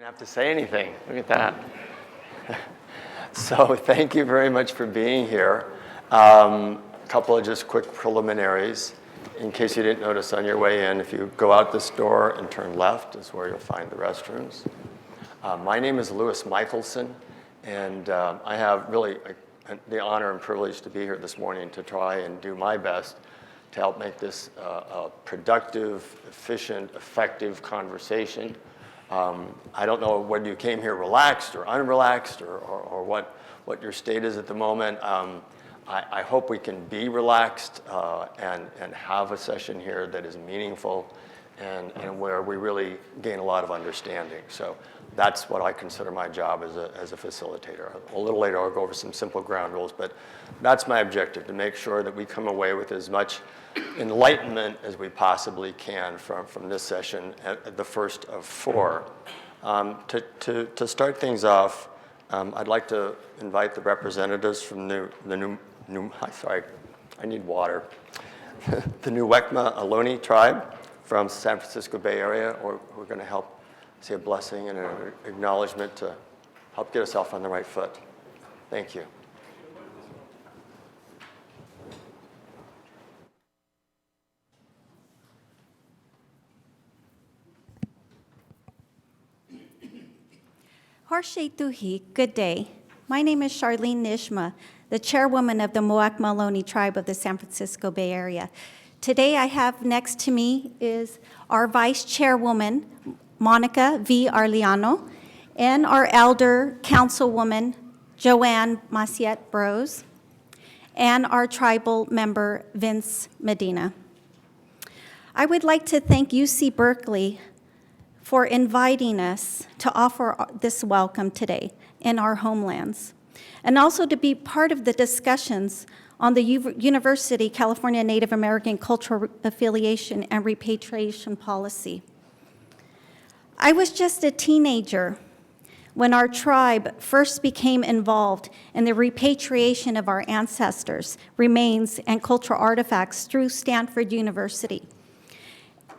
I don't have to say anything. Look at that. So thank you very much for being here. A couple of just quick preliminaries. In case you didn't notice on your way in, if you go out this door and turn left is where you'll find the restrooms. My name is Louis Michaelson, and I have really the honor and privilege to be here this morning to try and do my best to help make this a productive, efficient, effective conversation. I don't know whether you came here relaxed or unrelaxed or what your state is at the moment. I hope we can be relaxed and have a session here that is meaningful and where we really gain a lot of understanding. So that's what I consider my job as a facilitator. A little later I'll go over some simple ground rules, but that's my objective, to make sure that we come away with as much enlightenment as we possibly can from this session, the first of four. To start things off, I'd like to invite the representatives from the Wekma Ohlone tribe from San Francisco Bay Area, or we're going to help say a blessing and an acknowledgement to help get us off on the right foot. Thank you. Harshe Tuhi, good day. My name is Charlene Yzma, the chairwoman of the Wekma Ohlone tribe of the San Francisco Bay Area. Today I have next to me is our vice chairwoman, Monica V. Arliano, and our elder councilwoman, Joanne Maciet Bros, and our tribal member, Vince Medina. I would like to thank UC Berkeley for inviting us to offer this welcome today in our homelands, and also to be part of the discussions on the University California Native American Cultural Affiliation and Repatriation Policy. I was just a teenager when our tribe first became involved in the repatriation of our ancestors' remains and cultural artifacts through Stanford University.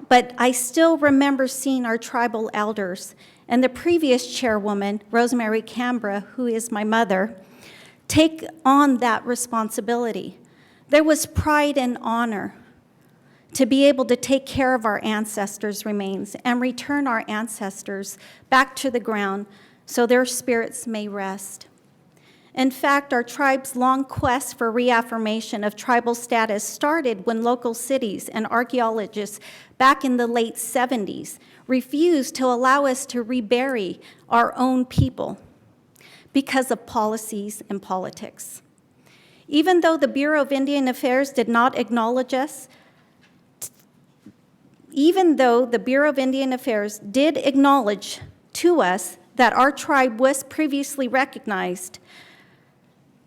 But I still remember seeing our tribal elders and the previous chairwoman, Rosemary Cambra, who is my mother, take on that responsibility. There was pride and honor to be able to take care of our ancestors' remains and return our ancestors back to the ground so their spirits may rest. In fact, our tribe's long quest for reaffirmation of tribal status started when local cities and archaeologists back in the late 70s refused to allow us to rebury our own people because of policies and politics. Even though the Bureau of Indian Affairs did not acknowledge us, even though the Bureau of Indian Affairs did acknowledge to us that our tribe was previously recognized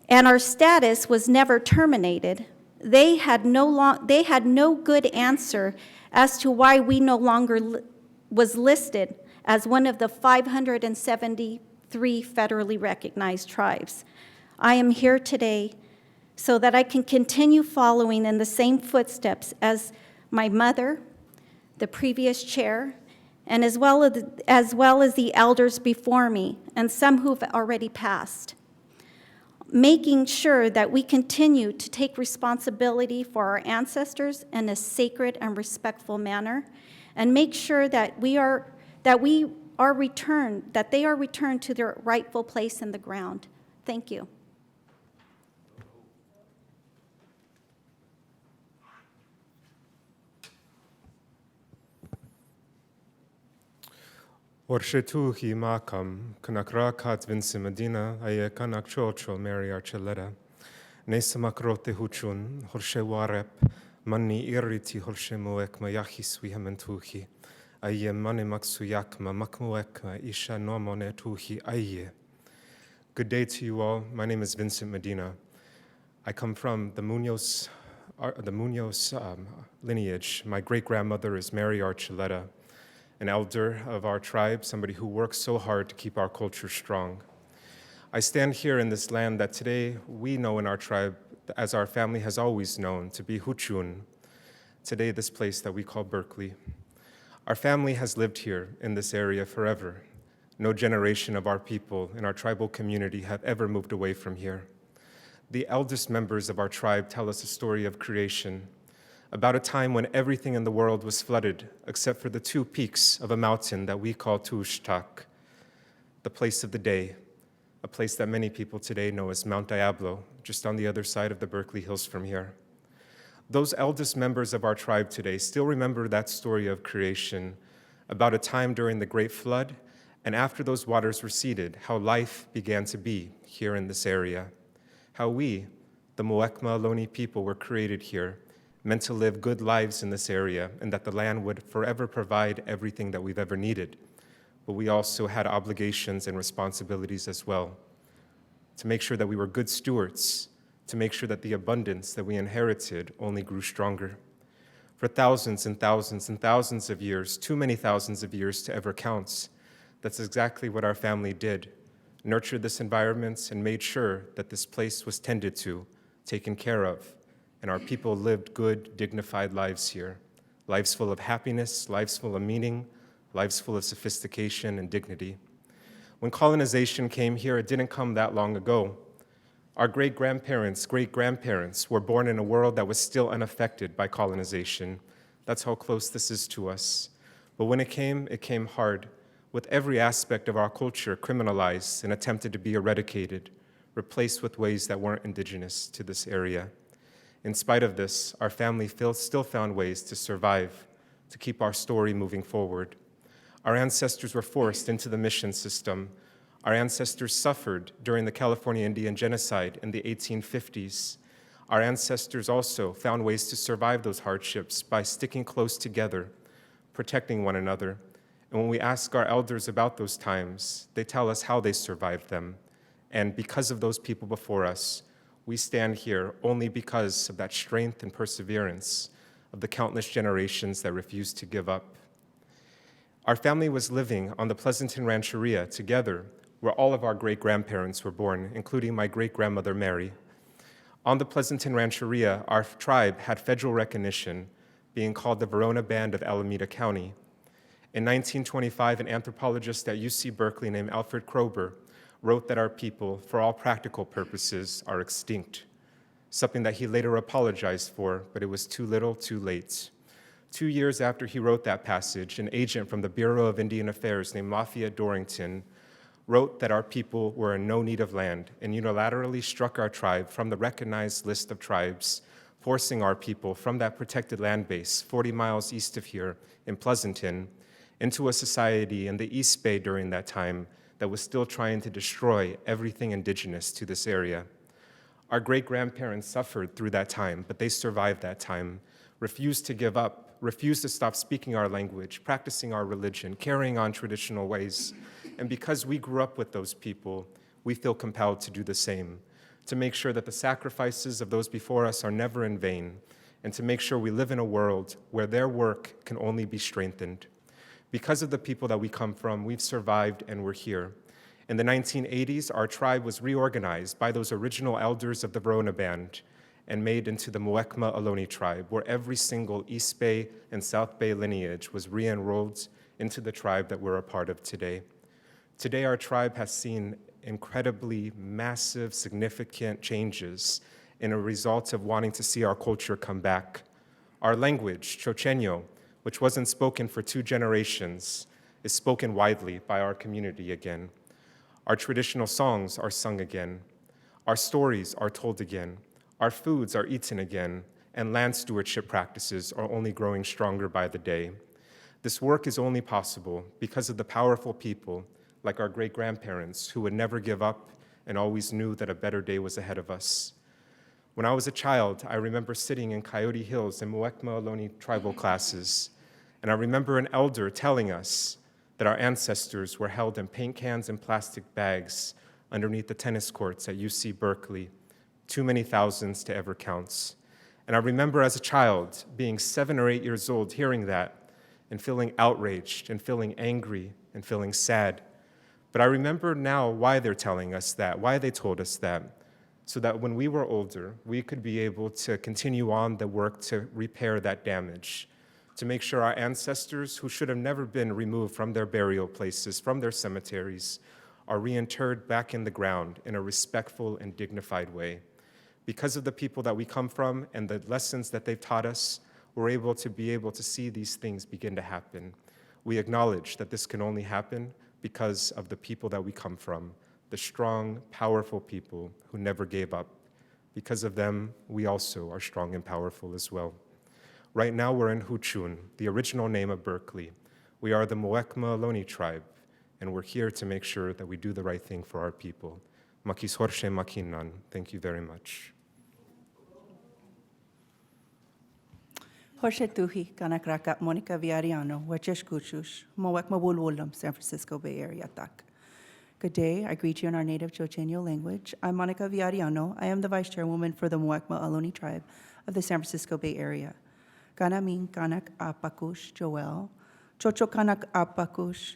and our status was never terminated, they had no good answer as to why we no longer was listed as one of the 573 federally recognized tribes. I am here today so that I can continue following in the same footsteps as my mother, the previous chair, and as well as the elders before me, and some who've already passed, making sure that we continue to take responsibility for our ancestors in a sacred and respectful manner, and make sure that they are returned to their rightful place in the ground. Thank you. Orshetuhi makam, kanakrakat Vincent Medina, aye kanak chocho Mary Archuleta, nesamakrote huchun, horshe warep, mani irriti horshe moek mayachis wihamentuhi, aye mani maksuyakma makmoekma isha nomone tuhi aye. Good day to you all. My name is Vincent Medina. I come from the Munoz lineage. My great-grandmother is Mary Archuleta, an elder of our tribe, somebody who works so hard to keep our culture strong. I stand here in this land that today we know in our tribe, as our family has always known, to be Huchun, today this place that we call Berkeley. Our family has lived here in this area forever. No generation of our people in our tribal community have ever moved away from here. The eldest members of our tribe tell us a story of creation, about a time when everything in the world was flooded except for the two peaks of a mountain that we call Tushtak, the place of the day, a place that many people today know as Mount Diablo, just on the other side of the Berkeley Hills from here. Those eldest members of our tribe today still remember that story of creation, about a time during the Great Flood, and after those waters receded, how life began to be here in this area, how we, the Muwekma Ohlone people, were created here, meant to live good lives in this area, and that the land would forever provide everything that we've ever needed. But we also had obligations and responsibilities as well, to make sure that we were good stewards, to make sure that the abundance that we inherited only grew stronger. For thousands and thousands and thousands of years, too many thousands of years to ever count, that's exactly what our family did, nurtured this environment and made sure that this place was tended to, taken care of, and our people lived good, dignified lives here, lives full of happiness, lives full of meaning, lives full of sophistication and dignity. When colonization came here, it didn't come that long ago. Our great-grandparents' great-grandparents were born in a world that was still unaffected by colonization. That's how close this is to us. But when it came hard, with every aspect of our culture criminalized and attempted to be eradicated, replaced with ways that weren't indigenous to this area. In spite of this, our family still found ways to survive, to keep our story moving forward. Our ancestors were forced into the mission system. Our ancestors suffered during the California Indian Genocide in the 1850s. Our ancestors also found ways to survive those hardships by sticking close together, protecting one another. And when we ask our elders about those times, they tell us how they survived them. And because of those people before us, we stand here only because of that strength and perseverance of the countless generations that refused to give up. Our family was living on the Pleasanton Rancheria together, where all of our great-grandparents were born, including my great-grandmother Mary. On the Pleasanton Rancheria, our tribe had federal recognition, being called the Verona Band of Alameda County. In 1925, an anthropologist at UC Berkeley named Alfred Kroeber wrote that our people, for all practical purposes, are extinct, something that he later apologized for, but it was too little, too late. 2 years after he wrote that passage, an agent from the Bureau of Indian Affairs named Lafayette Dorrington wrote that our people were in no need of land and unilaterally struck our tribe from the recognized list of tribes, forcing our people from that protected land base 40 miles east of here in Pleasanton into a society in the East Bay during that time that was still trying to destroy everything indigenous to this area. Our great-grandparents suffered through that time, but they survived that time, refused to give up, refused to stop speaking our language, practicing our religion, carrying on traditional ways. And because we grew up with those people, we feel compelled to do the same, to make sure that the sacrifices of those before us are never in vain, and to make sure we live in a world where their work can only be strengthened. Because of the people that we come from, we've survived and we're here. In the 1980s, our tribe was reorganized by those original elders of the Verona Band and made into the Muwekma Ohlone tribe, where every single East Bay and South Bay lineage was re-enrolled into the tribe that we're a part of today. Today, our tribe has seen incredibly massive, significant changes in a result of wanting to see our culture come back. Our language, Chocheño, which wasn't spoken for 2 generations, is spoken widely by our community again. Our traditional songs are sung again. Our stories are told again. Our foods are eaten again, and land stewardship practices are only growing stronger by the day. This work is only possible because of the powerful people like our great-grandparents who would never give up and always knew that a better day was ahead of us. When I was a child, I remember sitting in Coyote Hills in Muwekma Ohlone tribal classes, and I remember an elder telling us that our ancestors were held in paint cans and plastic bags underneath the tennis courts at UC Berkeley, too many thousands to ever count. And I remember as a child being 7 or 8 years old hearing that and feeling outraged and feeling angry and feeling sad. But I remember now why they're telling us that, why they told us that, so that when we were older, we could be able to continue on the work to repair that damage, to make sure our ancestors, who should have never been removed from their burial places, from their cemeteries, are reinterred back in the ground in a respectful and dignified way. Because of the people that we come from and the lessons that they've taught us, we're able to see these things begin to happen. We acknowledge that this can only happen because of the people that we come from, the strong, powerful people who never gave up. Because of them, we also are strong and powerful as well. Right now, we're in Huchun, the original name of Berkeley. We are the Muwekma Ohlone tribe, and we're here to make sure that we do the right thing for our people. Makis Horshe Makinan, thank you very much. Horshe Tuhi, Kanakraka, Monica Viariano, Wachesh Kuchush, Muwekma Wulwulam, San Francisco Bay Area Tak. Good day, I greet you in our native Chochenyo language. I'm Monica Viariano. I am the Vice Chairwoman for the Muwekma Ohlone tribe of the San Francisco Bay Area. Kanamin Kanak Apakush Joel, Chocho Kanak Apakush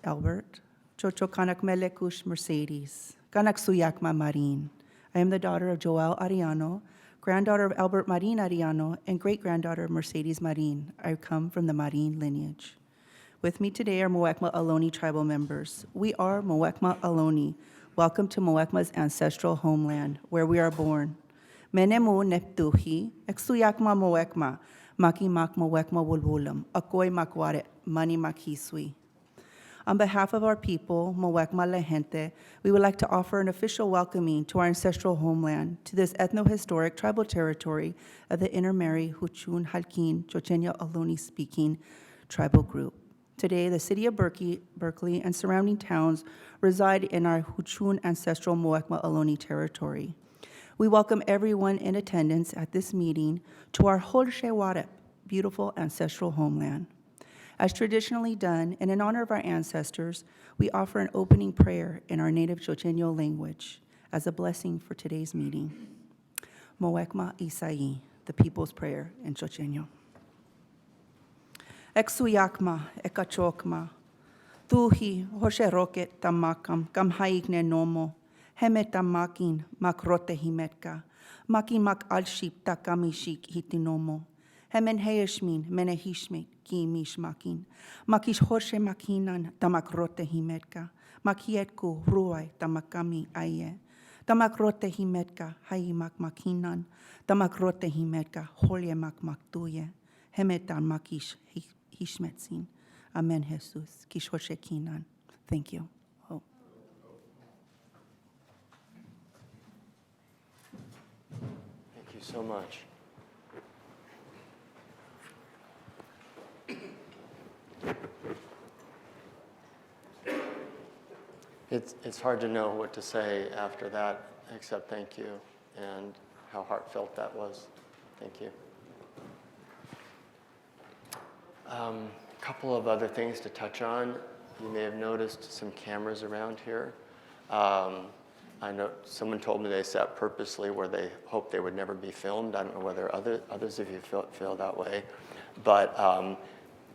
Albert, Chocho Kanak Melekush Mercedes, Kanak Suyakma Marin. I am the daughter of Joel Ariano, granddaughter of Albert Marin Ariano, and great-granddaughter of Mercedes Marin. I come from the Marin lineage. With me today are Muwekma Ohlone tribal members. We are Muwekma Ohlone. Welcome to Muwekma's ancestral homeland, where we are born. Menemu neptuhi, exuyakma Muwekma, maki mak Muwekma wulwulam, akoy makware, mani makhisui. On behalf of our people, Muwekma La Gente, we would like to offer an official welcoming to our ancestral homeland, to this ethno-historic tribal territory of the Intermary Huchun Halkin Chochenyo Ohlone speaking tribal group. Today, the city of Berkeley and surrounding towns reside in our Huchun ancestral Muwekma Ohlone territory. We welcome everyone in attendance at this meeting to our Horshe Warep, beautiful ancestral homeland. As traditionally done, and in honor of our ancestors, we offer an opening prayer in our native Chochenyo language as a blessing for today's meeting. Muwekma Isai, the people's prayer in Chochenyo. Exuyakma, ekachokma, tuhi, Horshe roket tamakam, kamhaikne nomo, heme tamakin, makrote himetka, makin mak alship takamishik hitinomo, hemen heeshmin, menehishmit, ki mishmakin, makish Horshe makinan, tamakrote himetka, makietku, ruai, tamakami aye, tamakrote himetka, hayimak makinan, tamakrote himetka, holye mak maktuye, hemetan makish hishmetzin. Amen, Jesus. Kish Horshe kinan. Thank you. Oh. Thank you so much. It's hard to know what to say after that, except thank you, and how heartfelt that was. Thank you. A couple of other things to touch on. You may have noticed some cameras around here. I know someone told me they sat purposely where they hoped they would never be filmed. I don't know whether others of you feel that way. But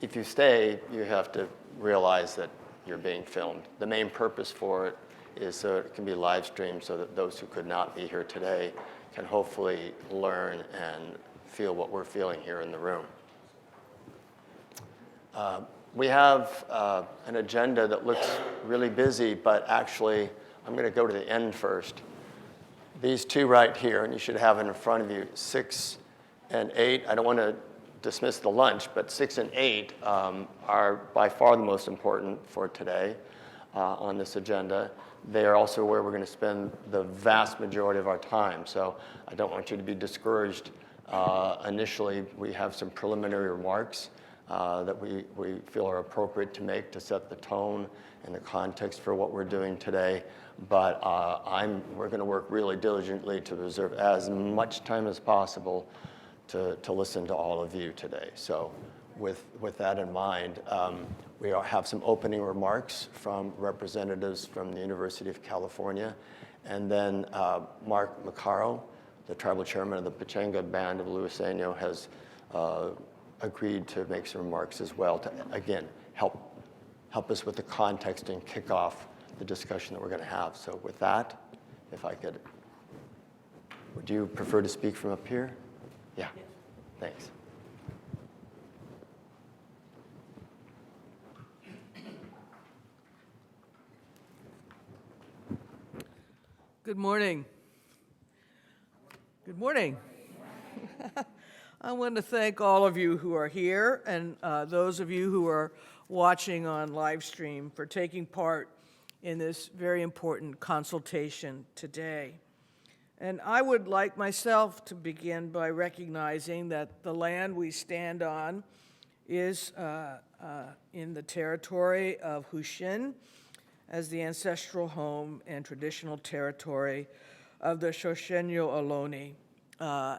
if you stay, you have to realize that you're being filmed. The main purpose for it is so it can be live streamed so that those who could not be here today can hopefully learn and feel what we're feeling here in the room. We have an agenda that looks really busy, but actually, I'm going to go to the end first. These two right here, and you should have it in front of you, 6 and 8. I don't want to dismiss the lunch, but 6 and 8 are by far the most important for today on this agenda. They are also where we're going to spend the vast majority of our time. So I don't want you to be discouraged. Initially, we have some preliminary remarks that we feel are appropriate to make to set the tone and the context for what we're doing today. But we're going to work really diligently to reserve as much time as possible to listen to all of you today. So with that in mind, we have some opening remarks from representatives from the University of California, and then Mark Macarro, the tribal chairman of the Pechanga Band of Luiseno, has agreed to make some remarks as well to, again, help us with the context and kick off the discussion that we're going to have. So with that, if I could, would you prefer to speak from up here? Yeah, thanks. Good morning. Good morning. I want to thank all of you who are here and those of you who are watching on live stream for taking part in this very important consultation today. And I would like myself to begin by recognizing that the land we stand on is in the territory of Hushin as the ancestral home and traditional territory of the Shoshenyo Ohlone,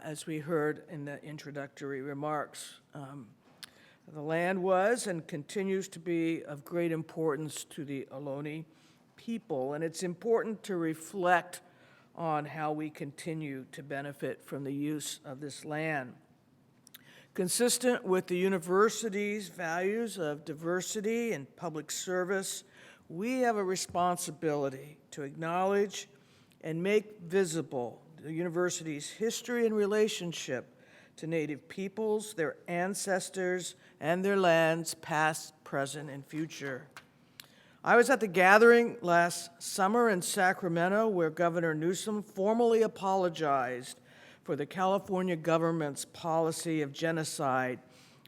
as we heard in the introductory remarks. The land was and continues to be of great importance to the Ohlone people, and it's important to reflect on how we continue to benefit from the use of this land. Consistent with the university's values of diversity and public service, we have a responsibility to acknowledge and make visible the university's history and relationship to Native peoples, their ancestors, and their lands, past, present, and future. I was at the gathering last summer in Sacramento where Governor Newsom formally apologized for the California government's policy of genocide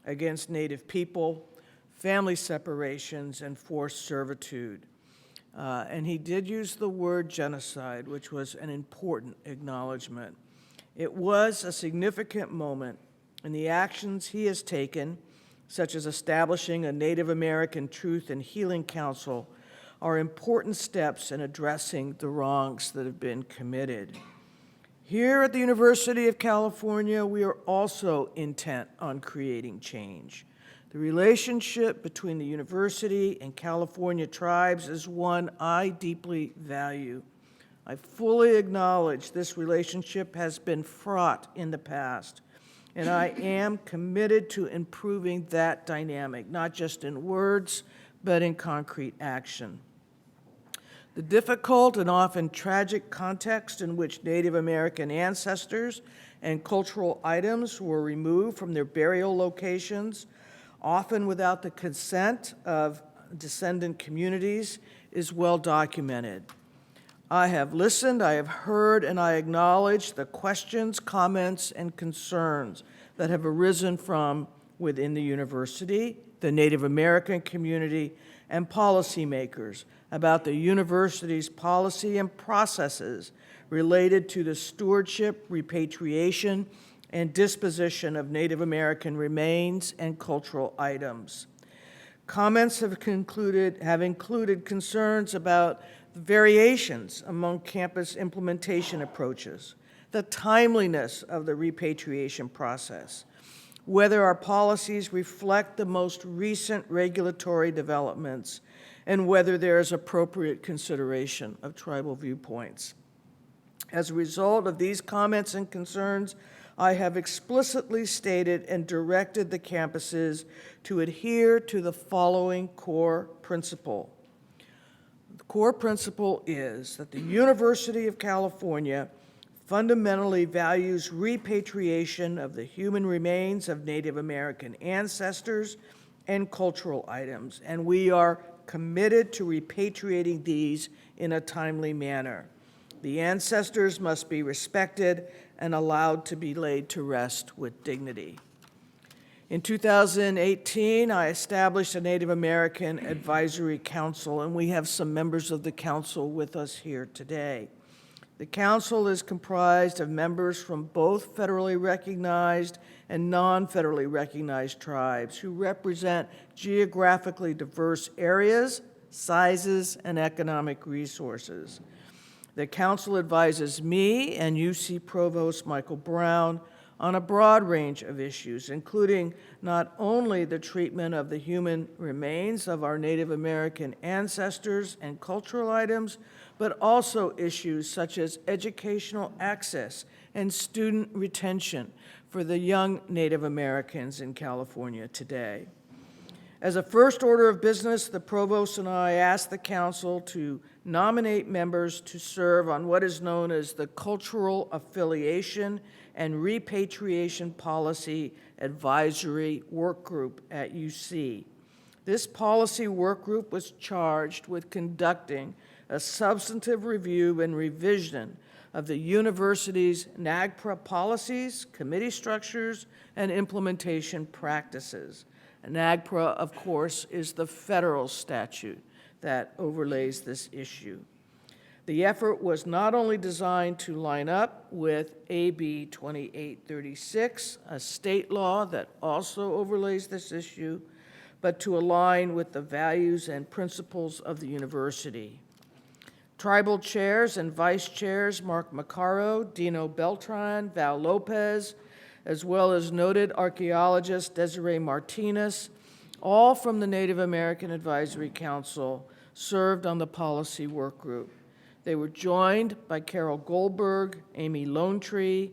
against Native people, family separations, and forced servitude. And he did use the word genocide, which was an important acknowledgement. It was a significant moment, and the actions he has taken, such as establishing a Native American Truth and Healing Council, are important steps in addressing the wrongs that have been committed. Here at the University of California, we are also intent on creating change. The relationship between the university and California tribes is one I deeply value. I fully acknowledge this relationship has been fraught in the past, and I am committed to improving that dynamic, not just in words, but in concrete action. The difficult and often tragic context in which Native American ancestors and cultural items were removed from their burial locations, often without the consent of descendant communities, is well documented. I have listened, I have heard, and I acknowledge the questions, comments, and concerns that have arisen from within the university, the Native American community, and policymakers about the university's policy and processes related to the stewardship, repatriation, and disposition of Native American remains and cultural items. Comments have included concerns about the variations among campus implementation approaches, the timeliness of the repatriation process, whether our policies reflect the most recent regulatory developments, and whether there is appropriate consideration of tribal viewpoints. As a result of these comments and concerns, I have explicitly stated and directed the campuses to adhere to the following core principle. The core principle is that the University of California fundamentally values repatriation of the human remains of Native American ancestors and cultural items, and we are committed to repatriating these in a timely manner. The ancestors must be respected and allowed to be laid to rest with dignity. In 2018, I established a Native American Advisory Council, and we have some members of the council with us here today. The council is comprised of members from both federally recognized and non-federally recognized tribes who represent geographically diverse areas, sizes, and economic resources. The council advises me and UC Provost Michael Brown on a broad range of issues, including not only the treatment of the human remains of our Native American ancestors and cultural items, but also issues such as educational access and student retention for the young Native Americans in California today. As a first order of business, the Provost and I asked the council to nominate members to serve on what is known as the Cultural Affiliation and Repatriation Policy Advisory Workgroup at UC. This policy workgroup was charged with conducting a substantive review and revision of the university's NAGPRA policies, committee structures, and implementation practices. And NAGPRA, of course, is the federal statute that overlays this issue. The effort was not only designed to line up with AB 2836, a state law that also overlays this issue, but to align with the values and principles of the university. Tribal chairs and vice chairs Mark Macarro, Dino Beltran, Val Lopez, as well as noted archaeologist Desiree Martinez, all from the Native American Advisory Council, served on the policy work group. They were joined by Carol Goldberg, Amy Lonetree,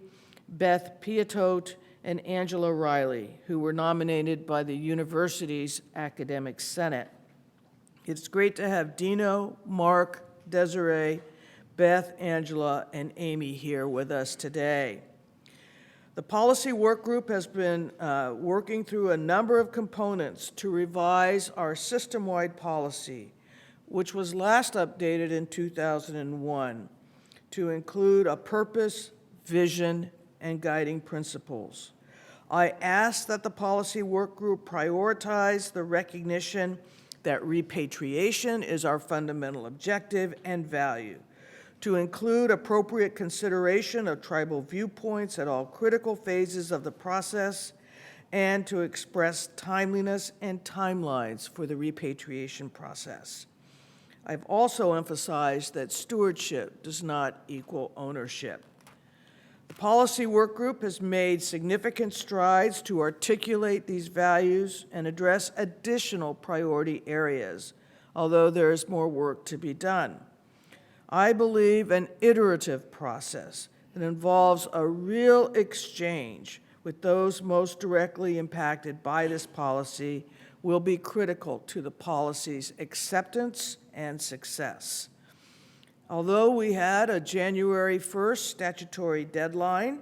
Beth Piatote, and Angela Riley, who were nominated by the university's academic senate. It's great to have Dino, Mark, Desiree, Beth, Angela, and Amy here with us today. The policy work group has been working through a number of components to revise our system-wide policy, which was last updated in 2001 to include a purpose, vision, and guiding principles. I asked that the policy work group prioritize the recognition that repatriation is our fundamental objective and value, to include appropriate consideration of tribal viewpoints at all critical phases of the process, and to express timeliness and timelines for the repatriation process. I've also emphasized that stewardship does not equal ownership. The policy work group has made significant strides to articulate these values and address additional priority areas, although there is more work to be done. I believe an iterative process that involves a real exchange with those most directly impacted by this policy will be critical to the policy's acceptance and success. Although we had a January 1st statutory deadline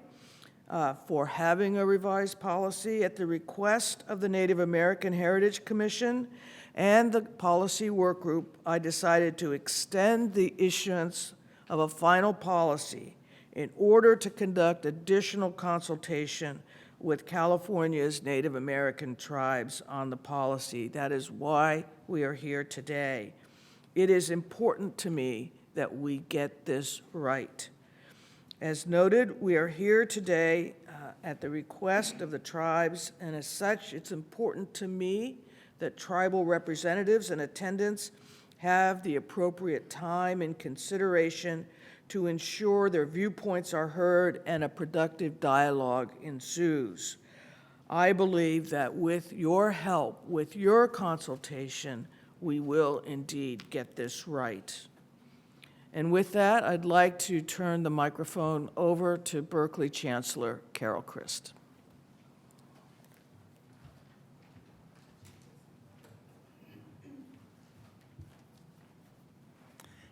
for having a revised policy at the request of the Native American Heritage Commission and the policy work group, I decided to extend the issuance of a final policy in order to conduct additional consultation with California's Native American tribes on the policy. That is why we are here today. It is important to me that we get this right. As noted, we are here today at the request of the tribes, and as such, it's important to me that tribal representatives in attendance have the appropriate time and consideration to ensure their viewpoints are heard and a productive dialogue ensues. I believe that with your help, with your consultation, we will indeed get this right. And with that, I'd like to turn the microphone over to Berkeley Chancellor Carol Christ.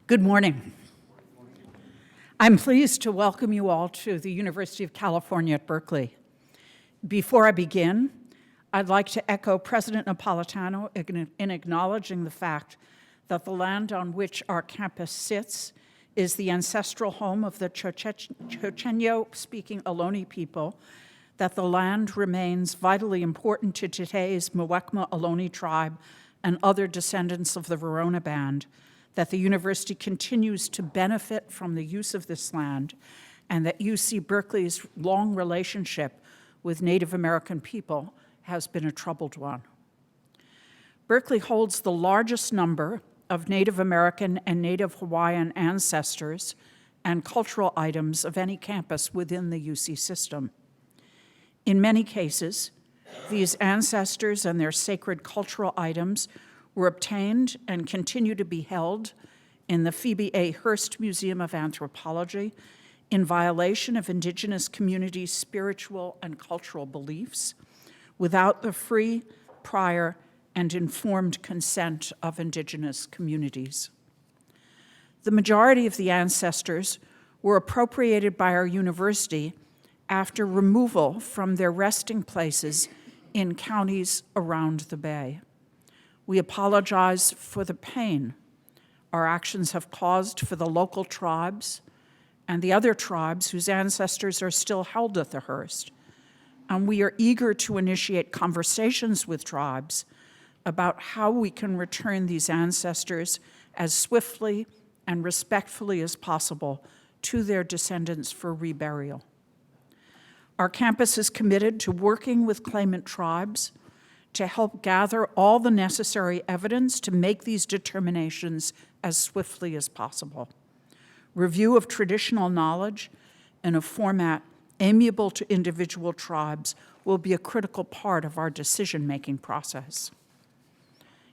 Good morning. I'm pleased to welcome you all to the University of California at Berkeley. Before I begin, I'd like to echo President Napolitano in acknowledging the fact that the land on which our campus sits is the ancestral home of the Chochenyo-speaking Ohlone people, that the land remains vitally important to today's Muwekma Ohlone tribe and other descendants of the Verona Band, that the university continues to benefit from the use of this land, and that UC Berkeley's long relationship with Native American people has been a troubled one. Berkeley holds the largest number of Native American and Native Hawaiian ancestors and cultural items of any campus within the UC system. In many cases, these ancestors and their sacred cultural items were obtained and continue to be held in the Phoebe A. Hearst Museum of Anthropology in violation of Indigenous communities' spiritual and cultural beliefs without the free, prior, and informed consent of Indigenous communities. The majority of the ancestors were appropriated by our university after removal from their resting places in counties around the Bay. We apologize for the pain our actions have caused for the local tribes and the other tribes whose ancestors are still held at the Hearst. And we are eager to initiate conversations with tribes about how we can return these ancestors as swiftly and respectfully as possible to their descendants for reburial. Our campus is committed to working with claimant tribes to help gather all the necessary evidence to make these determinations as swiftly as possible. Review of traditional knowledge in a format amiable to individual tribes will be a critical part of our decision-making process.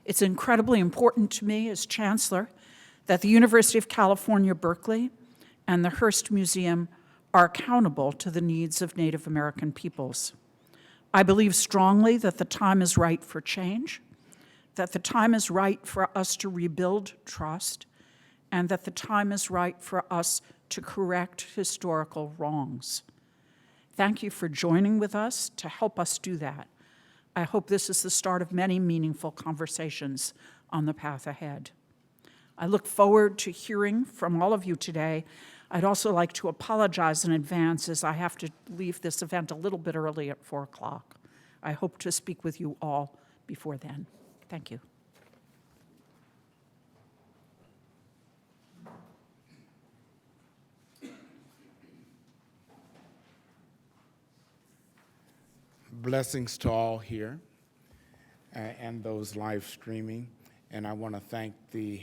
It's incredibly important to me as Chancellor that the University of California, Berkeley and the Hearst Museum are accountable to the needs of Native American peoples. I believe strongly that the time is right for change, that the time is right for us to rebuild trust, and that the time is right for us to correct historical wrongs. Thank you for joining with us to help us do that. I hope this is the start of many meaningful conversations on the path ahead. I look forward to hearing from all of you today. I'd also like to apologize in advance as I have to leave this event a little bit early at 4 o'clock. I hope to speak with you all before then. Thank you. Blessings to all here and those live streaming. And I want to thank the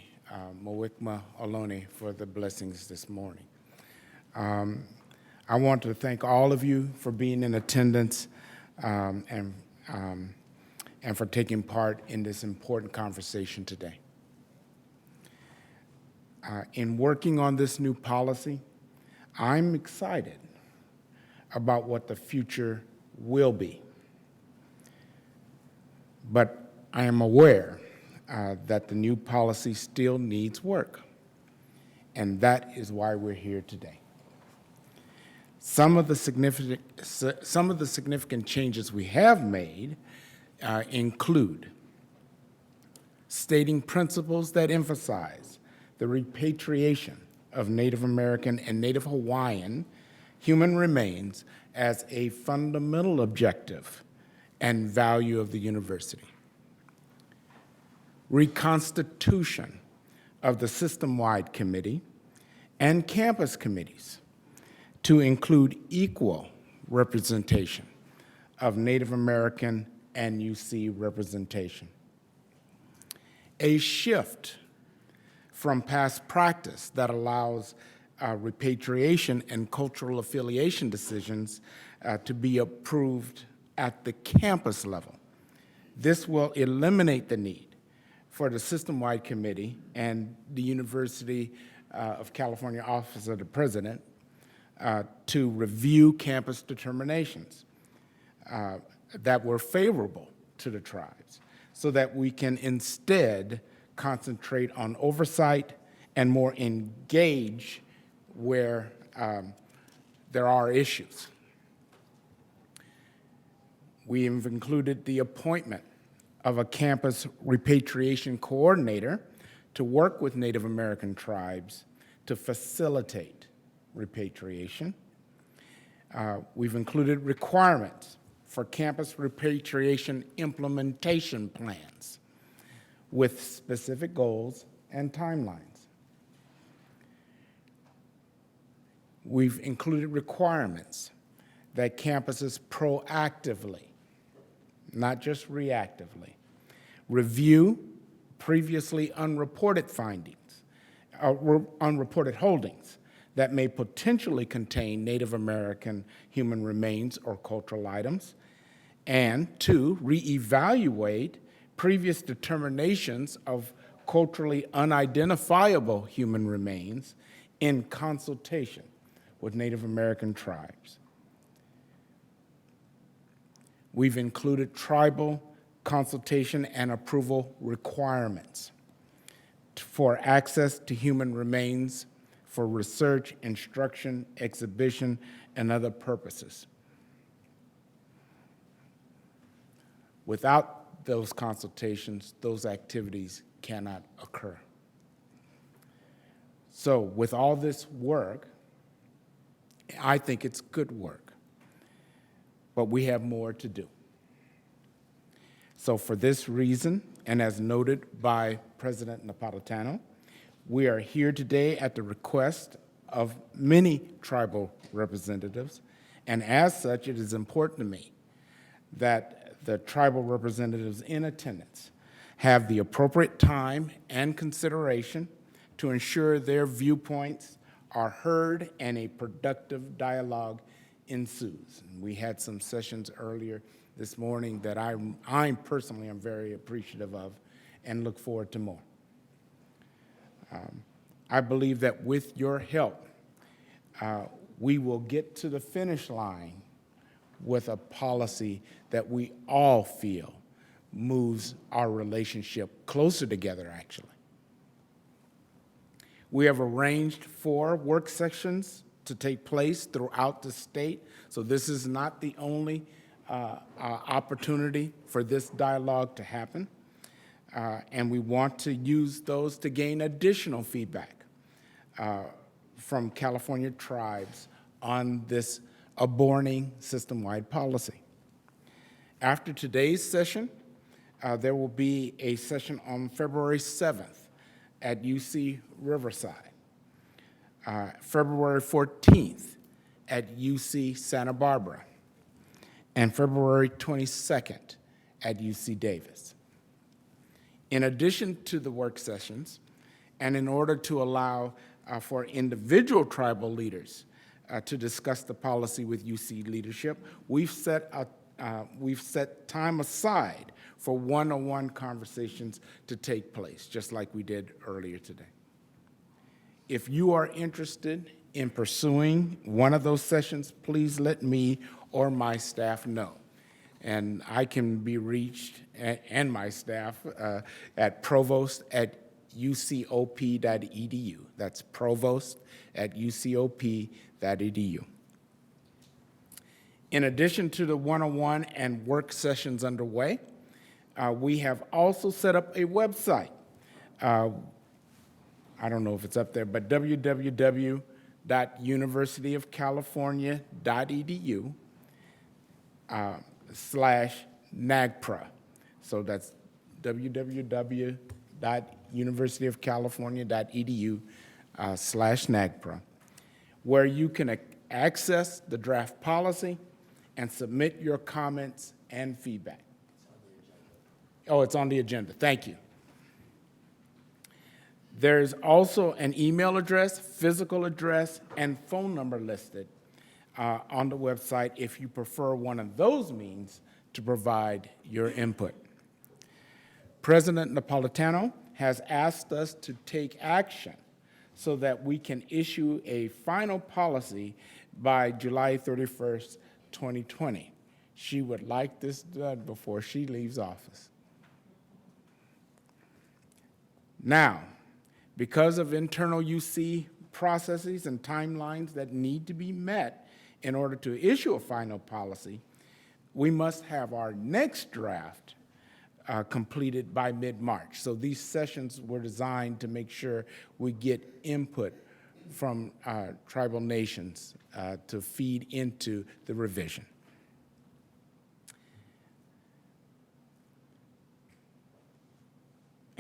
Muwekma Ohlone for the blessings this morning. I want to thank all of you for being in attendance and for taking part in this important conversation today. In working on this new policy, I'm excited about what the future will be. But I am aware that the new policy still needs work, and that is why we're here today. Some of the significant changes we have made include stating principles that emphasize the repatriation of Native American and Native Hawaiian human remains as a fundamental objective and value of the university. Reconstitution of the system-wide committee and campus committees to include equal representation of Native American and UC representation. A shift from past practice that allows repatriation and cultural affiliation decisions to be approved at the campus level. This will eliminate the need for the system-wide committee and the University of California Office of the President to review campus determinations that were favorable to the tribes, so that we can instead concentrate on oversight and more engage where there are issues. We have included the appointment of a campus repatriation coordinator to work with Native American tribes to facilitate repatriation. We've included requirements for campus repatriation implementation plans with specific goals and timelines. We've included requirements that campuses proactively, not just reactively, review previously unreported findings, unreported holdings that may potentially contain Native American human remains or cultural items, and 2, reevaluate previous determinations of culturally unidentifiable human remains in consultation with Native American tribes. We've included tribal consultation and approval requirements for access to human remains for research, instruction, exhibition, and other purposes. Without those consultations, those activities cannot occur. So with all this work, I think it's good work, but we have more to do. So for this reason, and as noted by President Napolitano, we are here today at the request of many tribal representatives, and as such, it is important to me that the tribal representatives in attendance have the appropriate time and consideration to ensure their viewpoints are heard and a productive dialogue ensues. And we had some sessions earlier this morning that I personally am very appreciative of and look forward to more. I believe that with your help, we will get to the finish line with a policy that we all feel moves our relationship closer together, actually. We have arranged 4 work sessions to take place throughout the state, so this is not the only opportunity for this dialogue to happen. And we want to use those to gain additional feedback from California tribes on this aborting system-wide policy. After today's session, there will be a session on February 7th at UC Riverside, February 14th at UC Santa Barbara, and February 22nd at UC Davis. In addition to the work sessions, and in order to allow for individual tribal leaders to discuss the policy with UC leadership, we've set time aside for one-on-one conversations to take place, just like we did earlier today. If you are interested in pursuing one of those sessions, please let me or my staff know. And I can be reached, and my staff, at provost@ucop.edu. That's provost@ucop.edu. In addition to the one-on-one and work sessions underway, we have also set up a website. I don't know if it's up there, but www.universityofcalifornia.edu /NAGPRA. So that's www.universityofcalifornia.edu /NAGPRA, where you can access the draft policy and submit your comments and feedback. Oh, it's on the agenda. Thank you. There's also an email address, physical address, and phone number listed on the website if you prefer one of those means to provide your input. President Napolitano has asked us to take action so that we can issue a final policy by July 31st, 2020. She would like this done before she leaves office. Now, because of internal UC processes and timelines that need to be met in order to issue a final policy, we must have our next draft completed by mid-March. So these sessions were designed to make sure we get input from tribal nations to feed into the revision.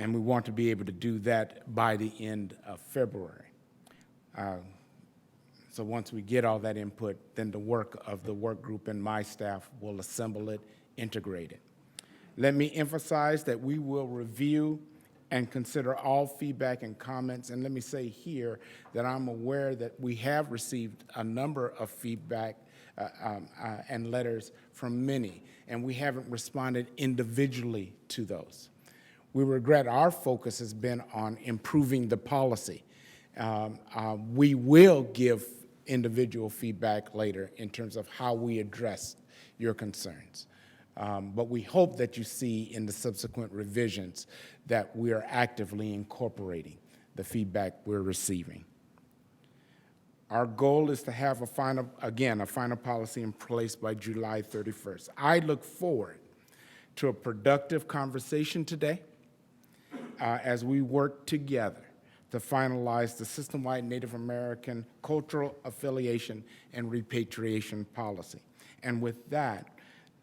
And we want to be able to do that by the end of February. So once we get all that input, then the work of the work group and my staff will assemble it, integrate it. Let me emphasize that we will review and consider all feedback and comments. And let me say here that I'm aware that we have received a number of feedback and letters from many, and we haven't responded individually to those. We regret our focus has been on improving the policy. We will give individual feedback later in terms of how we address your concerns. But we hope that you see in the subsequent revisions that we are actively incorporating the feedback we're receiving. Our goal is to have a final policy in place by July 31st. I look forward to a productive conversation today as we work together to finalize the system-wide Native American cultural affiliation and repatriation policy. And with that,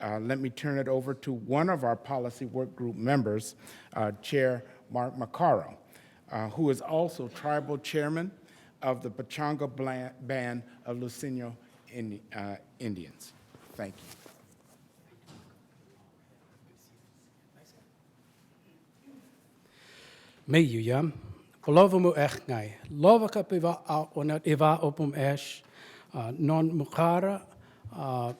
let me turn it over to one of our policy work group members, Chair Mark Macarro, who is also tribal chairman of the Pechanga Band of Luiseño Indians. Thank you. Meiyuyam, Polovamu Echnai, Lovaka Piva Onat Eva Opum Esh, Non Mukara, Pechanga,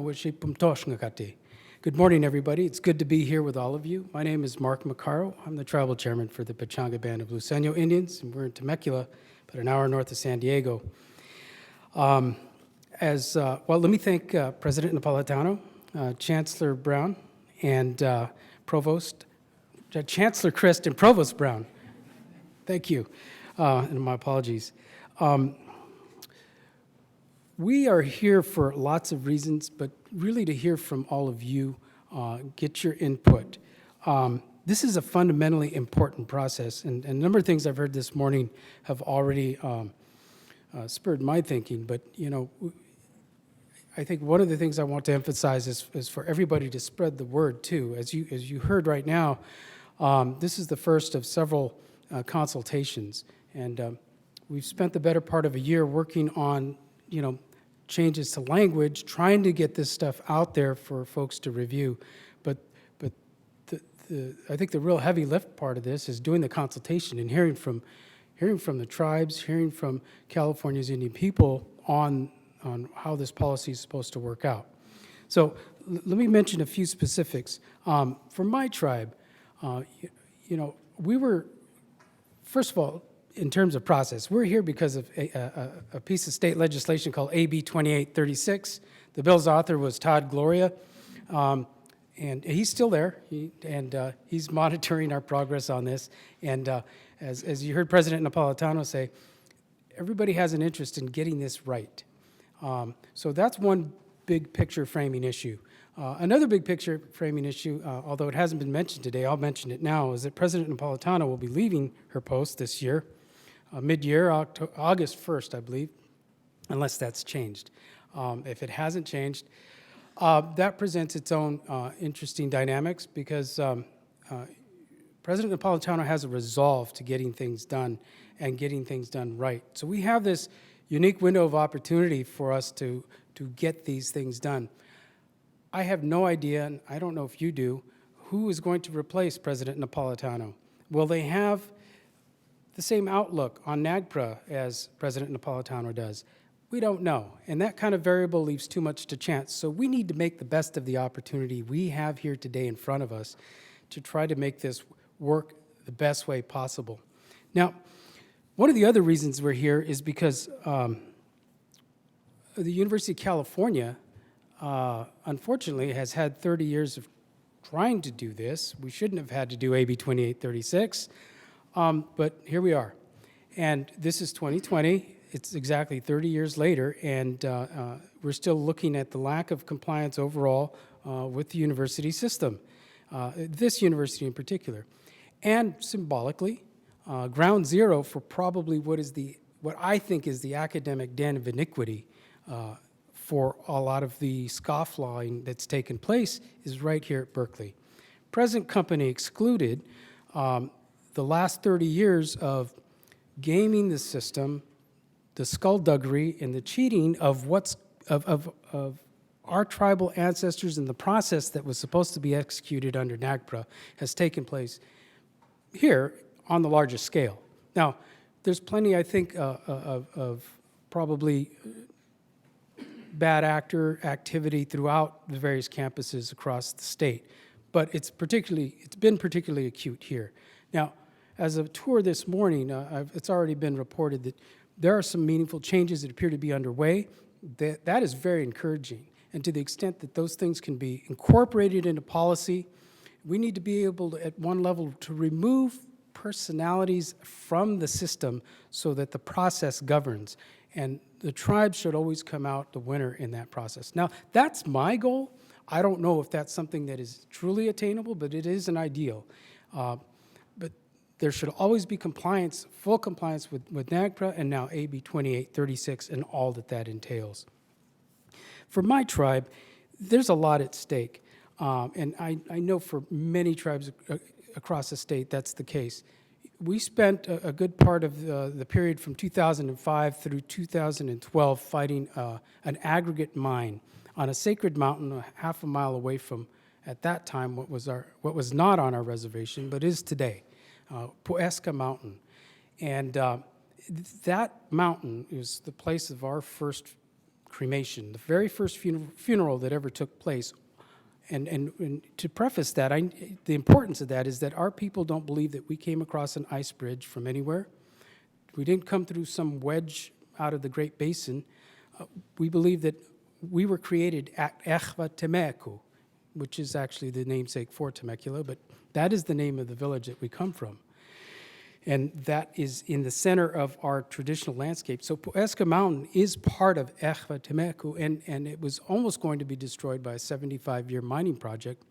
Wishipum Toshngakati. Good morning, everybody. It's good to be here with all of you. My name is Mark Macarro. I'm the tribal chairman for the Pechanga Band of Luiseño Indians, and we're in Temecula, about an hour north of San Diego. Well, let me thank President Napolitano, Chancellor Brown, and Provost, Chancellor Christ and Provost Brown. Thank you, and my apologies. We are here for lots of reasons, but really to hear from all of you, get your input. This is a fundamentally important process, and a number of things I've heard this morning have already spurred my thinking, but you know, I think one of the things I want to emphasize is for everybody to spread the word too. As you heard right now, this is the first of several consultations, and we've spent the better part of a year working on, you know, changes to language, trying to get this stuff out there for folks to review. But I think the real heavy lift part of this is doing the consultation and hearing from the tribes, hearing from California's Indian people on how this policy is supposed to work out. So let me mention a few specifics. For my tribe, you know, we were, first of all, in terms of process, we're here because of a piece of state legislation called AB 2836. The bill's author was Todd Gloria, and he's still there, he's monitoring our progress on this. And as you heard President Napolitano say, everybody has an interest in getting this right. So that's one big picture framing issue. Another big picture framing issue, although it hasn't been mentioned today, I'll mention it now, is that President Napolitano will be leaving her post this year, mid-year, August 1st, I believe, unless that's changed. If it hasn't changed, that presents its own interesting dynamics because President Napolitano has a resolve to getting things done and getting things done right. So we have this unique window of opportunity for us to get these things done. I have no idea, and I don't know if you do, who is going to replace President Napolitano. Will they have the same outlook on NAGPRA as President Napolitano does? We don't know, and that kind of variable leaves too much to chance. So we need to make the best of the opportunity we have here today in front of us to try to make this work the best way possible. Now, one of the other reasons we're here is because the University of California, unfortunately, has had 30 years of trying to do this. We shouldn't have had to do AB 2836, but here we are. And this is 2020. It's exactly 30 years later, and we're still looking at the lack of compliance overall with the university system, this university in particular. And symbolically, ground zero for probably what I think is the academic den of iniquity for a lot of the scofflawing that's taken place is right here at Berkeley. Present company excluded, the last 30 years of gaming the system, the skullduggery and the cheating of our tribal ancestors and the process that was supposed to be executed under NAGPRA has taken place here on the largest scale. Now, there's plenty, I think, of probably bad actor activity throughout the various campuses across the state, but it's been particularly acute here. Now, as a tour this morning, it's already been reported that there are some meaningful changes that appear to be underway. That is very encouraging. And to the extent that those things can be incorporated into policy, we need to be able to, at one level, to remove personalities from the system so that the process governs. And the tribe should always come out the winner in that process. Now, that's my goal. I don't know if that's something that is truly attainable, but it is an ideal. But there should always be compliance, full compliance with NAGPRA and now AB 2836 and all that that entails. For my tribe, there's a lot at stake. And I know for many tribes across the state, that's the case. We spent a good part of the period from 2005 through 2012 fighting an aggregate mine on a sacred mountain a half a mile away from, at that time, what was not on our reservation, but is today, Eska Mountain. And that mountain is the place of our first cremation, the very first funeral that ever took place. And to preface that, the importance of that is that our people don't believe that we came across an ice bridge from anywhere. We didn't come through some wedge out of the Great Basin. We believe that we were created at Echva Temeku, which is actually the namesake for Temecula, but that is the name of the village that we come from. And that is in the center of our traditional landscape. So Eska Mountain is part of Echva Temeku, and it was almost going to be destroyed by a 75-year mining project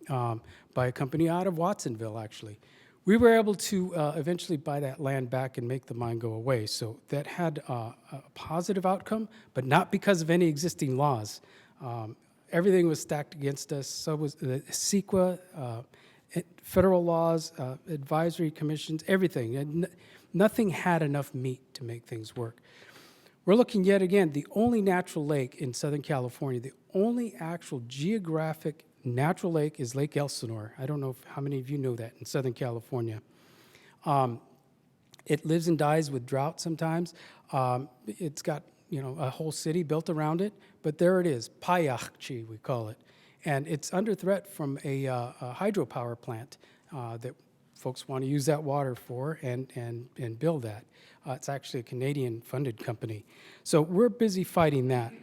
by a company out of Watsonville, actually. We were able to eventually buy that land back and make the mine go away. So that had a positive outcome, but not because of any existing laws. Everything was stacked against us. So was the CEQA, federal laws, advisory commissions, everything. And nothing had enough meat to make things work. We're looking yet again, the only natural lake in Southern California, the only actual geographic natural lake is Lake Elsinore. I don't know how many of you know that in Southern California. It lives and dies with drought sometimes. It's got a whole city built around it, but there it is, Payachchi we call it. And it's under threat from a hydropower plant that folks want to use that water for and build that. It's actually a Canadian-funded company. So we're busy fighting that.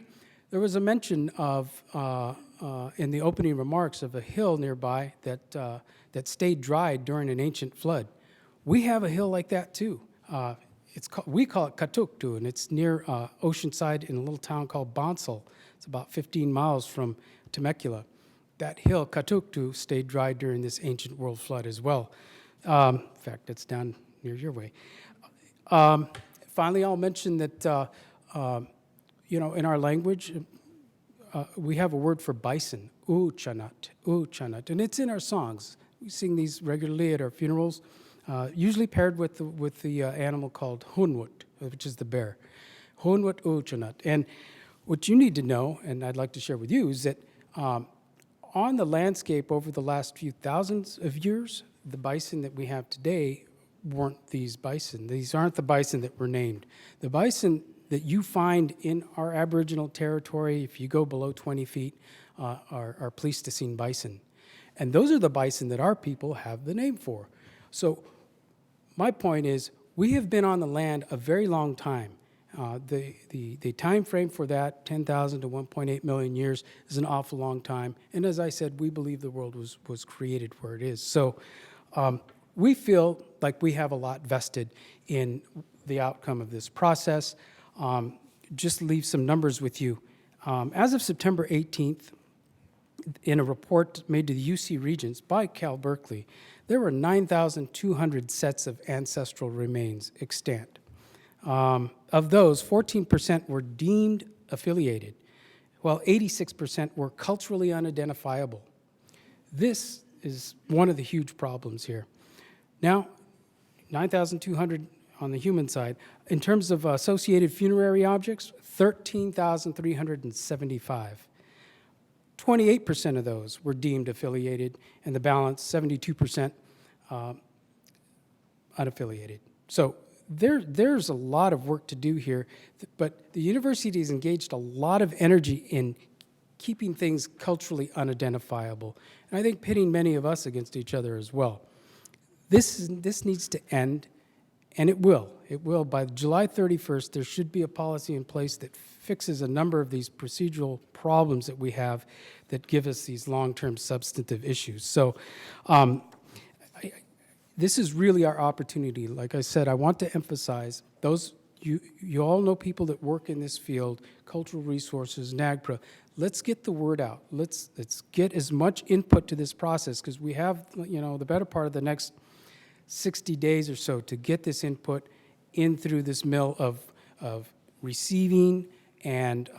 There was a mention of, in the opening remarks, of a hill nearby that stayed dry during an ancient flood. We have a hill like that too. We call it Katuktu, and it's near Oceanside in a little town called Bonsall. It's about 15 miles from Temecula. That hill, Katuktu, stayed dry during this ancient world flood as well. In fact, it's down near your way. Finally, I'll mention that, in our language, we have a word for bison, uchanat, and it's in our songs. We sing these regularly at our funerals, usually paired with the animal called hunwut, which is the bear. Hunwut uchanat. And what you need to know, and I'd like to share with you, is that on the landscape over the last few thousands of years, the bison that we have today weren't these bison. These aren't the bison that were named. The bison that you find in our Aboriginal territory, if you go below 20 feet, are Pleistocene bison. And those are the bison that our people have the name for. So my point is, we have been on the land a very long time. The time frame for that, 10,000 to 1.8 million years, is an awful long time. And as I said, we believe the world was created where it is. So we feel like we have a lot vested in the outcome of this process. Just leave some numbers with you. As of September 18th, in a report made to the UC Regents by Cal Berkeley, there were 9,200 sets of ancestral remains extant. Of those, 14% were deemed affiliated, while 86% were culturally unidentifiable. This is one of the huge problems here. Now, 9,200 on the human side. In terms of associated funerary objects, 13,375. 28% of those were deemed affiliated, and the balance, 72%, unaffiliated. So there's a lot of work to do here, but the university has engaged a lot of energy in keeping things culturally unidentifiable, and I think pitting many of us against each other as well. This needs to end, and it will. It will. By July 31st, there should be a policy in place that fixes a number of these procedural problems that we have that give us these long-term substantive issues. So this is really our opportunity. Like I said, I want to emphasize those, you all know people that work in this field, cultural resources, NAGPRA. Let's get the word out. Let's get as much input to this process, because we have, the better part of the next 60 days or so to get this input in through this mill of receiving and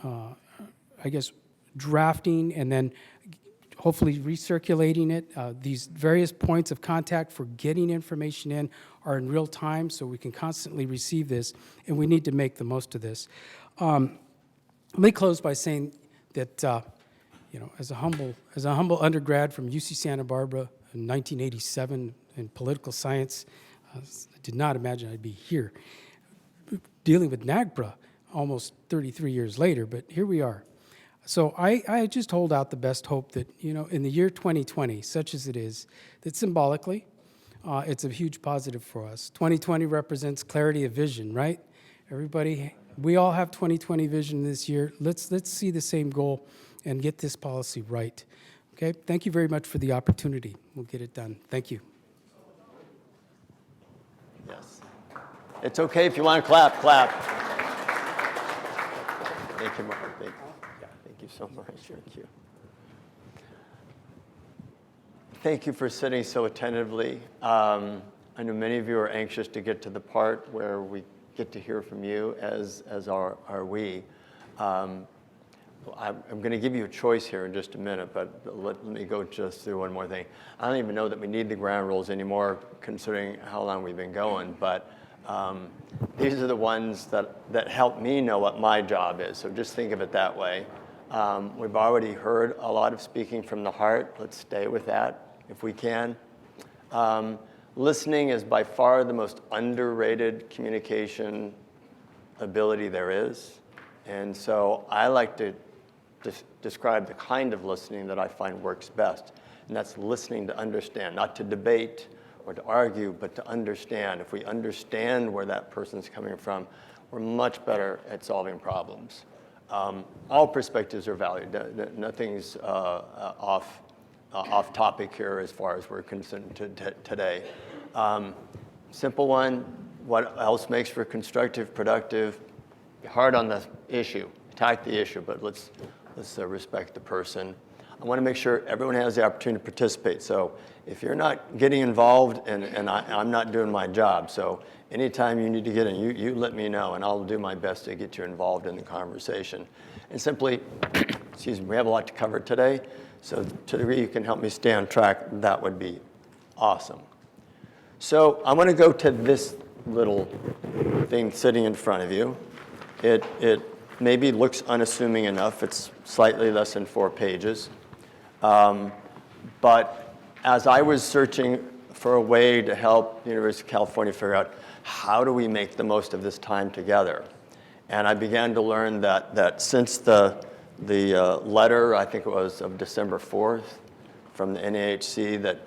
I guess drafting and then hopefully recirculating it. These various points of contact for getting information in are in real time, so we can constantly receive this, and we need to make the most of this. Let me close by saying that, as a humble undergrad from UC Santa Barbara in 1987 in political science, I did not imagine I'd be here dealing with NAGPRA almost 33 years later, but here we are. So I just hold out the best hope that, in the year 2020, such as it is, that symbolically, it's a huge positive for us. 2020 represents clarity of vision, right? Everybody, we all have 2020 vision this year. Let's see the same goal and get this policy right. Okay, thank you very much for the opportunity. We'll get it done. Thank you. Yes. It's okay if you want to clap, clap. Thank you, Mark. Thank you so much. Thank you. Thank you for sitting so attentively. I know many of you are anxious to get to the part where we get to hear from you, as are we. I'm going to give you a choice here in just a minute, but let me go just through one more thing. I don't even know that we need the ground rules anymore, considering how long we've been going, but these are the ones that help me know what my job is, so just think of it that way. We've already heard a lot of speaking from the heart. Let's stay with that if we can. Listening is by far the most underrated communication ability there is. And so I like to describe the kind of listening that I find works best. And that's listening to understand, not to debate or to argue, but to understand. If we understand where that person's coming from, we're much better at solving problems. All perspectives are valued. Nothing's off topic here as far as we're concerned today. Simple one, what else makes for constructive, productive? Be hard on the issue, attack the issue, but let's respect the person. I want to make sure everyone has the opportunity to participate. So if you're not getting involved and I'm not doing my job, so anytime you need to get in, you let me know, and I'll do my best to get you involved in the conversation. And simply, excuse me, we have a lot to cover today, so to the degree you can help me stay on track, that would be awesome. So I want to go to this little thing sitting in front of you. It maybe looks unassuming enough. It's slightly less than 4 pages. But as I was searching for a way to help the University of California figure out how do we make the most of this time together, and I began to learn that since the letter, I think it was of December 4th, from the NHC, that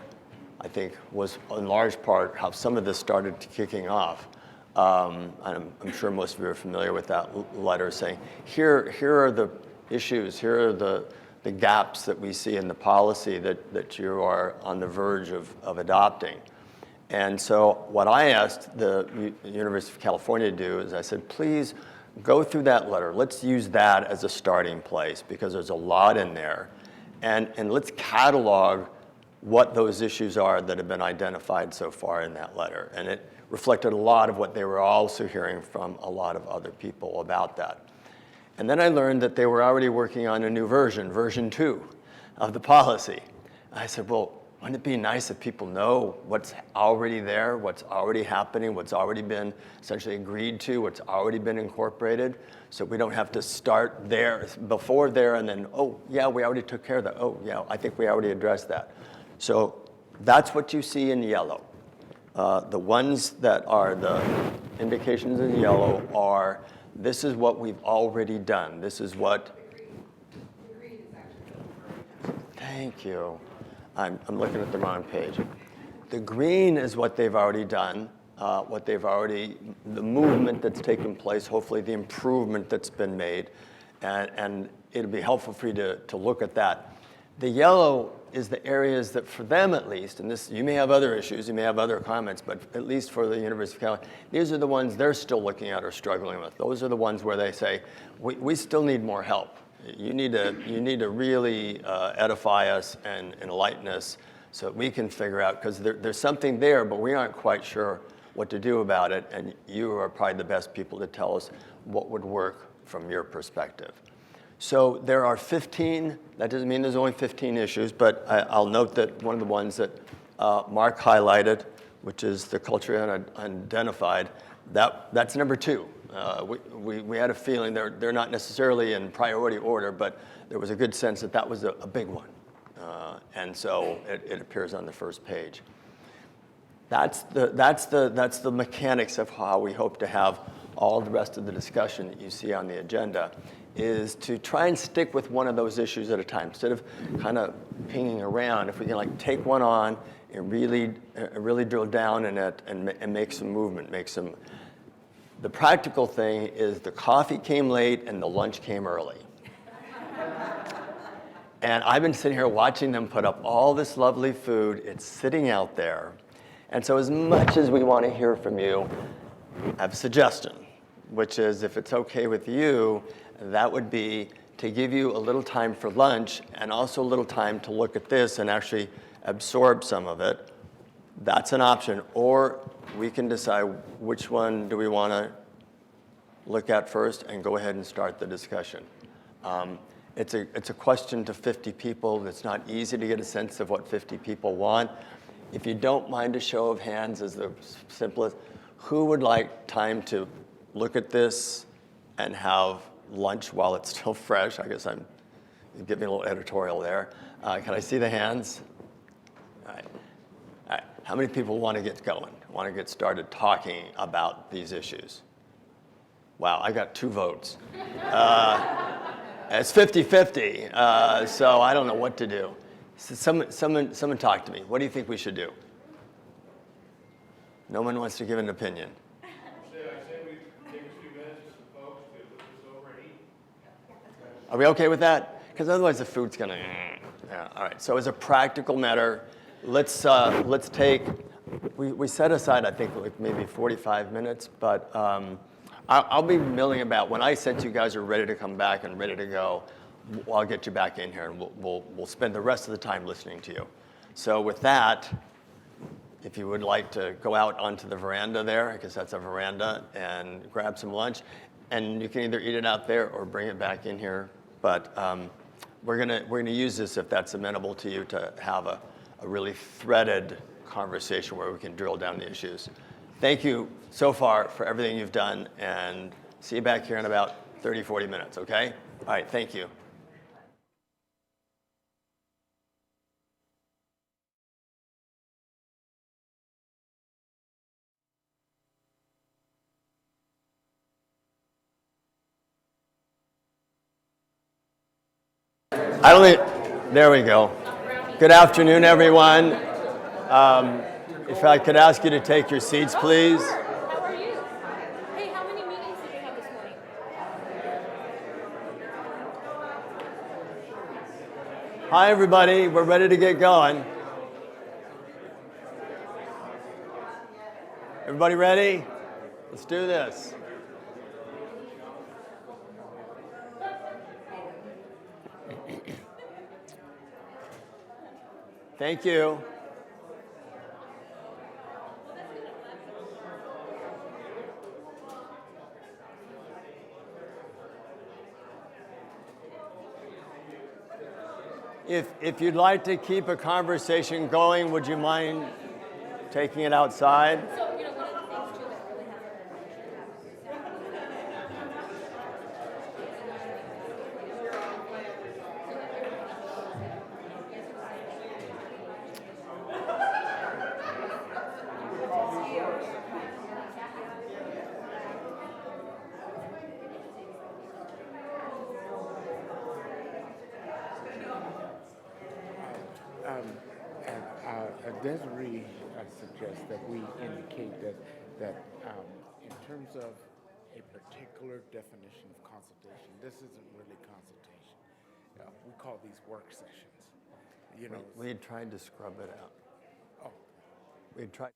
I think was in large part how some of this started kicking off. And I'm sure most of you are familiar with that letter saying, here are the issues, here are the gaps that we see in the policy that you are on the verge of adopting. And so what I asked the University of California to do is I said, please go through that letter. Let's use that as a starting place because there's a lot in there. And let's catalog what those issues are that have been identified so far in that letter. And it reflected a lot of what they were also hearing from a lot of other people about that. And then I learned that they were already working on a new version 2 of the policy. I said, well, wouldn't it be nice if people know what's already there, what's already happening, what's already been essentially agreed to, what's already been incorporated, so we don't have to start there, before there, and then, oh, yeah, we already took care of that. Oh, yeah, I think we already addressed that. So that's what you see in yellow. The ones that are the indications in yellow are, this is what we've already done. This is what... Thank you. I'm looking at the wrong page. The green is what they've already done, the movement that's taken place, hopefully the improvement that's been made, and it'll be helpful for you to look at that. The yellow is the areas that, for them at least, and this, you may have other issues, you may have other comments, but at least for the University of California, these are the ones they're still looking at or struggling with. Those are the ones where they say, we still need more help. You need to really edify us and enlighten us so we can figure out, because there's something there, but we aren't quite sure what to do about it, and you are probably the best people to tell us what would work from your perspective. So there are 15, that doesn't mean there's only 15 issues, but I'll note that one of the ones that Mark highlighted, which is the culture unidentified, that's number 2. We had a feeling they're not necessarily in priority order, but there was a good sense that that was a big one. And so it appears on the first page. That's the mechanics of how we hope to have all the rest of the discussion that you see on the agenda, is to try and stick with one of those issues at a time. Instead of kind of pinging around, if we can like take one on and really drill down in it and make some movement, The practical thing is the coffee came late and the lunch came early. And I've been sitting here watching them put up all this lovely food. It's sitting out there. And so as much as we want to hear from you, I have a suggestion, which is, if it's okay with you, that would be to give you a little time for lunch and also a little time to look at this and actually absorb some of it. That's an option. Or we can decide which one do we want to look at first and go ahead and start the discussion. It's a question to 50 people. It's not easy to get a sense of what 50 people want. If you don't mind a show of hands as the simplest, who would like time to look at this and have lunch while it's still fresh? I guess I'm giving a little editorial there. Can I see the hands? All right. All right. How many people want to get going, want to get started talking about these issues? Wow, I got 2 votes. It's 50-50, so I don't know what to do. So someone talk to me. What do you think we should do? No one wants to give an opinion. I say we take a few minutes for some folks to look this over and eat. Are we okay with that? Because otherwise the food's gonna. Yeah. All right. So as a practical matter, let's take. We set aside, I think, like maybe 45 minutes, but I'll be milling about. When I sense you guys are ready to come back and ready to go, I'll get you back in here, and we'll spend the rest of the time listening to you. So with that, if you would like to go out onto the veranda there, because that's a veranda, and grab some lunch, and you can either eat it out there or bring it back in here. But we're gonna use this, if that's amenable to you, to have a really threaded conversation where we can drill down the issues. Thank you so far for everything you've done, and see you back here in about 30, 40 minutes, okay? All right, thank you. There we go. Good afternoon, everyone. If I could ask you to take your seats, please. How are you? Hey, how many meetings did you have this morning? Hi, everybody. We're ready to get going. Everybody ready? Let's do this. Thank you. If you'd like to keep a conversation going, would you mind taking it outside? So, one of the things too that really Desiree suggests that we indicate that in terms of a particular definition of consultation, this isn't really consultation. We call these work sessions. We had tried to scrub it out. Oh. We had tried.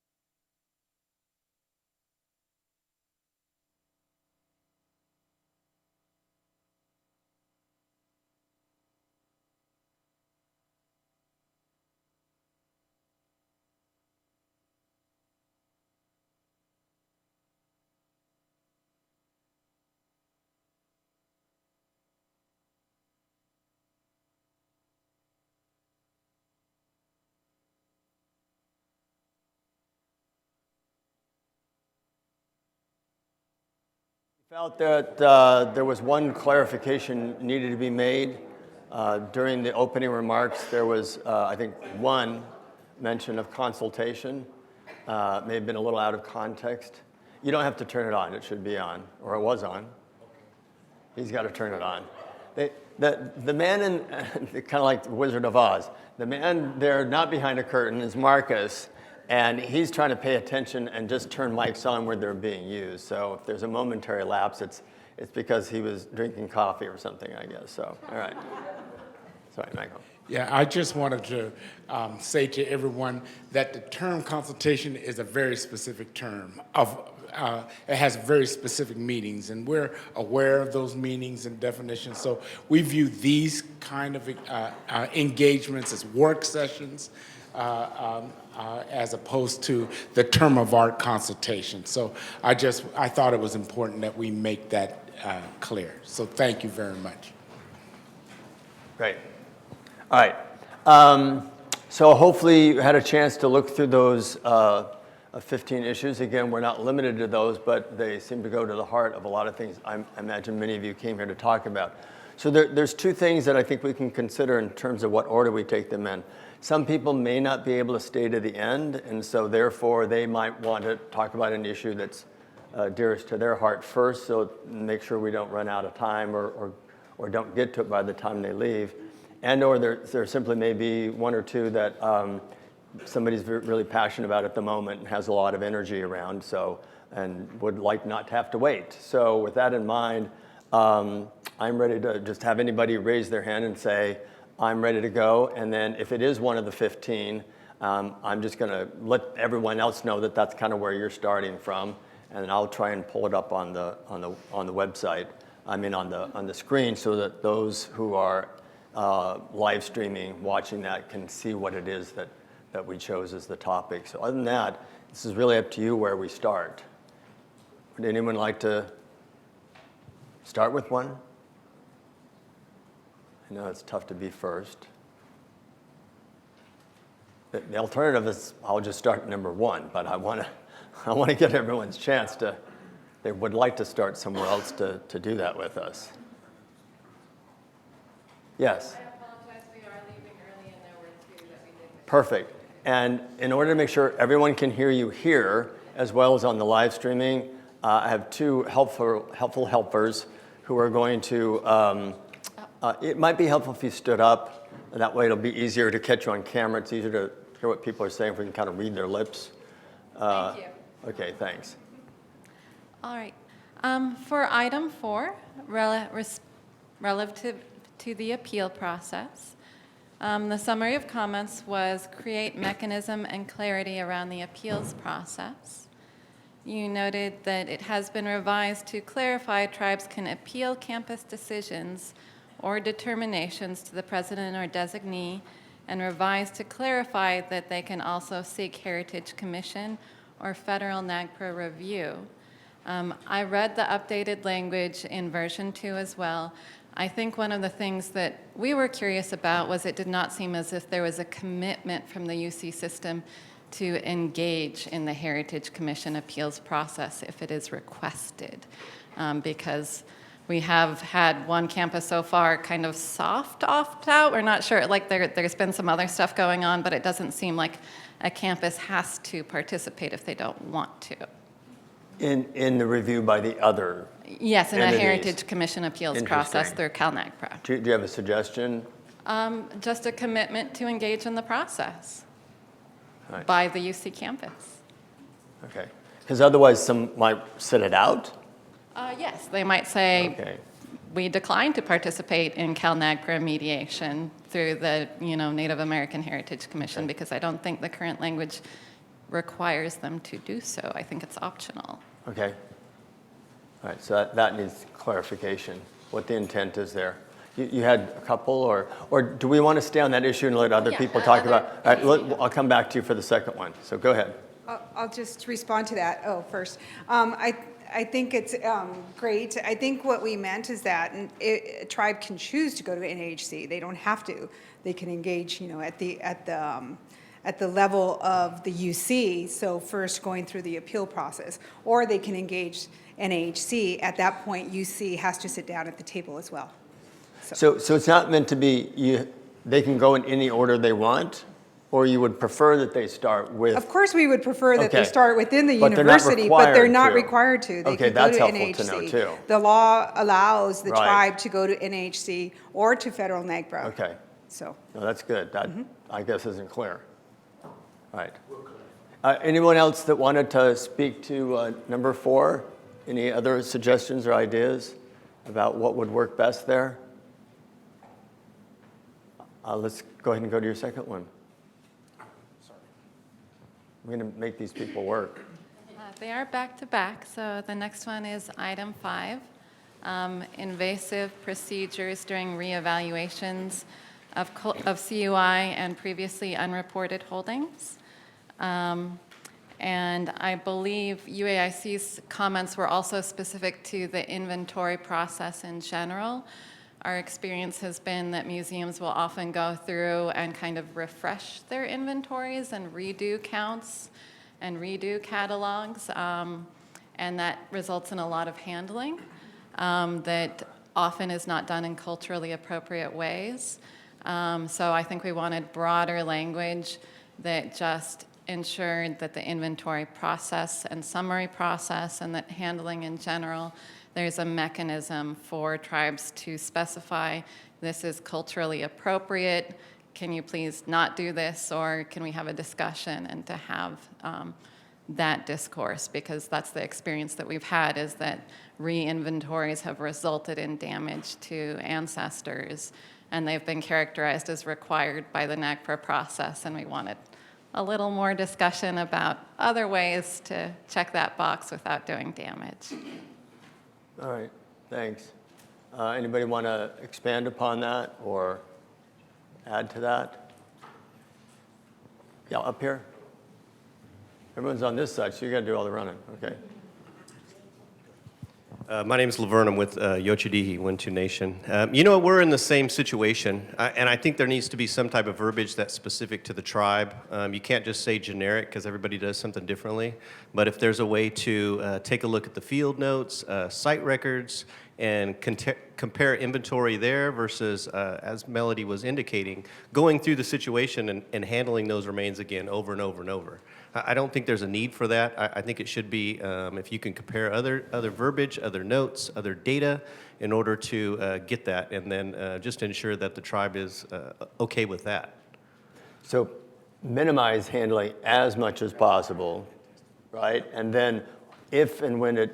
Felt that there was one clarification needed to be made. During the opening remarks, there was, I think, one mention of consultation. May have been a little out of context. You don't have to turn it on. It should be on, or it was on. He's got to turn it on. The man in, kind of like the Wizard of Oz, the man there not behind a curtain is Marcus, and he's trying to pay attention and just turn mics on where they're being used. So if there's a momentary lapse, it's because he was drinking coffee or something, I guess. So, all right. Sorry, Michael. Yeah, I just wanted to say to everyone that the term consultation is a very specific term. It has very specific meanings, and we're aware of those meanings and definitions. So we view these kind of engagements as work sessions as opposed to the term of art consultation. So I thought it was important that we make that clear. So thank you very much. Great. All right. So hopefully you had a chance to look through those 15 issues. Again, we're not limited to those, but they seem to go to the heart of a lot of things I imagine many of you came here to talk about. So there's two things that I think we can consider in terms of what order we take them in. Some people may not be able to stay to the end, and so therefore they might want to talk about an issue that's dearest to their heart first, so make sure we don't run out of time or don't get to it by the time they leave. And or there simply may be one or two that somebody's really passionate about at the moment and has a lot of energy around, so, and would like not to have to wait. So with that in mind, I'm ready to just have anybody raise their hand and say, I'm ready to go. And then if it is one of the 15, I'm just gonna let everyone else know that that's kind of where you're starting from. And I'll try and pull it up on the website, I mean on the screen, so that those who are live streaming, watching that, can see what it is that we chose as the topic. So other than that, this is really up to you where we start. Would anyone like to start with one? I know it's tough to be first. The alternative is I'll just start at number one, but I want to get everyone's chance to, they would like to start somewhere else to do that with us. Yes? I apologize, we are leaving early and there were two that we didn't. Perfect. And in order to make sure everyone can hear you here, as well as on the live streaming, I have two helpful helpers who are going to, it might be helpful if you stood up. That way it'll be easier to catch you on camera. It's easier to hear what people are saying if we can kind of read their lips. Thank you. Okay, thanks. All right. For item 4, relative to the appeal process, the summary of comments was create mechanism and clarity around the appeals process. You noted that it has been revised to clarify tribes can appeal campus decisions or determinations to the president or designee, and revised to clarify that they can also seek Heritage Commission or federal NAGPRA review. I read the updated language in version 2 as well. I think one of the things that we were curious about was it did not seem as if there was a commitment from the UC system to engage in the Heritage Commission appeals process if it is requested, because we have had one campus so far kind of soft opt out. We're not sure, like there's been some other stuff going on, but it doesn't seem like a campus has to participate if they don't want to. In the review by the other Yes, in entities. a Heritage Commission appeals process through CalNAGPRA. Do you have a suggestion? Just a commitment to engage in the process Right. by the UC campus. Okay. Because otherwise some might sit it out? Yes, they might say, Okay. we decline to participate in CalNAGPRA mediation through the Native American Heritage Commission because I don't think the current language requires them to do so. I think it's optional. Okay. All right, so that needs clarification, what the intent is there. You had a couple, or do we want to stay on that issue and let other people talk about? All right, I'll come back to you for the second one, so go ahead. I'll just respond to that. First. I think it's great. I think what we meant is that a tribe can choose to go to NHC. They don't have to. They can engage, at at the level of the UC, so first going through the appeal process, or they can engage NHC. At that point, UC has to sit down at the table as well. So it's not meant to be, they can go in any order they want, or you would prefer that they start with? Of course, we would prefer that they Okay. start within the But they're not university, but they're not required required to. Okay, They can go that's to helpful to know, NHC. too. The law allows the Right. tribe to go to NHC or to federal NAGPRA. Okay, So, no, that's good. That, I guess, isn't clear. All right. Anyone else that wanted to speak to number 4? Any other suggestions or ideas about what would work best there? Let's go ahead and go to your second one. We're going to make these people work. They are back to back, so the next one is item 5, invasive procedures during reevaluations of CUI and previously unreported holdings. And I believe UAIC's comments were also specific to the inventory process in general. Our experience has been that museums will often go through and kind of refresh their inventories and redo counts and redo catalogs, and that results in a lot of handling that often is not done in culturally appropriate ways. So I think we wanted broader language that just ensured that the inventory process and summary process and that handling in general, there's a mechanism for tribes to specify this is culturally appropriate. Can you please not do this, or can we have a discussion, and to have that discourse, because that's the experience that we've had, is that re-inventories have resulted in damage to ancestors, and they've been characterized as required by the NAGPRA process, and we wanted a little more discussion about other ways to check that box without doing damage. All right, thanks. Anybody want to expand upon that or add to that? Yeah, up here. Everyone's on this side, so you got to do all the running. Okay. My name is Laverne. I'm with Yochidihi, Wintu Nation. You know, we're in the same situation, and I think there needs to be some type of verbiage that's specific to the tribe. You can't just say generic, because everybody does something differently. But if there's a way to take a look at the field notes, site records, and compare inventory there versus, as Melody was indicating, going through the situation and handling those remains again over and over and over. I don't think there's a need for that. I think it should be, if you can compare other verbiage, other notes, other data, in order to get that, and then just ensure that the tribe is okay with that. So minimize handling as much as possible, right? And then if and when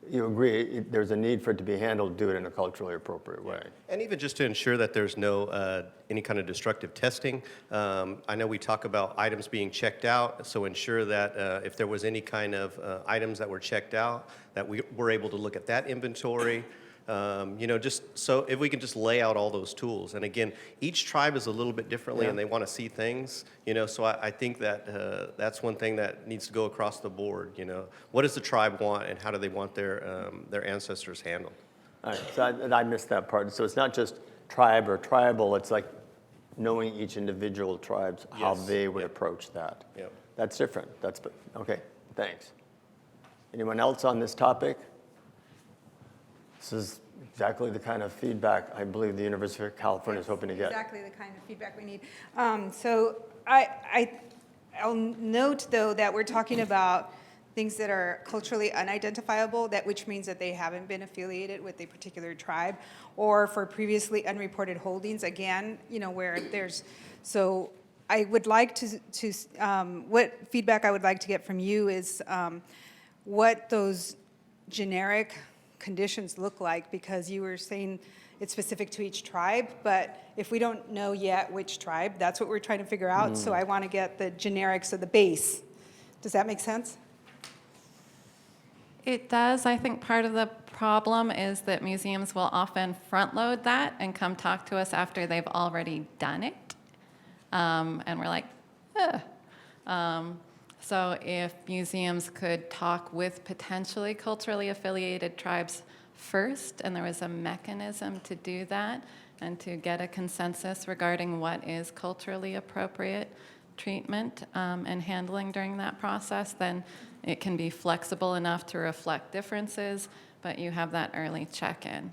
you agree there's a need for it to be handled, do it in a culturally appropriate way. And even just to ensure that there's no any kind of destructive testing. I know we talk about items being checked out, so ensure that if there was any kind of items that were checked out, that we were able to look at that inventory. You know, just so if we can just lay out all those tools. And again, each tribe is a little bit differently, and they want to see things, you know, so I think that that's one thing that needs to go across the board, you know. What does the tribe want, and how do they want their ancestors handled? All right, so I missed that part. So it's not just tribe or tribal, it's like knowing each individual tribe's how Yes. they would approach that. Yep. That's different. That's, okay, thanks. Anyone else on this topic? This is exactly the kind of feedback I believe the University of California is hoping to get. exactly the kind of feedback we need. So I'll note, though, that we're talking about things that are culturally unidentifiable, which means that they haven't been affiliated with a particular tribe, or for previously unreported holdings, again, you know, where there's, so I would like what feedback I would like to get from you is what those generic conditions look like, because you were saying it's specific to each tribe, but if we don't know yet which tribe, that's what we're trying to figure out. So I want to get the generics of the base. Does that make sense? It does. I think part of the problem is that museums will often front load that and come talk to us after they've already done it. And we're like, so if museums could talk with potentially culturally affiliated tribes first, and there was a mechanism to do that and to get a consensus regarding what is culturally appropriate, treatment and handling during that process, then it can be flexible enough to reflect differences, but you have that early check-in.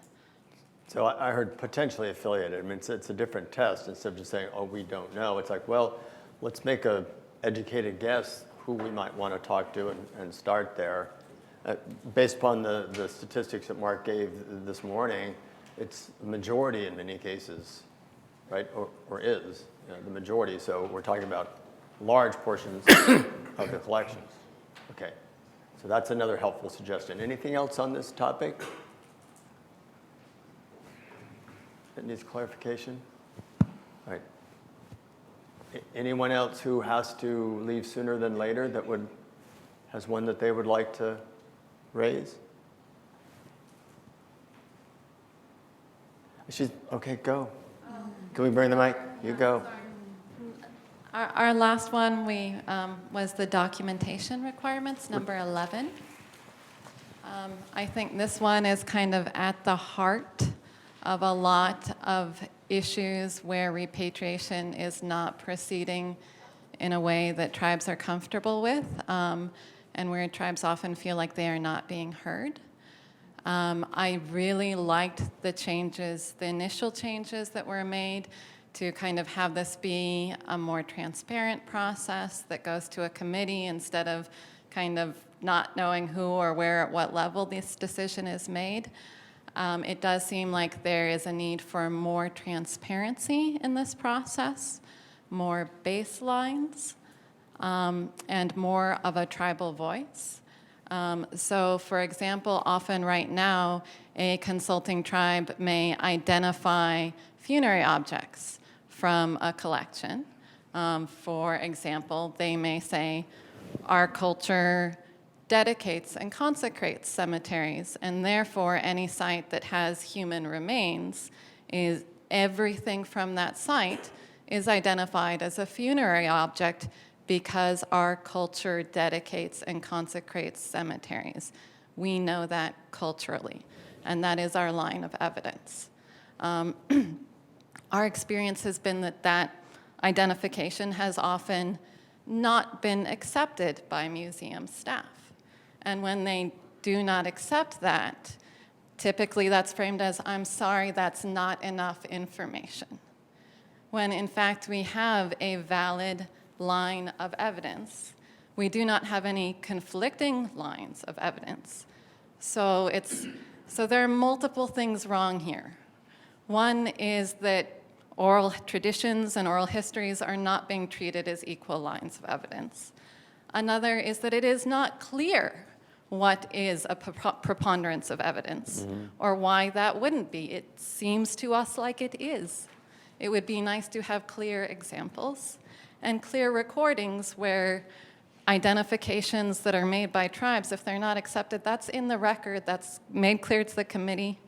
So I heard potentially affiliated. I mean, it's a different test. Instead of just saying, oh, we don't know, it's like, well, let's make a educated guess who we might want to talk to and start there. Based upon the statistics that Mark gave this morning, it's a majority in many cases, right, or is, the majority. So we're talking about large portions of the collections. Okay, so that's another helpful suggestion. Anything else on this topic that needs clarification? All right. Anyone else who has to leave sooner than later that has one that they would like to raise? Okay, go. Can we bring the mic? You go. Our last one was the documentation requirements, number 11. I think this one is kind of at the heart of a lot of issues where repatriation is not proceeding in a way that tribes are comfortable with, and where tribes often feel like they are not being heard. I really liked the changes, the initial changes that were made to kind of have this be a more transparent process that goes to a committee instead of kind of not knowing who or where at what level this decision is made. It does seem like there is a need for more transparency in this process, more baselines, and more of a tribal voice. So, for example, often right now, a consulting tribe may identify funerary objects from a collection. For example, they may say, our culture dedicates and consecrates cemeteries, and therefore any site that has human remains, is everything from that site is identified as a funerary object because our culture dedicates and consecrates cemeteries. We know that culturally, and that is our line of evidence. Our experience has been that identification has often not been accepted by museum staff. And when they do not accept that, typically that's framed as, I'm sorry, that's not enough information. When in fact we have a valid line of evidence. We do not have any conflicting lines of evidence. So there are multiple things wrong here. One is that oral traditions and oral histories are not being treated as equal lines of evidence. Another is that it is not clear what is a preponderance of evidence, or why that wouldn't be. It seems to us like it is. It would be nice to have clear examples and clear recordings where identifications that are made by tribes, if they're not accepted, that's in the record, that's made clear to the committee.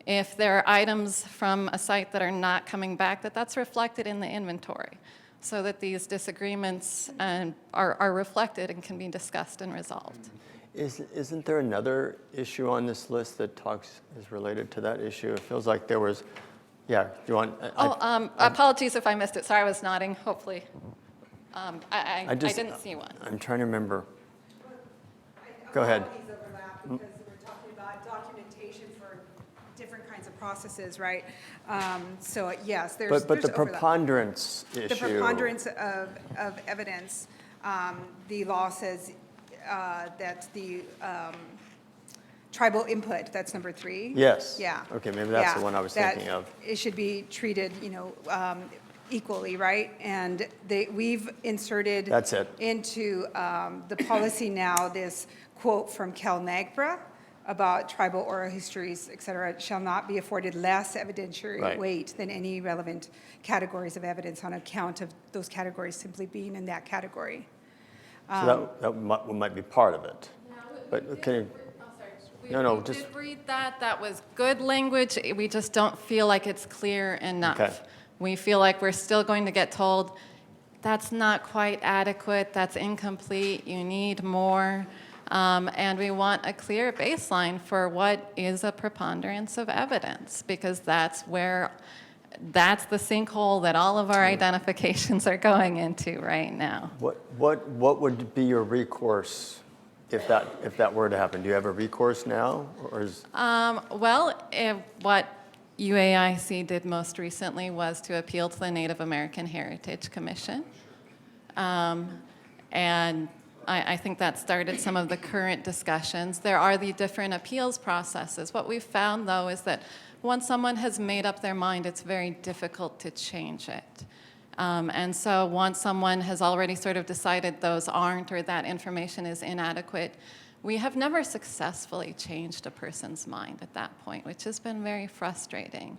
If there are items from a site that are not coming back, that's reflected in the inventory, so that these disagreements are reflected and can be discussed and resolved. Isn't there another issue on this list that is related to that issue? It feels like there was, yeah, do you want? Apologies if I missed it. Sorry, I was nodding, hopefully. I didn't see one. I'm trying to remember. Go ahead. These overlap because we're talking about documentation for different kinds of processes, right? So yes, there's But the overlap. preponderance issue. The preponderance of evidence, the law says that the tribal input, that's number 3. Yes. Yeah. Okay, maybe that's the one I was that thinking of. It should be treated, equally, right? And we've inserted That's it. into the policy now this quote from Cal Nagbra about tribal oral histories, et cetera, shall not be afforded less evidentiary weight than any relevant categories of evidence on account of those categories simply being in that category. So that might be part of it. But can you? We did read that. That was good language. We just don't feel like it's clear enough. Okay. We feel like we're still going to get told, that's not quite adequate, that's incomplete, you need more. And we want a clear baseline for what is a preponderance of evidence, because that's where that's the sinkhole that all of our identifications are going into right now. What would be your recourse if that were to happen? Do you have a recourse now, or is? What UAIC did most recently was to appeal to the Native American Heritage Commission. And I think that started some of the current discussions. There are the different appeals processes. What we've found, though, is that once someone has made up their mind, it's very difficult to change it. And so once someone has already sort of decided those aren't or that information is inadequate, we have never successfully changed a person's mind at that point, which has been very frustrating.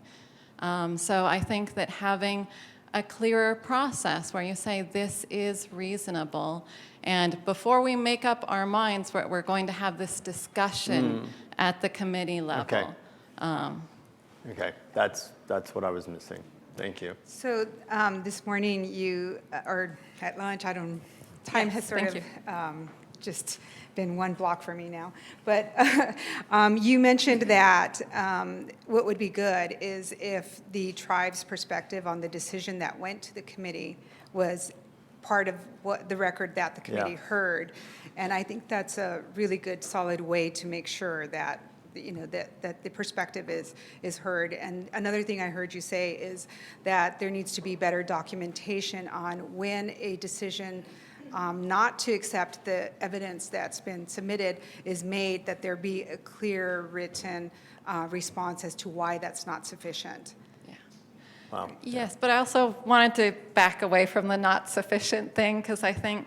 So I think that having a clearer process where you say this is reasonable, and before we make up our minds, we're going to have this discussion at the committee level. Okay. Okay, that's what I was missing. Thank you. So this morning you, or at lunch, time has sort of just been one block for me now. But you mentioned that what would be good is if the tribe's perspective on the decision that went to the committee was part of what the record that the committee heard. And I think that's a really good, solid way to make sure that that the perspective is heard. And another thing I heard you say is that there needs to be better documentation on when a decision not to accept the evidence that's been submitted is made, that there be a clear written response as to why that's not sufficient. Wow. Yes, but I also wanted to back away from the not sufficient thing, because I think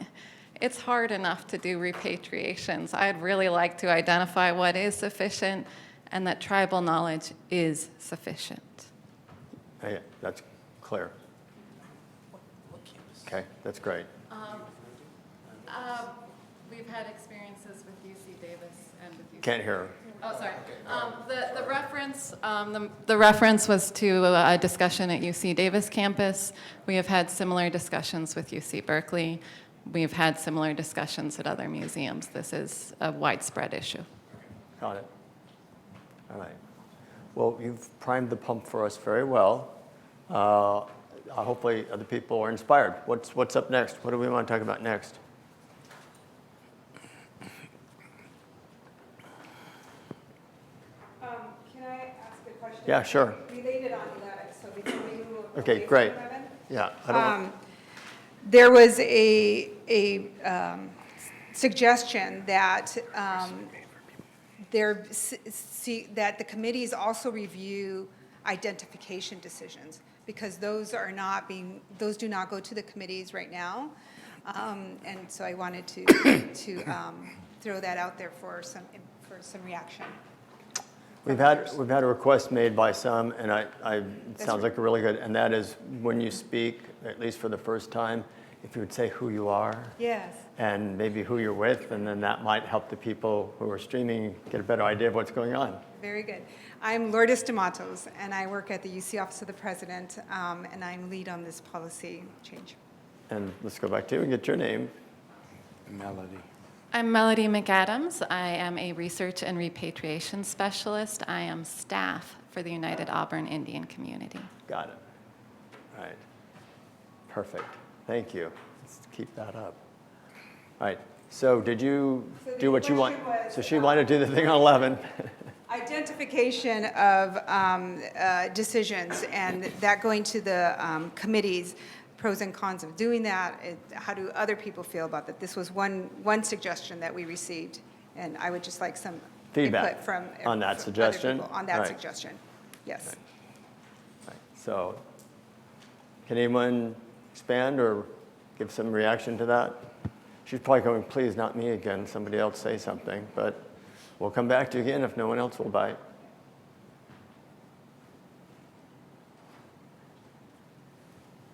it's hard enough to do repatriations. I'd really like to identify what is sufficient and that tribal knowledge is sufficient. Okay, that's clear. Okay, that's great. We've had experiences with UC Davis and with UC. Can't hear. Oh, sorry. The reference was to a discussion at UC Davis campus. We have had similar discussions with UC Berkeley. We've had similar discussions at other museums. This is a widespread issue. Got it. All right. Well, you've primed the pump for us very well. Hopefully other people are inspired. What's up next? What do we want to talk about next? Can I ask a question? Yeah, sure. Related on 11, so before we move Okay, away from great. 11, Yeah. I don't there was a suggestion that that the committees also review identification decisions, because those do not go to the committees right now, and so I wanted to throw that out there for some reaction. We've had a request made by some, and it sounds like a really good, and that is when you speak, at least for the first time, if you would say who you are. Yes. And maybe who you're with, and then that might help the people who are streaming get a better idea of what's going on. Very good. I'm Lourdes D'Amatos, and I work at the UC Office of the President, and I'm lead on this policy change. And let's go back to you and get your name. Melody. I'm Melody McAdams. I am a research and repatriation specialist. I am staff for the United Auburn Indian Community. Got it. All right. Perfect. Thank you. Let's keep that up. All right. So did you do what you want? So she wanted to do the thing on 11. Identification of decisions, and that going to the committees, pros and cons of doing that. How do other people feel about that? This was one suggestion that we received, and I would just like some feedback input from on that suggestion. On that suggestion, yes. Right. So, can anyone expand or give some reaction to that? She's probably going, please, not me again. Somebody else say something, but we'll come back to you again if no one else will bite.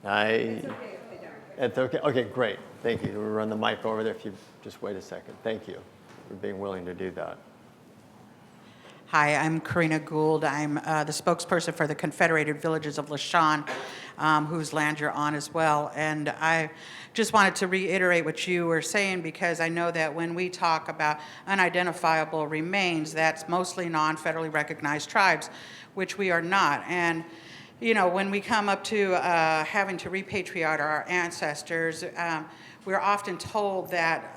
It's okay if they don't. It's okay. Okay, great. Thank you. We'll run the mic over there if you just wait a second. Thank you for being willing to do that. Hi, I'm Karina Gould. I'm the spokesperson for the Confederated Villages of LaShawn, whose land you're on as well. And I just wanted to reiterate what you were saying, because I know that when we talk about unidentifiable remains, that's mostly non-federally recognized tribes, which we are not. And you know, when we come up to having to repatriate our ancestors, we're often told that,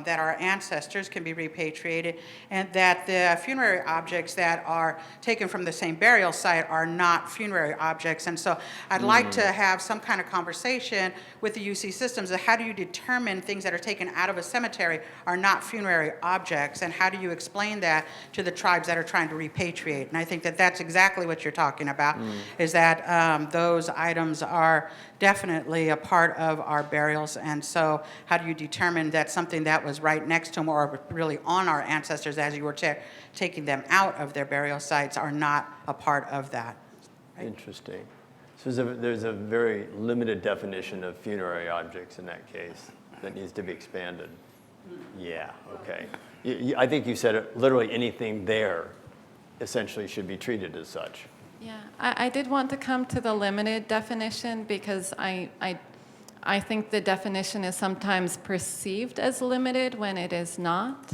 that our ancestors can be repatriated and that the funerary objects that are taken from the same burial site are not funerary objects. And so I'd like to have some kind of conversation with the UC systems of how do you determine things that are taken out of a cemetery are not funerary objects, and how do you explain that to the tribes that are trying to repatriate? And I think that that's exactly what you're talking about, is that those items are definitely a part of our burials. And so how do you determine that something that was right next to them or really on our ancestors as you were taking them out of their burial sites are not a part of that? Right? Interesting. So there's a very limited definition of funerary objects in that case that needs to be expanded. Yeah, okay. I think you said it, literally anything there essentially should be treated as such. Yeah, I did want to come to the limited definition because I think the definition is sometimes perceived as limited when it is not.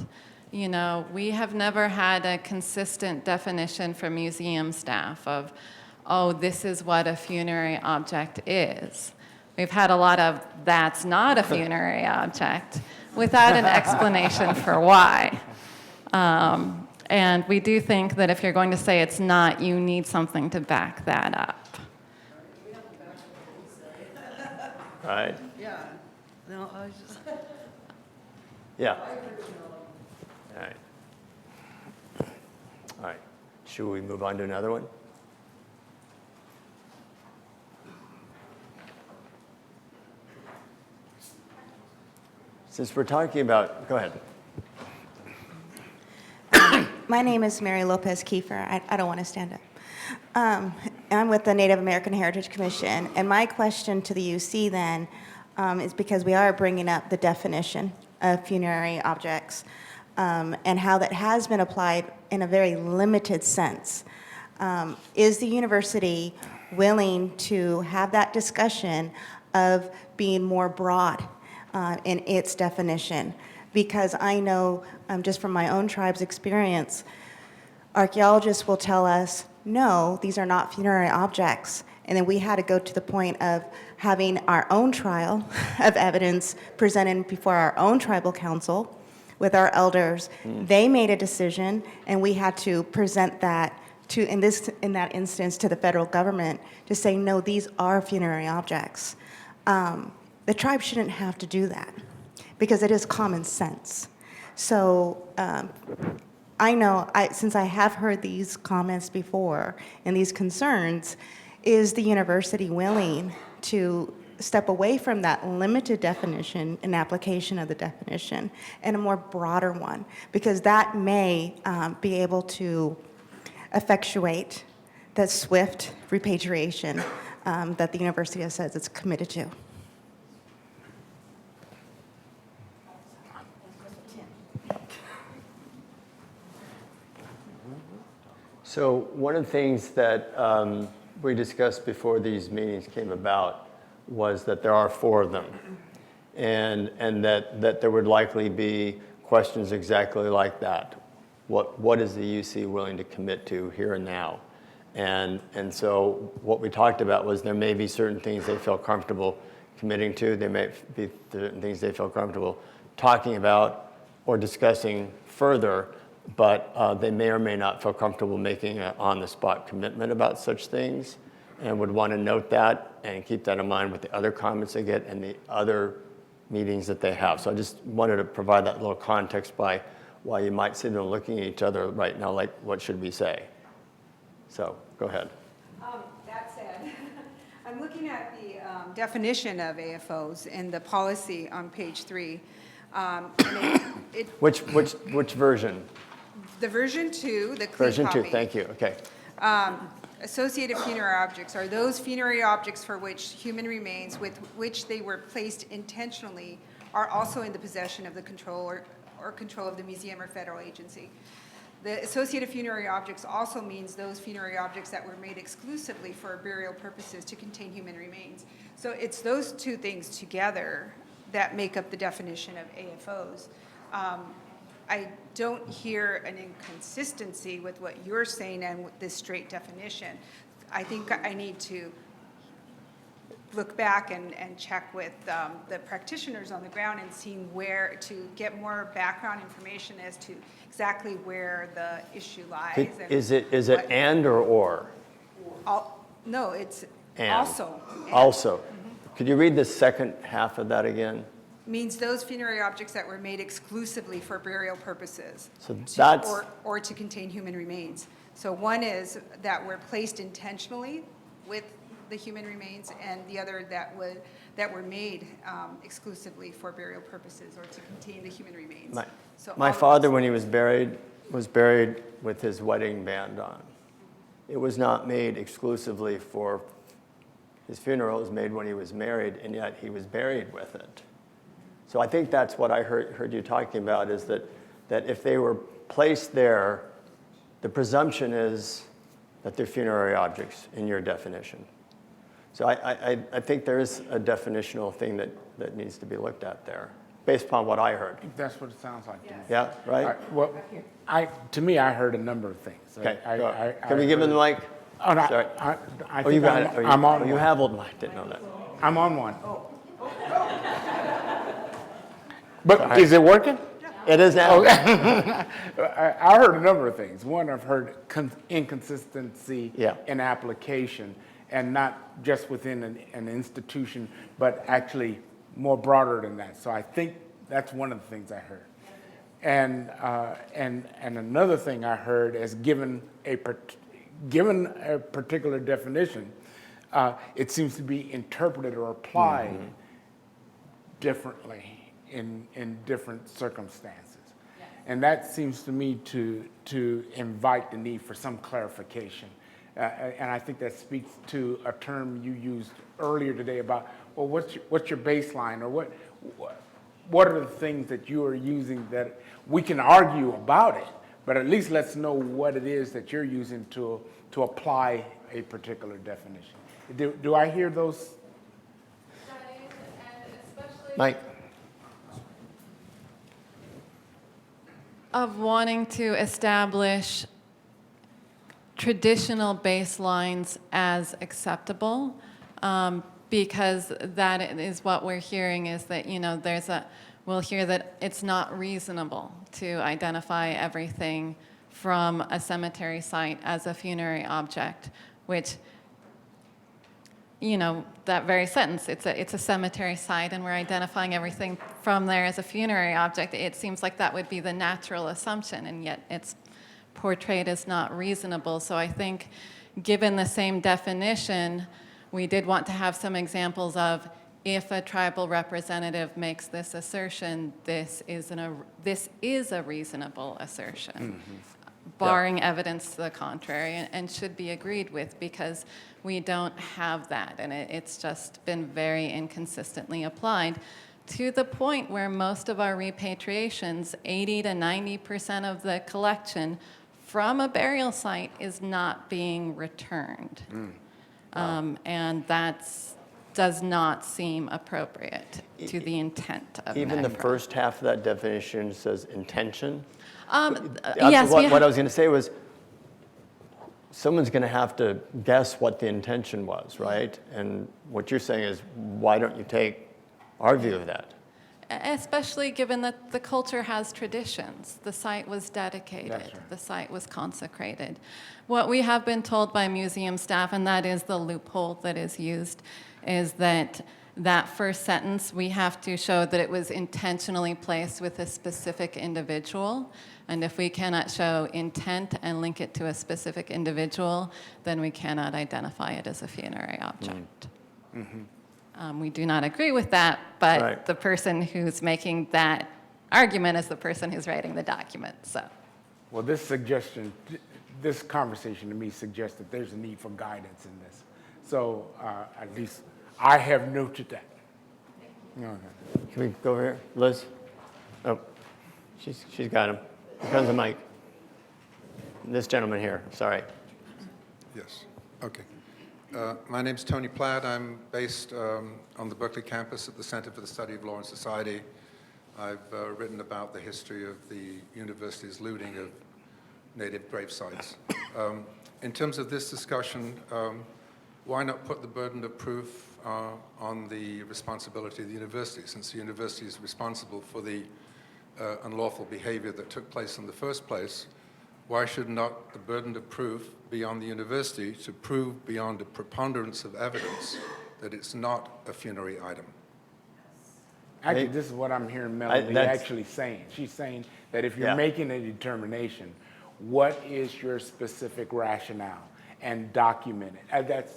You know, we have never had a consistent definition for museum staff of, oh, this is what a funerary object is. We've had a lot of, that's not a funerary object, without an explanation for why. And we do think that if you're going to say it's not, you need something to back that up. Right? Yeah. No, I was just. Yeah. All right. All right. Should we move on to another one? Since we're talking about, go ahead. My name is Mary Lopez Kiefer. I don't want to stand up. I'm with the Native American Heritage Commission, and my question to the UC then is because we are bringing up the definition of funerary objects and how that has been applied in a very limited sense. Is the university willing to have that discussion of being more broad in its definition? Because I know, just from my own tribe's experience, archaeologists will tell us, no, these are not funerary objects. And then we had to go to the point of having our own trial of evidence presented before our own tribal council with our elders. They made a decision, and we had to present that to, in that instance, to the federal government to say, no, these are funerary objects. The tribe shouldn't have to do that, because it is common sense. So I know, since I have heard these comments before and these concerns, is the university willing to step away from that limited definition and application of the definition and a more broader one? Because that may be able to effectuate that swift repatriation that the university has said it's committed to. So one of the things that we discussed before these meetings came about was that there are 4 of them, and that there would likely be questions exactly like that. What is the UC willing to commit to here and now? And so what we talked about was there may be certain things they feel comfortable committing to. There may be certain things they feel comfortable talking about or discussing further, but they may or may not feel comfortable making an on-the-spot commitment about such things, and would want to note that and keep that in mind with the other comments they get and the other meetings that they have. So I just wanted to provide that little context by why you might sit there looking at each other right now like, what should we say? So go ahead. That said, I'm looking at the definition of AFOs in the policy on page 3. And Which version? The version 2, the clean Version copy. 2, thank you, okay. Associated funerary objects are those funerary objects for which human remains with which they were placed intentionally are also in the possession of the control or control of the museum or federal agency. The associated funerary objects also means those funerary objects that were made exclusively for burial purposes to contain human remains. So it's those 2 things together that make up the definition of AFOs. I don't hear an inconsistency with what you're saying and with this straight definition. I think I need to look back and check with the practitioners on the ground and seeing where to get more background information as to exactly where the issue lies. And Is it what- and or? No, it's And. also. And. Also. Could you read the second half of that again? Means those funerary objects that were made exclusively for burial purposes. So that's- Or to contain human remains. So one is that were placed intentionally with the human remains, and the other that were made exclusively for burial purposes or to contain the human remains. So My all of father, those- when he was buried with his wedding band on. It was not made exclusively for his funeral. It was made when he was married, and yet he was buried with it. So I think that's what I heard you talking about, is that if they were placed there, the presumption is that they're funerary objects in your definition. So I think there is a definitional thing that needs to be looked at there, based upon what I heard. That's what it sounds like to me. Yeah, right? To me, I heard a number of things. Okay, can we give him the mic? Oh, no, Sorry. I Oh, you think got it. I'm on You one. have one. I didn't know that. I'm on one. But is it working? It is now. I heard a number of things. One, I've heard inconsistency in application, and not just within an institution, but actually more broader than that. So I think that's one of the things I heard. And another thing I heard is given a particular definition, it seems to be interpreted or applied differently in different circumstances. And that seems to me to invite the need for some clarification. And I think that speaks to a term you used earlier today about, well, what's your baseline, or what are the things that you are using that we can argue about it, but at least let's know what it is that you're using to apply a particular definition. Do I hear those? Mike. Of wanting to establish traditional baselines as acceptable, because that is what we're hearing, is that, we'll hear that it's not reasonable to identify everything from a cemetery site as a funerary object, which, that very sentence, it's a cemetery site and we're identifying everything from there as a funerary object. It seems like that would be the natural assumption, and yet it's portrayed as not reasonable. So I think, given the same definition, we did want to have some examples of, if a tribal representative makes this assertion, this is a reasonable assertion, barring evidence to the contrary, and should be agreed with, because we don't have that, and it's just been very inconsistently applied, to the point where most of our repatriations, 80 to 90% of the collection from a burial site, is not being returned. And that does not seem appropriate to the intent of Even the NAGPRA. first half of that definition says intention. Yes, What I was going to say was, someone's going to have to guess what the intention was, right? And what you're saying is, why don't you take our view of that? Especially given that the culture has traditions. The site was dedicated. That's right. The site was consecrated. What we have been told by museum staff, and that is the loophole that is used, is that first sentence, we have to show that it was intentionally placed with a specific individual. And if we cannot show intent and link it to a specific individual, then we cannot identify it as a funerary object. We do not agree with that, but the person who's making that argument is the person who's writing the document. So, Well, this conversation to me suggests that there's a need for guidance in this. So at least I have noted that. Okay. Can we go over here? Liz? Oh, she's got him. Here comes the mic. This gentleman here, sorry. Yes, okay. My name's Tony Platt. I'm based on the Berkeley campus at the Center for the Study of Law and Society. I've written about the history of the university's looting of native grave sites. In terms of this discussion, why not put the burden of proof on the responsibility of the university, since the university is responsible for the unlawful behavior that took place in the first place? Why should not the burden of proof be on the university to prove beyond a preponderance of evidence that it's not a funerary item? Actually, this is what I'm hearing Melody actually saying. She's saying that if you're making a determination, what is your specific rationale, and document it.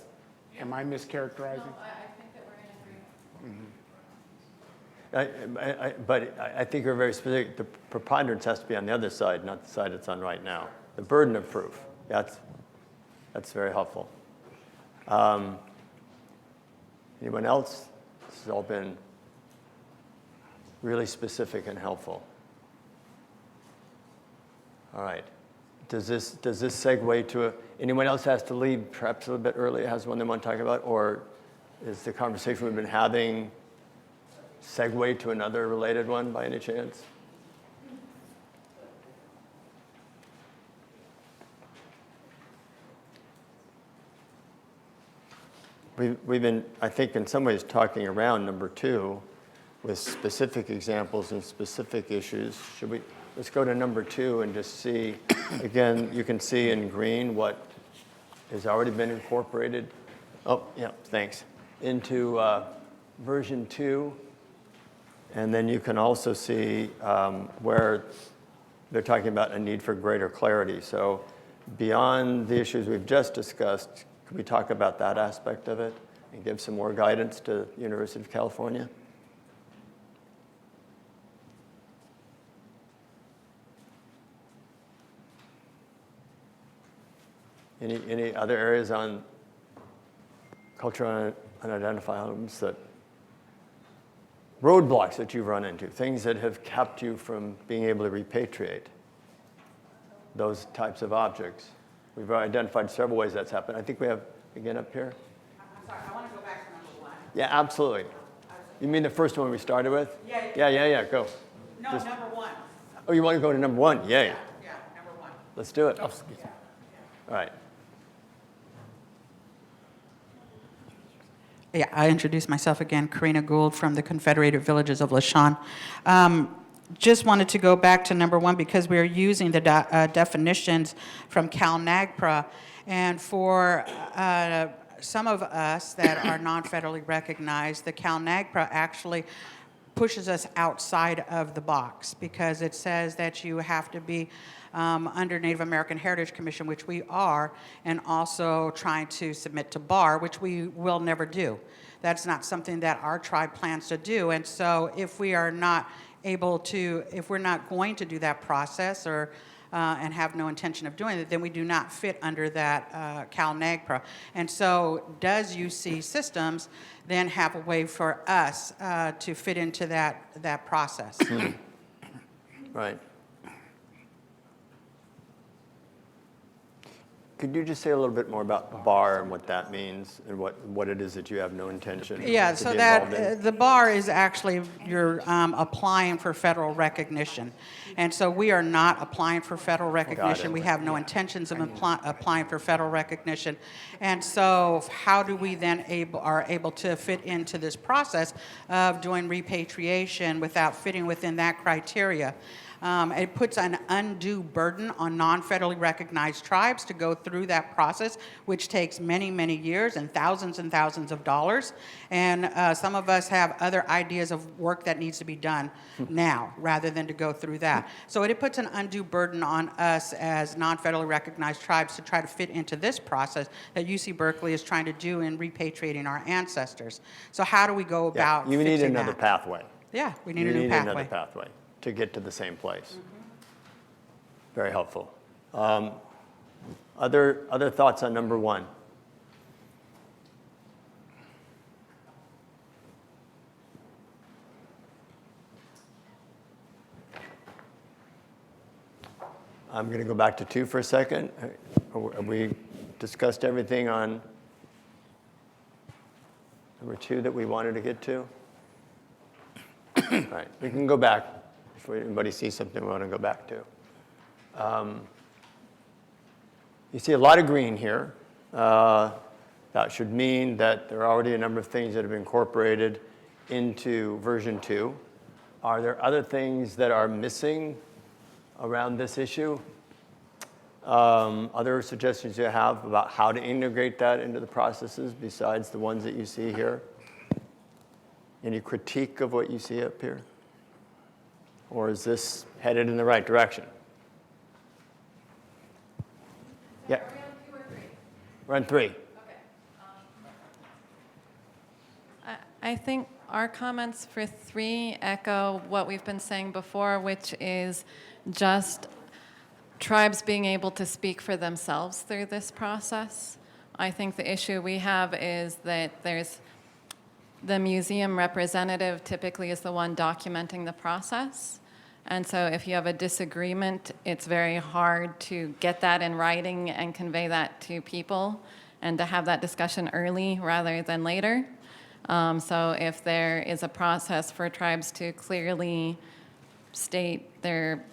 Am I mischaracterizing? No, I think that we're in agreement. But I think you're very specific. The preponderance has to be on the other side, not the side it's on right now. The burden of proof. That's very helpful. Anyone else? This has all been really specific and helpful. All right. Does this segue to anyone else has to leave perhaps a little bit early, has one they want to talk about, or is the conversation we've been having segue to another related one by any chance? We've been, I think, in some ways talking around number 2 with specific examples and specific issues. Let's go to number 2 and just see, again, you can see in green what has already been incorporated. Oh, yeah, thanks. Into version 2. And then you can also see where they're talking about a need for greater clarity. So beyond the issues we've just discussed, could we talk about that aspect of it and give some more guidance to the University of California? Any other areas on cultural unidentifiables that roadblocks that you've run into, things that have kept you from being able to repatriate those types of objects? We've identified several ways that's happened. I think we have, again, up here. I'm sorry, I want to go back to number 1. Yeah, absolutely. You mean the first one we started with? Yeah. Yeah, go. No, number 1. Oh, you want to go to number 1? Yeah, number 1. Let's do it. All right. Yeah, I introduce myself again, Karina Gould from the Confederated Villages of LaShawn. Just wanted to go back to number 1 because we're using the definitions from CalNAGPRA, and for some of us that are non-federally recognized, the CalNAGPRA actually pushes us outside of the box because it says that you have to be under Native American Heritage Commission, which we are, and also trying to submit to BAR, which we will never do. That's not something that our tribe plans to do. And so if we are not able to, if we're not going to do that process or and have no intention of doing it, then we do not fit under that CalNAGPRA. And so does UC Systems then have a way for us to fit into that process? Right. Could you just say a little bit more about BAR and what that means and what it is that you have no intention Yeah, to so be that involved in? the BAR is actually you're applying for federal recognition. And so we are not applying for federal recognition. We have no intentions of applying for federal recognition. And so how do we then are able to fit into this process of doing repatriation without fitting within that criteria? It puts an undue burden on non-federally recognized tribes to go through that process, which takes many, many years and thousands of dollars. And some of us have other ideas of work that needs to be done now rather than to go through that. So it puts an undue burden on us as non-federally recognized tribes to try to fit into this process that UC Berkeley is trying to do in repatriating our ancestors. So how do we go about You need fixing another that? pathway. Yeah, we need You a new need pathway. another pathway to get to the same place. Very helpful. Other thoughts on number 1? I'm going to go back to 2 for a second. Have we discussed everything on number 2 that we wanted to get to? All right, we can go back if anybody sees something we want to go back to. You see a lot of green here. That should mean that there are already a number of things that have been incorporated into version 2. Are there other things that are missing around this issue? Other suggestions you have about how to integrate that into the processes besides the ones that you see here? Any critique of what you see up here? Or is this headed in the right direction? Yeah. Are we on 2 or 3? We're on 3. Okay. I think our comments for 3 echo what we've been saying before, which is just tribes being able to speak for themselves through this process. I think the issue we have is that there's the museum representative typically is the one documenting the process. And so if you have a disagreement, it's very hard to get that in writing and convey that to people and to have that discussion early rather than later. So if there is a process for tribes to clearly state their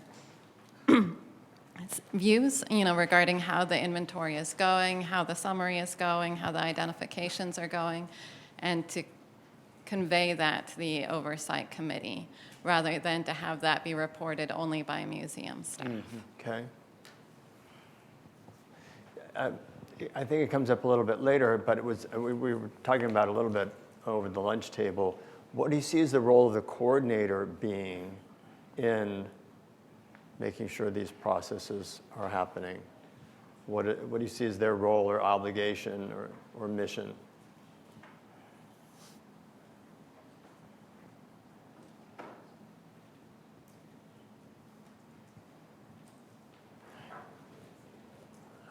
views, regarding how the inventory is going, how the summary is going, how the identifications are going, and to convey that to the oversight committee rather than to have that be reported only by museum staff. Okay. I think it comes up a little bit later, but it was we were talking about a little bit over the lunch table. What do you see as the role of the coordinator being in making sure these processes are happening? What do you see as their role or obligation or mission?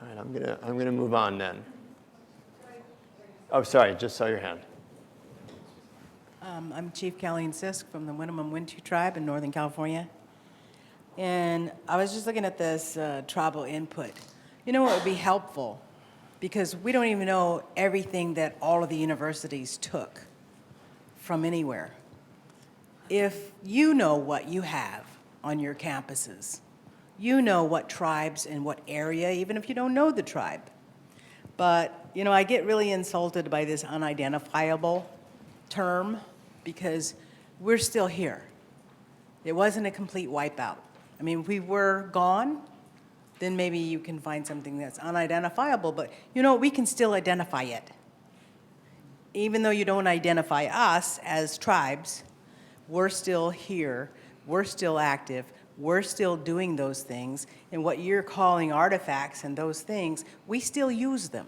All right, I'm gonna move on then. Oh, sorry, just saw your hand. I'm Chief Charlene Yzma from the Winnemem-Wintu tribe in Northern California. And I was just looking at this tribal input. You know what would be helpful? Because we don't even know everything that all of the universities took from anywhere. If you know what you have on your campuses, you know what tribes and what area, even if you don't know the tribe. But, I get really insulted by this unidentifiable term because we're still here. It wasn't a complete wipeout. I mean, if we were gone, then maybe you can find something that's unidentifiable, but we can still identify it. Even though you don't identify us as tribes, we're still here, we're still active, we're still doing those things, and what you're calling artifacts and those things, we still use them.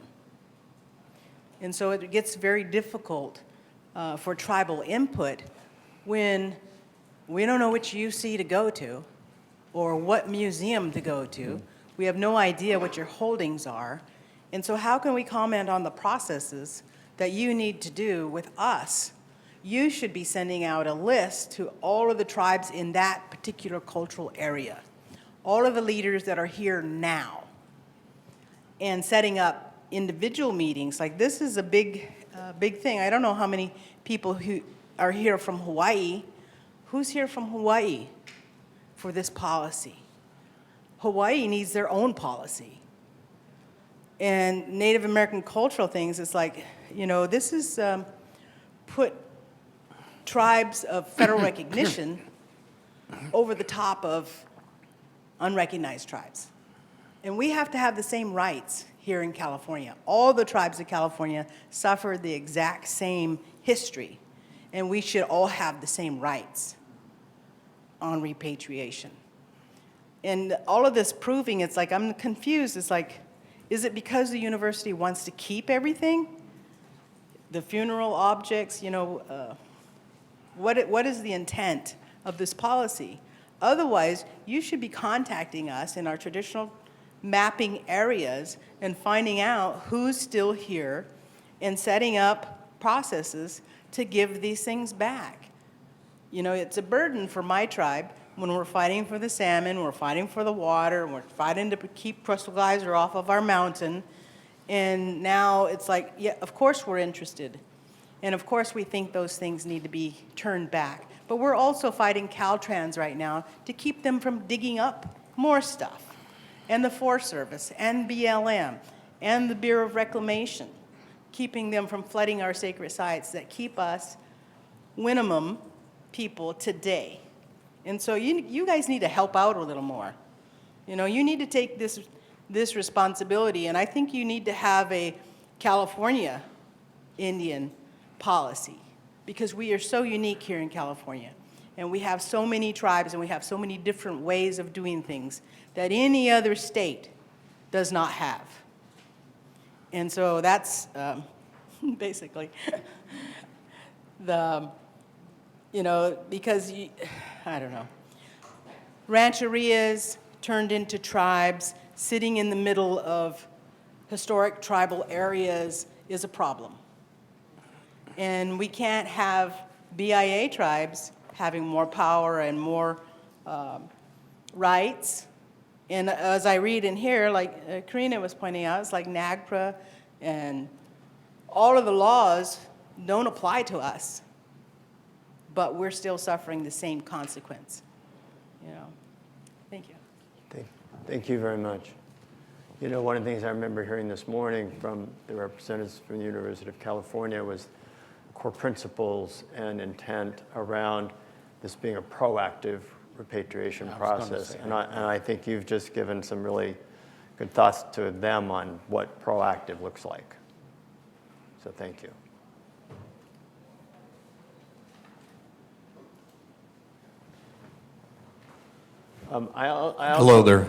And so it gets very difficult for tribal input when we don't know which UC to go to or what museum to go to. We have no idea what your holdings are. And so how can we comment on the processes that you need to do with us? You should be sending out a list to all of the tribes in that particular cultural area, all of the leaders that are here now, and setting up individual meetings. Like this is a big thing. I don't know how many people who are here from Hawaii. Who's here from Hawaii for this policy? Hawaii needs their own policy. And Native American cultural things, it's like, this is put tribes of federal recognition over the top of unrecognized tribes. And we have to have the same rights here in California. All the tribes of California suffered the exact same history, and we should all have the same rights on repatriation. And all of this proving, it's like, I'm confused. It's like, is it because the university wants to keep everything? The funeral objects, what is the intent of this policy? Otherwise, you should be contacting us in our traditional mapping areas and finding out who's still here and setting up processes to give these things back. It's a burden for my tribe when we're fighting for the salmon, we're fighting for the water, we're fighting to keep crustal geyser off of our mountain. And now it's like, yeah, of course we're interested. And of course we think those things need to be turned back. But we're also fighting Caltrans right now to keep them from digging up more stuff. and the Forest Service, and BLM, and the Bureau of Reclamation, keeping them from flooding our sacred sites that keep us Winnemem people today. And so you guys need to help out a little more. You know, you need to take this responsibility, and I think you need to have a California Indian policy, because we are so unique here in California, and we have so many tribes, and we have so many different ways of doing things that any other state does not have. And so that's basically the, you know, because I don't know, rancherias turned into tribes, sitting in the middle of historic tribal areas is a problem. And we can't have BIA tribes having more power and more rights. And as I read in here, like Karina was pointing out, it's like NAGPRA and all of the laws don't apply to us, but we're still suffering the same consequence. You know, thank you. Thank you very much. You know, one of the things I remember hearing this morning from the representatives from the University of California was core principles and intent around this being a proactive repatriation process. And I think you've just given some really good thoughts to them on what proactive looks like. So thank you. Hello there.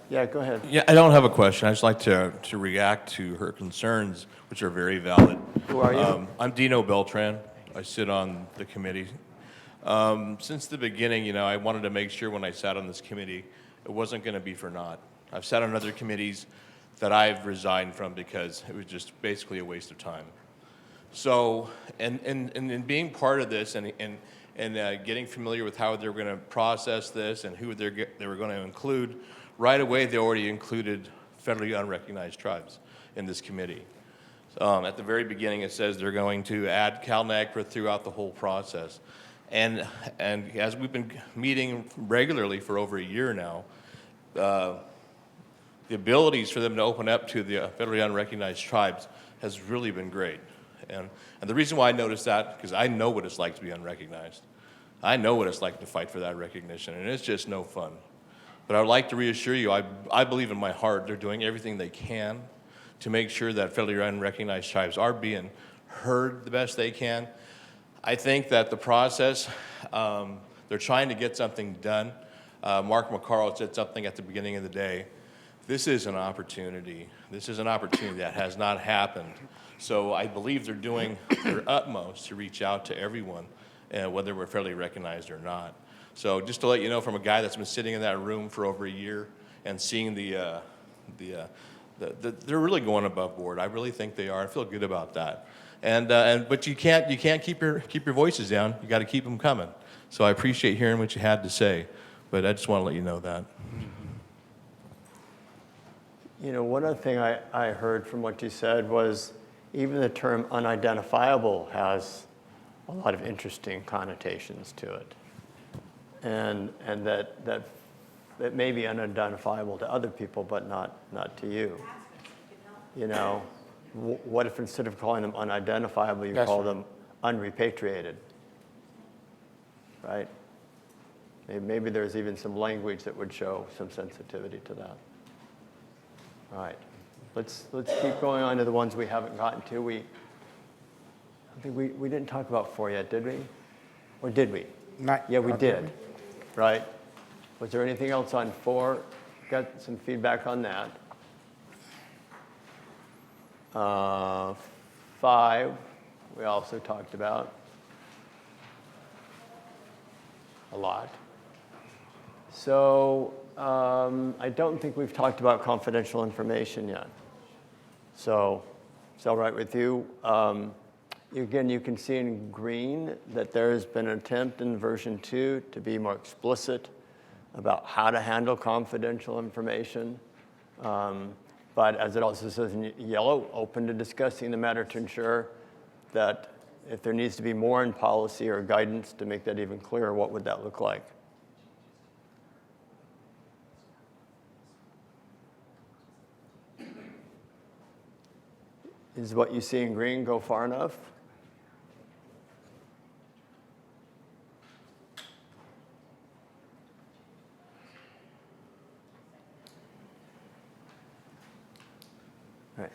Yeah, go ahead. Yeah, I don't have a question. I'd just like to react to her concerns, which are very valid. Who are you? I'm Dino Beltran. I sit on the committee. Since the beginning, you know, I wanted to make sure when I sat on this committee, it wasn't going to be for naught. I've sat on other committees that I've resigned from because it was just basically a waste of time. So, and in being part of this and getting familiar with how they're going to process this and who they were going to include, right away they already included federally unrecognized tribes in this committee. At the very beginning it says they're going to add CalNAGPRA throughout the whole process. And as we've been meeting regularly for over a year now, the abilities for them to open up to the federally unrecognized tribes has really been great. And the reason why I noticed that, because I know what it's like to be unrecognized. I know what it's like to fight for that recognition, and it's just no fun. But I would like to reassure you, I believe in my heart they're doing everything they can to make sure that federally unrecognized tribes are being heard the best they can. I think that the process, they're trying to get something done. Mark Macarro said something at the beginning of the day. This is an opportunity. This is an opportunity that has not happened. So I believe they're doing their utmost to reach out to everyone, whether we're federally recognized or not. So just to let you know, from a guy that's been sitting in that room for over a year and seeing they're really going above board. I really think they are. I feel good about that. But you can't keep your voices down. You got to keep them coming. So I appreciate hearing what you had to say, but I just want to let you know that. You know, one other thing I heard from what you said was even the term unidentifiable has a lot of interesting connotations to it. And that it may be unidentifiable to other people, but not to you. You know, what if instead of calling them unidentifiable, you call them unrepatriated, right? Maybe there's even some language that would show some sensitivity to that. All right, let's keep going on to the ones we haven't gotten to. I think we didn't talk about 4 yet, did we? Or did we? Yeah, we did. Right? Was there anything else on 4? Got some feedback on that. 5, we also talked about a lot. So I don't think we've talked about confidential information yet. So it's all right with you. Again, you can see in green that there has been an attempt in version 2 to be more explicit about how to handle confidential information. But as it also says in yellow, open to discussing the matter to ensure that if there needs to be more in policy or guidance to make that even clearer, what would that look like? Is what you see in green go far enough? All right,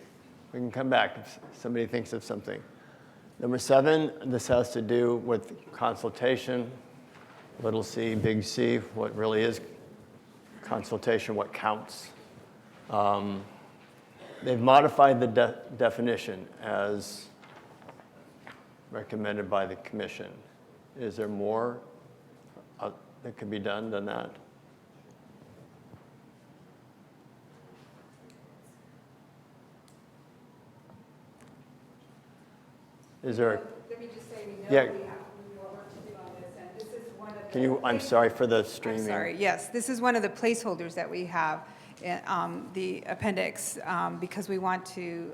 we can come back if somebody thinks of something. Number 7, this has to do with consultation, little c, big C, what really is consultation, what counts. They've modified the definition as recommended by the commission. Is there more that can be done than that? Is there? Let me just say, we know Yeah. we have more work to do on this, and this is one of Can you, I'm sorry for the streaming. I'm sorry, yes, this is one of the placeholders that we have in the appendix, because we want to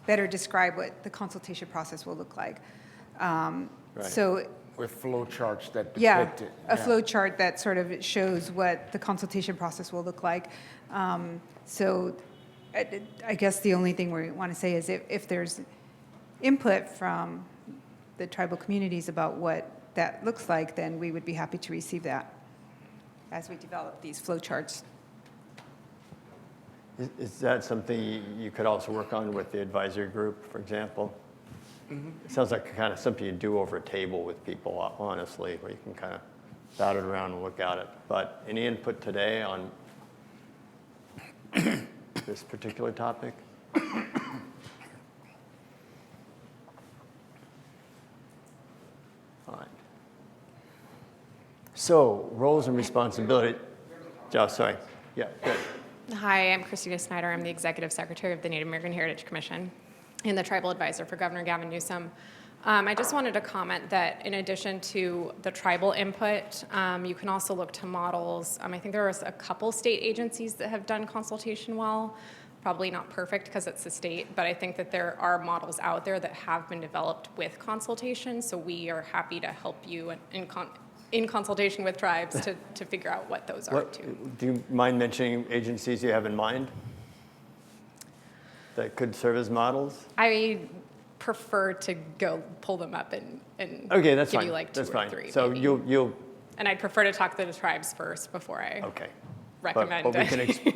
better describe what the consultation process will look like. So, With flow charts that yeah, depict it. a flow chart that sort of shows what the consultation process will look like. So I guess the only thing we want to say is if there's input from the tribal communities about what that looks like, then we would be happy to receive that as we develop these flow charts. Is that something you could also work on with the advisory group, for example? It sounds like kind of something you do over a table with people, honestly, where you can kind of bat it around and look at it. But any input today on this particular topic? Fine. So, roles and responsibility. Oh, sorry. Yeah, good. Hi, I'm Christina Snyder. I'm the Executive Secretary of the Native American Heritage Commission and the Tribal Advisor for Governor Gavin Newsom. I just wanted to comment that in addition to the tribal input, you can also look to models. I think there are a couple state agencies that have done consultation well. Probably not perfect because it's the state, but I think that there are models out there that have been developed with consultation, so we are happy to help you in consultation with tribes to figure out what those are too. Do you mind mentioning agencies you have in mind that could serve as models? I prefer to go pull them up and Okay, that's give fine. you like 2 That's or fine. 3. So maybe. you'll. And I'd prefer to talk to the tribes first before I recommend. But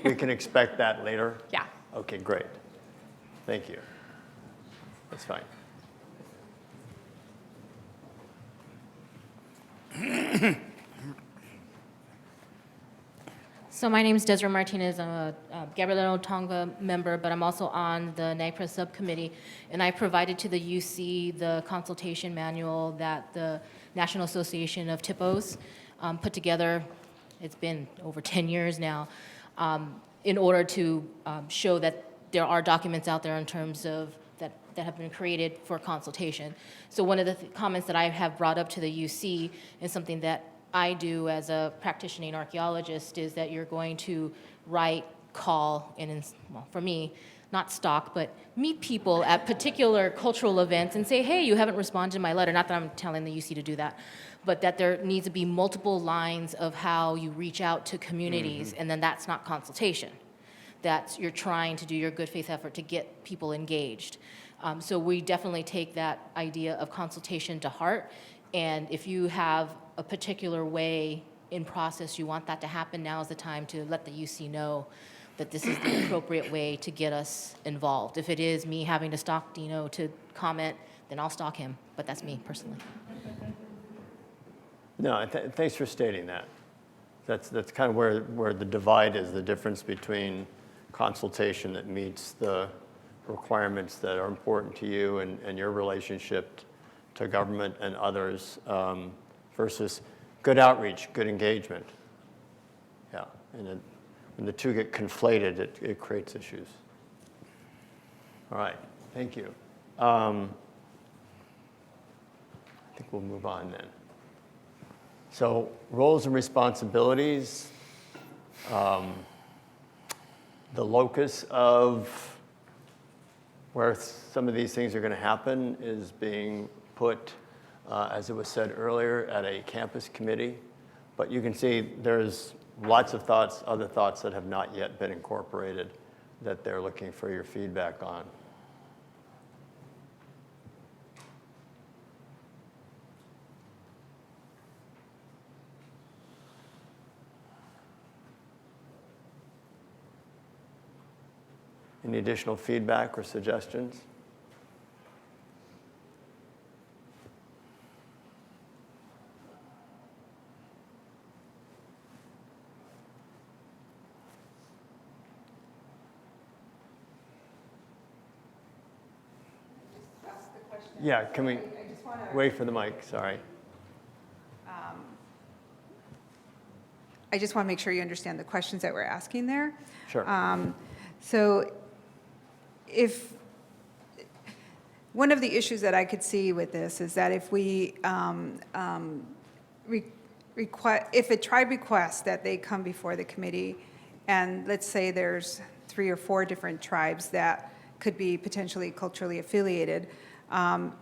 we can expect that later? Yeah. Okay, great. Thank you. That's fine. So my name is Desiree Martinez. I'm a Gabrielino Tonga member, but I'm also on the NAGPRA subcommittee. And I provided to the UC the consultation manual that the National Association of TIPOs put together. It's been over 10 years now, in order to show that there are documents out there in terms of that have been created for consultation. So one of the comments that I have brought up to the UC is something that I do as a practitioner and archaeologist is that you're going to write, call, and well, for me, not stalk, but meet people at particular cultural events and say, hey, you haven't responded to my letter. Not that I'm telling the UC to do that, but that there needs to be multiple lines of how you reach out to communities, and then that's not consultation. That's you're trying to do your good faith effort to get people engaged. So we definitely take that idea of consultation to heart, and if you have a particular way in process you want that to happen, now is the time to let the UC know that this is the appropriate way to get us involved. If it is me having to stalk Dino to comment, then I'll stalk him, but that's me personally. No, thanks for stating that. That's kind of where the divide is, the difference between consultation that meets the requirements that are important to you and your relationship to government and others versus good outreach, good engagement. Yeah, and when the two get conflated, it creates issues. All right, thank you. I think we'll move on then. So roles and responsibilities, the locus of where some of these things are going to happen is being put, as it was said earlier, at a campus committee. But you can see there's lots of thoughts, other thoughts that have not yet been incorporated that they're looking for your feedback on. Any additional feedback or suggestions? Yeah, can we wait for the mic? Sorry. I just want to make sure you understand the questions that we're asking there. Sure. So if one of the issues that I could see with this is that if we if a tribe requests that they come before the committee, and let's say there's 3 or 4 different tribes that could be potentially culturally affiliated,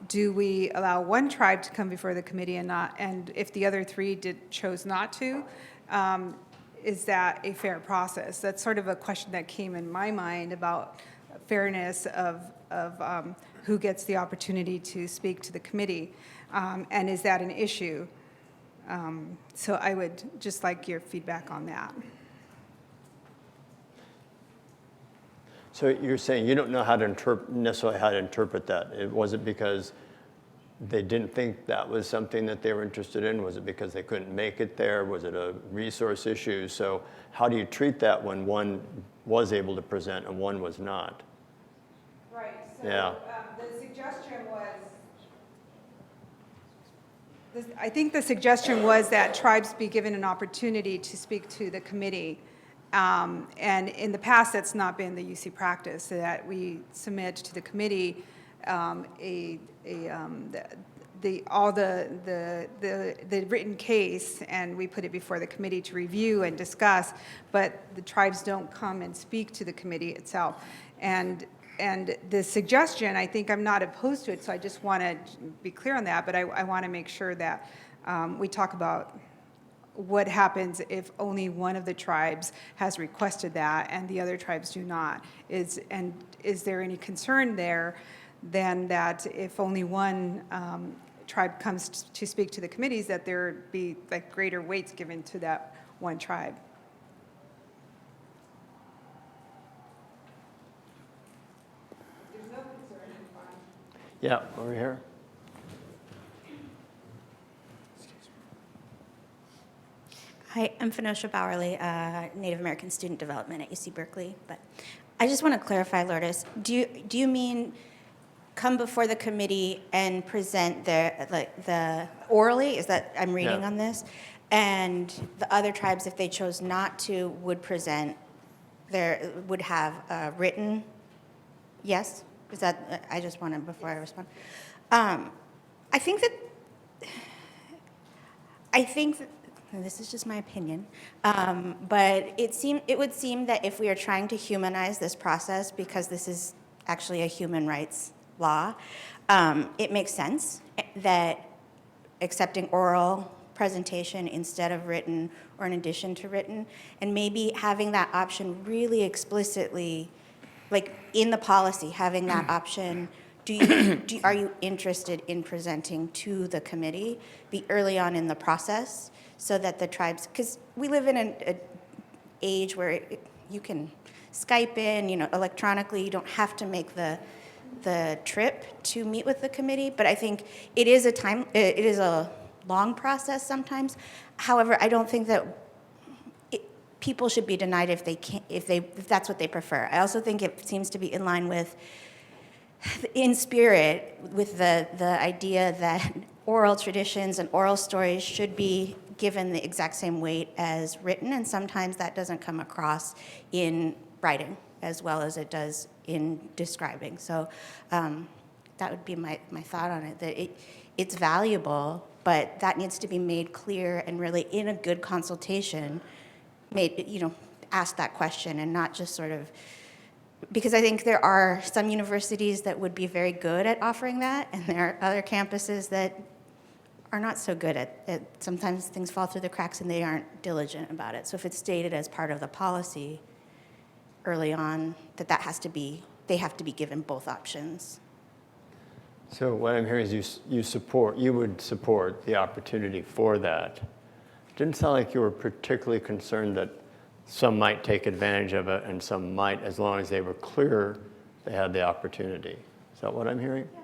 do we allow one tribe to come before the committee and not, and if the other 3 chose not to, is that a fair process? That's sort of a question that came in my mind about fairness of who gets the opportunity to speak to the committee, and is that an issue? So I would just like your feedback on that. So you're saying you don't know how to necessarily how to interpret that. It wasn't because they didn't think that was something that they were interested in? Was it because they couldn't make it there? Was it a resource issue? So how do you treat that when one was able to present and one was not? Right. So Yeah. The suggestion was, I think the suggestion was that tribes be given an opportunity to speak to the committee. And in the past, that's not been the UC practice, that we submit to the committee all the written case, and we put it before the committee to review and discuss, but the tribes don't come and speak to the committee itself. And the suggestion, I think I'm not opposed to it, so I just want to be clear on that, but I want to make sure that we talk about what happens if only one of the tribes has requested that and the other tribes do not. Is there any concern there then that if only one tribe comes to speak to the committees, that there be like greater weights given to that one tribe? There's no concern, I'm fine. Yeah, over here. Hi, I'm Phenosha Bowerly, Native American Student Development at UC Berkeley. But I just want to clarify, Lourdes, do you mean come before the committee and present the orally? Is that I'm reading on this? And the other tribes, if they chose not to, would present would have written? Yes? Is that, I just wanted, before I respond. I think that, and this is just my opinion, but it would seem that if we are trying to humanize this process, because this is actually a human rights law, it makes sense that accepting oral presentation instead of written or in addition to written, and maybe having that option really explicitly, like in the policy, having that option. Are you interested in presenting to the committee, be early on in the process, so that the tribes, because we live in an age where you can Skype in, electronically. You don't have to make the trip to meet with the committee. But I think it is a long process sometimes. However, I don't think that people should be denied if that's what they prefer. I also think it seems to be in line with, in spirit, with the idea that oral traditions and oral stories should be given the exact same weight as written, and sometimes that doesn't come across in writing as well as it does in describing. So that would be my thought on it, that it's valuable, but that needs to be made clear and really in a good consultation, ask that question and not just sort of, because I think there are some universities that would be very good at offering that, and there are other campuses that are not so good at it. Sometimes things fall through the cracks and they aren't diligent about it. So if it's stated as part of the policy early on, they have to be given both options. So what I'm hearing is you would support the opportunity for that. It didn't sound like you were particularly concerned that some might take advantage of it and some might, as long as they were clear they had the opportunity. Is that what I'm hearing? Yeah.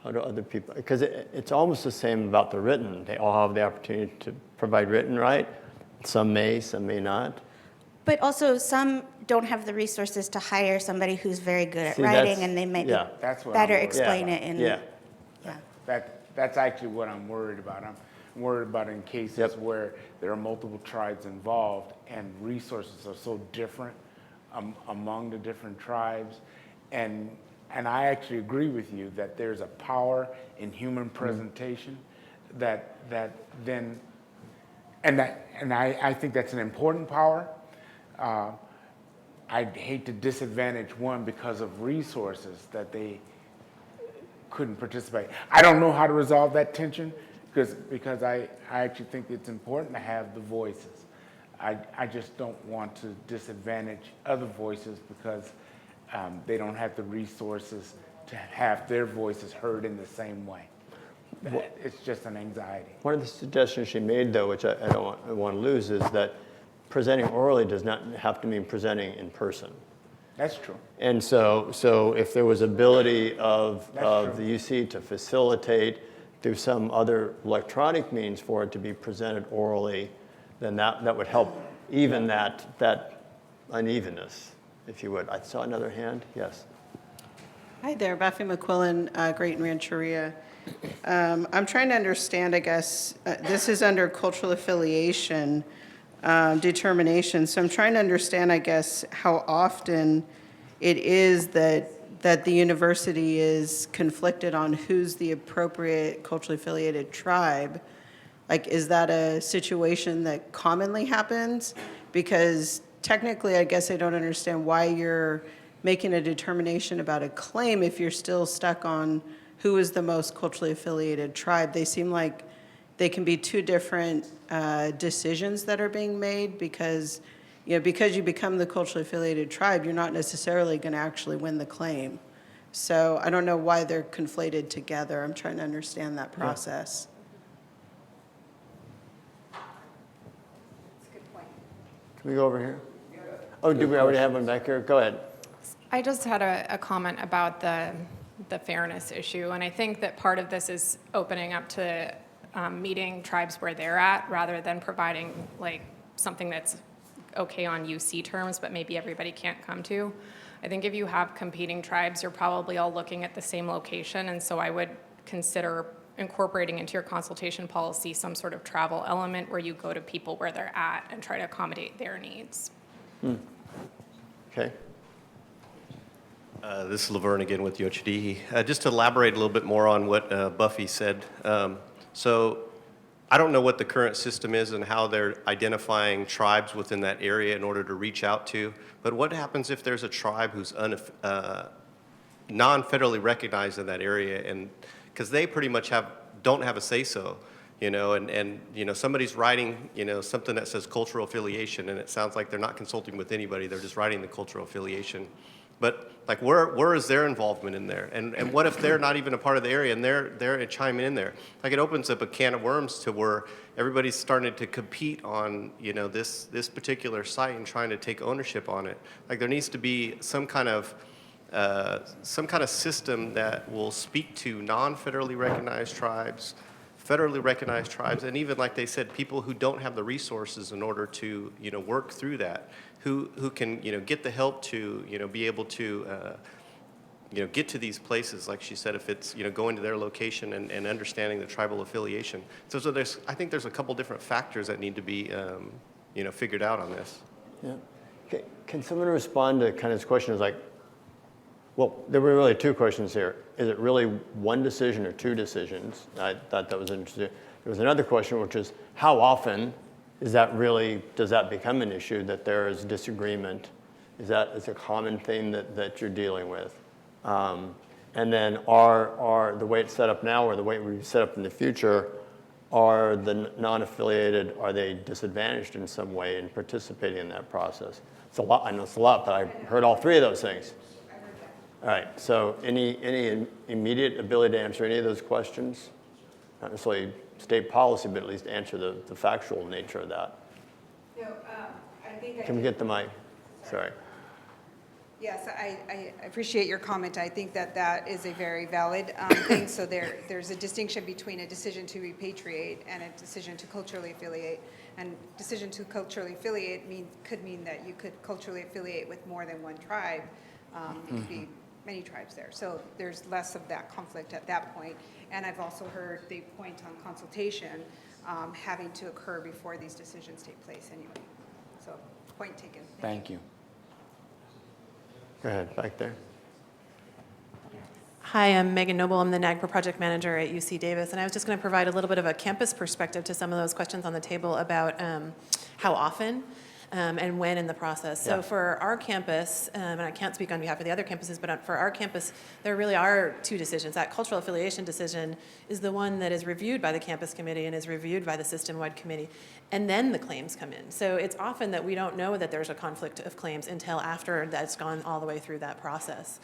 How do other people, because it's almost the same about the written. They all have the opportunity to provide written, right? Some may not. But also, some don't have the resources to hire somebody who's very good at See, writing, and they might be That's what better I'm worried explain about. it in. Yeah. That's actually what I'm worried about. I'm worried about in cases where there are multiple tribes involved and resources are so different among the different tribes. And I actually agree with you that there's a power in human presentation that then, and I think that's an important power. I'd hate to disadvantage one because of resources that they couldn't participate. I don't know how to resolve that tension because I actually think it's important to have the voices. I just don't want to disadvantage other voices because they don't have the resources to have their voices heard in the same way. It's just an anxiety. One of the suggestions she made, though, which I don't want to lose, is that presenting orally does not have to mean presenting in person. That's true. And so if there was ability of the UC to facilitate through some other electronic means for it to be presented orally, then that would help even that unevenness, if you would. I saw another hand. Yes. Hi there, Buffy McQuillan, Great Rancheria. I'm trying to understand, I guess, this is under cultural affiliation determination. So I'm trying to understand, I guess, how often it is that the university is conflicted on who's the appropriate culturally affiliated tribe. Like, is that a situation that commonly happens? Because technically, I guess I don't understand why you're making a determination about a claim if you're still stuck on who is the most culturally affiliated tribe. They seem like they can be two different decisions that are being made because you become the culturally affiliated tribe, you're not necessarily going to actually win the claim. So I don't know why they're conflated together. I'm trying to understand that process. Can we go over here? Oh, do we already have one back here? Go ahead. I just had a comment about the fairness issue, and I think that part of this is opening up to meeting tribes where they're at rather than providing like something that's okay on UC terms, but maybe everybody can't come to. I think if you have competing tribes, you're probably all looking at the same location, and so I would consider incorporating into your consultation policy some sort of travel element where you go to people where they're at and try to accommodate their needs. Okay. This is Laverne again with Yochidi. Just to elaborate a little bit more on what Buffy said. So I don't know what the current system is and how they're identifying tribes within that area in order to reach out to, but what happens if there's a tribe who's non-federally recognized in that area, and because they pretty much don't have a say-so, and somebody's writing, something that says cultural affiliation, and it sounds like they're not consulting with anybody, they're just writing the cultural affiliation. But like, where is their involvement in there? And what if they're not even a part of the area and they're chiming in there? Like, it opens up a can of worms to where everybody's starting to compete on, this particular site and trying to take ownership on it. Like, there needs to be some kind of system that will speak to non-federally recognized tribes, federally recognized tribes, and even, like they said, people who don't have the resources in order to, work through that, who can, get the help to, be able to, get to these places, like she said, if it's, going to their location and understanding the tribal affiliation. So I think there's a couple different factors that need to be, figured out on this. Yeah. Okay. Can someone respond to kind of this question? Is like, well, there were really two questions here. Is it really one decision or two decisions? I thought that was interesting. There was another question, which is how often does that become an issue that there is disagreement? Is a common thing that you're dealing with? And then are the way it's set up now or the way it will be set up in the future, are the non-affiliated, are they disadvantaged in some way in participating in that process? It's a lot, I know it's a lot, but I heard all three of those things. All right, so any immediate ability to answer any of those questions? Not necessarily state policy, but at least answer the factual nature of that. Can we get the mic? Sorry. Yes, I appreciate your comment. I think that that is a very valid thing. So there's a distinction between a decision to repatriate and a decision to culturally affiliate. And decision to culturally affiliate could mean that you could culturally affiliate with more than one tribe. It could be many tribes there. So there's less of that conflict at that point. And I've also heard the point on consultation having to occur before these decisions take place anyway. So point taken. Thank you. Go ahead, back there. Hi, I'm Megan Noble. I'm the NAGPRA project manager at UC Davis, and I was just going to provide a little bit of a campus perspective to some of those questions on the table about how often and when in the process. So for our campus, and I can't speak on behalf of the other campuses, but for our campus, there really are two decisions. That cultural affiliation decision is the one that is reviewed by the campus committee and is reviewed by the system-wide committee, and then the claims come in. So it's often that we don't know that there's a conflict of claims until after that's gone all the way through that process.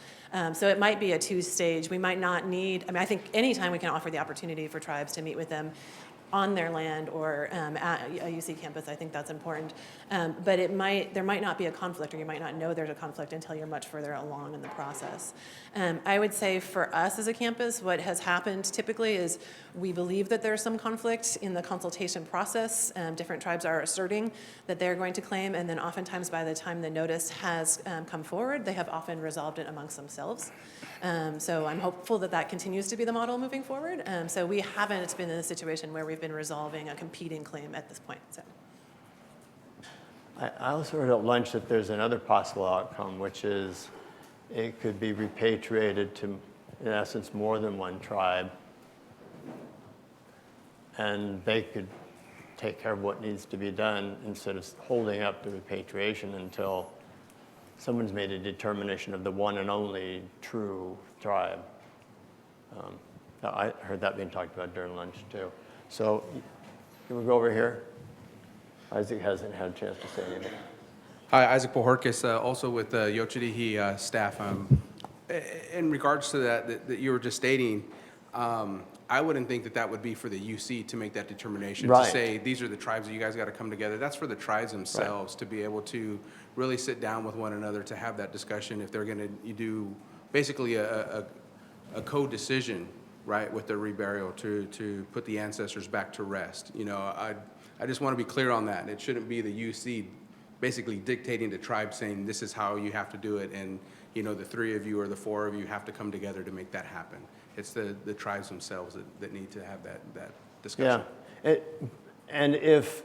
So it might be a two-stage. We might not need, I think anytime we can offer the opportunity for tribes to meet with them on their land or at a UC campus, I think that's important. But there might not be a conflict, or you might not know there's a conflict until you're much further along in the process. I would say for us as a campus, what has happened typically is we believe that there's some conflict in the consultation process. Different tribes are asserting that they're going to claim, and then oftentimes by the time the notice has come forward, they have often resolved it amongst themselves. So I'm hopeful that that continues to be the model moving forward. So we haven't been in a situation where we've been resolving a competing claim at this point. So. I also heard at lunch that there's another possible outcome, which is it could be repatriated to, in essence, more than one tribe, and they could take care of what needs to be done instead of holding up the repatriation until someone's made a determination of the one and only true tribe. I heard that being talked about during lunch, too. So can we go over here? Isaac hasn't had a chance to say anything. Hi, Isaac Pohorkis, also with the Yochadihi staff. In regards to that you were just stating, I wouldn't think that that would be for the UC to make that determination, Right. to say these are the tribes that you guys got to come together. That's for the tribes themselves to be able to really sit down with one another to have that discussion if they're going to do basically a co-decision, right, with their reburial to put the ancestors back to rest. You know, I just want to be clear on that. It shouldn't be the UC basically dictating to tribes saying this is how you have to do it, and you know the three of you or the four of you have to come together to make that happen. It's the tribes themselves that need to have that discussion. Yeah, and if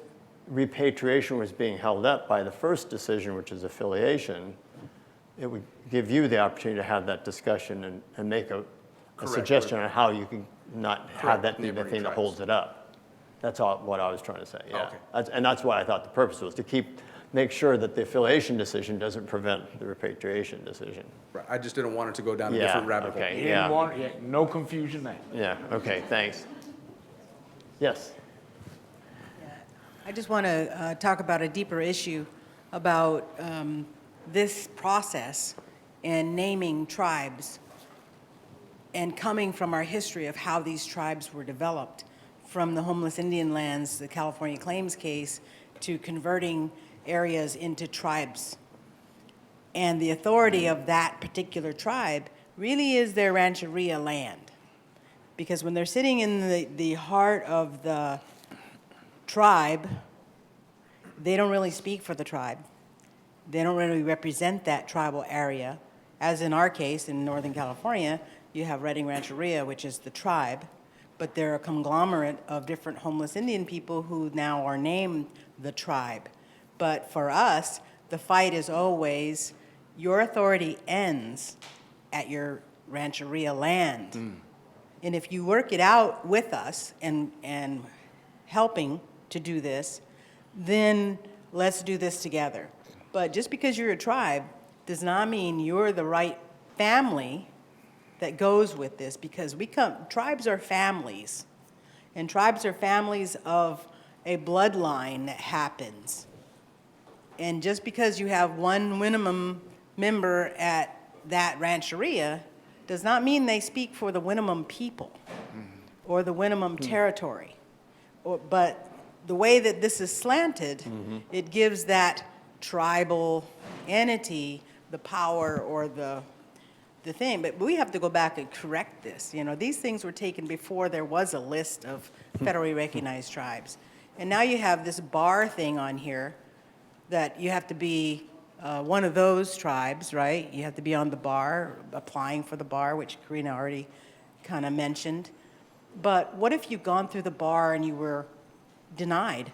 repatriation was being held up by the first decision, which is affiliation, it would give you the opportunity to have that discussion and make a suggestion on how you can not have that be the thing that holds it up. That's all what I was trying to say, yeah. Okay. And that's why I thought the purpose was to make sure that the affiliation decision doesn't prevent the repatriation decision. Right. I just didn't want it to go down a different rabbit hole. Okay, yeah. No confusion there. Yeah, okay, thanks. Yes? I just want to talk about a deeper issue about this process and naming tribes and coming from our history of how these tribes were developed, from the homeless Indian lands, the California claims case, to converting areas into tribes. And the authority of that particular tribe really is their rancheria land. Because when they're sitting in the heart of the tribe, they don't really speak for the tribe. They don't really represent that tribal area. As in our case, in Northern California, you have Redding Rancheria, which is the tribe, but they're a conglomerate of different homeless Indian people who now are named the tribe. But for us, the fight is always, your authority ends at your rancheria land. And if you work it out with us and helping to do this, then let's do this together. But just because you're a tribe does not mean you're the right family that goes with this, because tribes are families, and tribes are families of a bloodline that happens. And just because you have one Winnemem member at that rancheria does not mean they speak for the Winnemem people or the Winnemem territory. But the way that this is slanted, it gives that tribal entity the power or the thing, but we have to go back and correct this. You know, these things were taken before there was a list of federally recognized tribes. And now you have this bar thing on here that you have to be one of those tribes, right? You have to be on the bar, applying for the bar, which Karina already kind of mentioned. But what if you've gone through the bar and you were denied?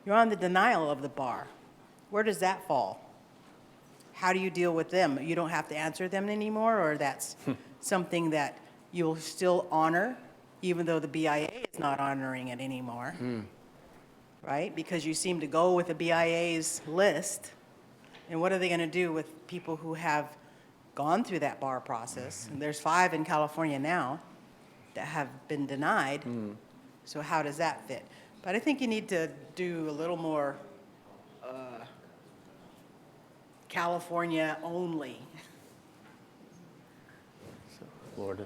You're on the denial of the bar. Where does that fall? How do you deal with them? You don't have to answer them anymore, or that's something that you'll still honor, even though the BIA is not honoring it anymore, right? Because you seem to go with the BIA's list, and what are they going to do with people who have gone through that bar process? And there's 5 in California now that have been denied, so how does that fit? But I think you need to do a little more California only. Lourdes.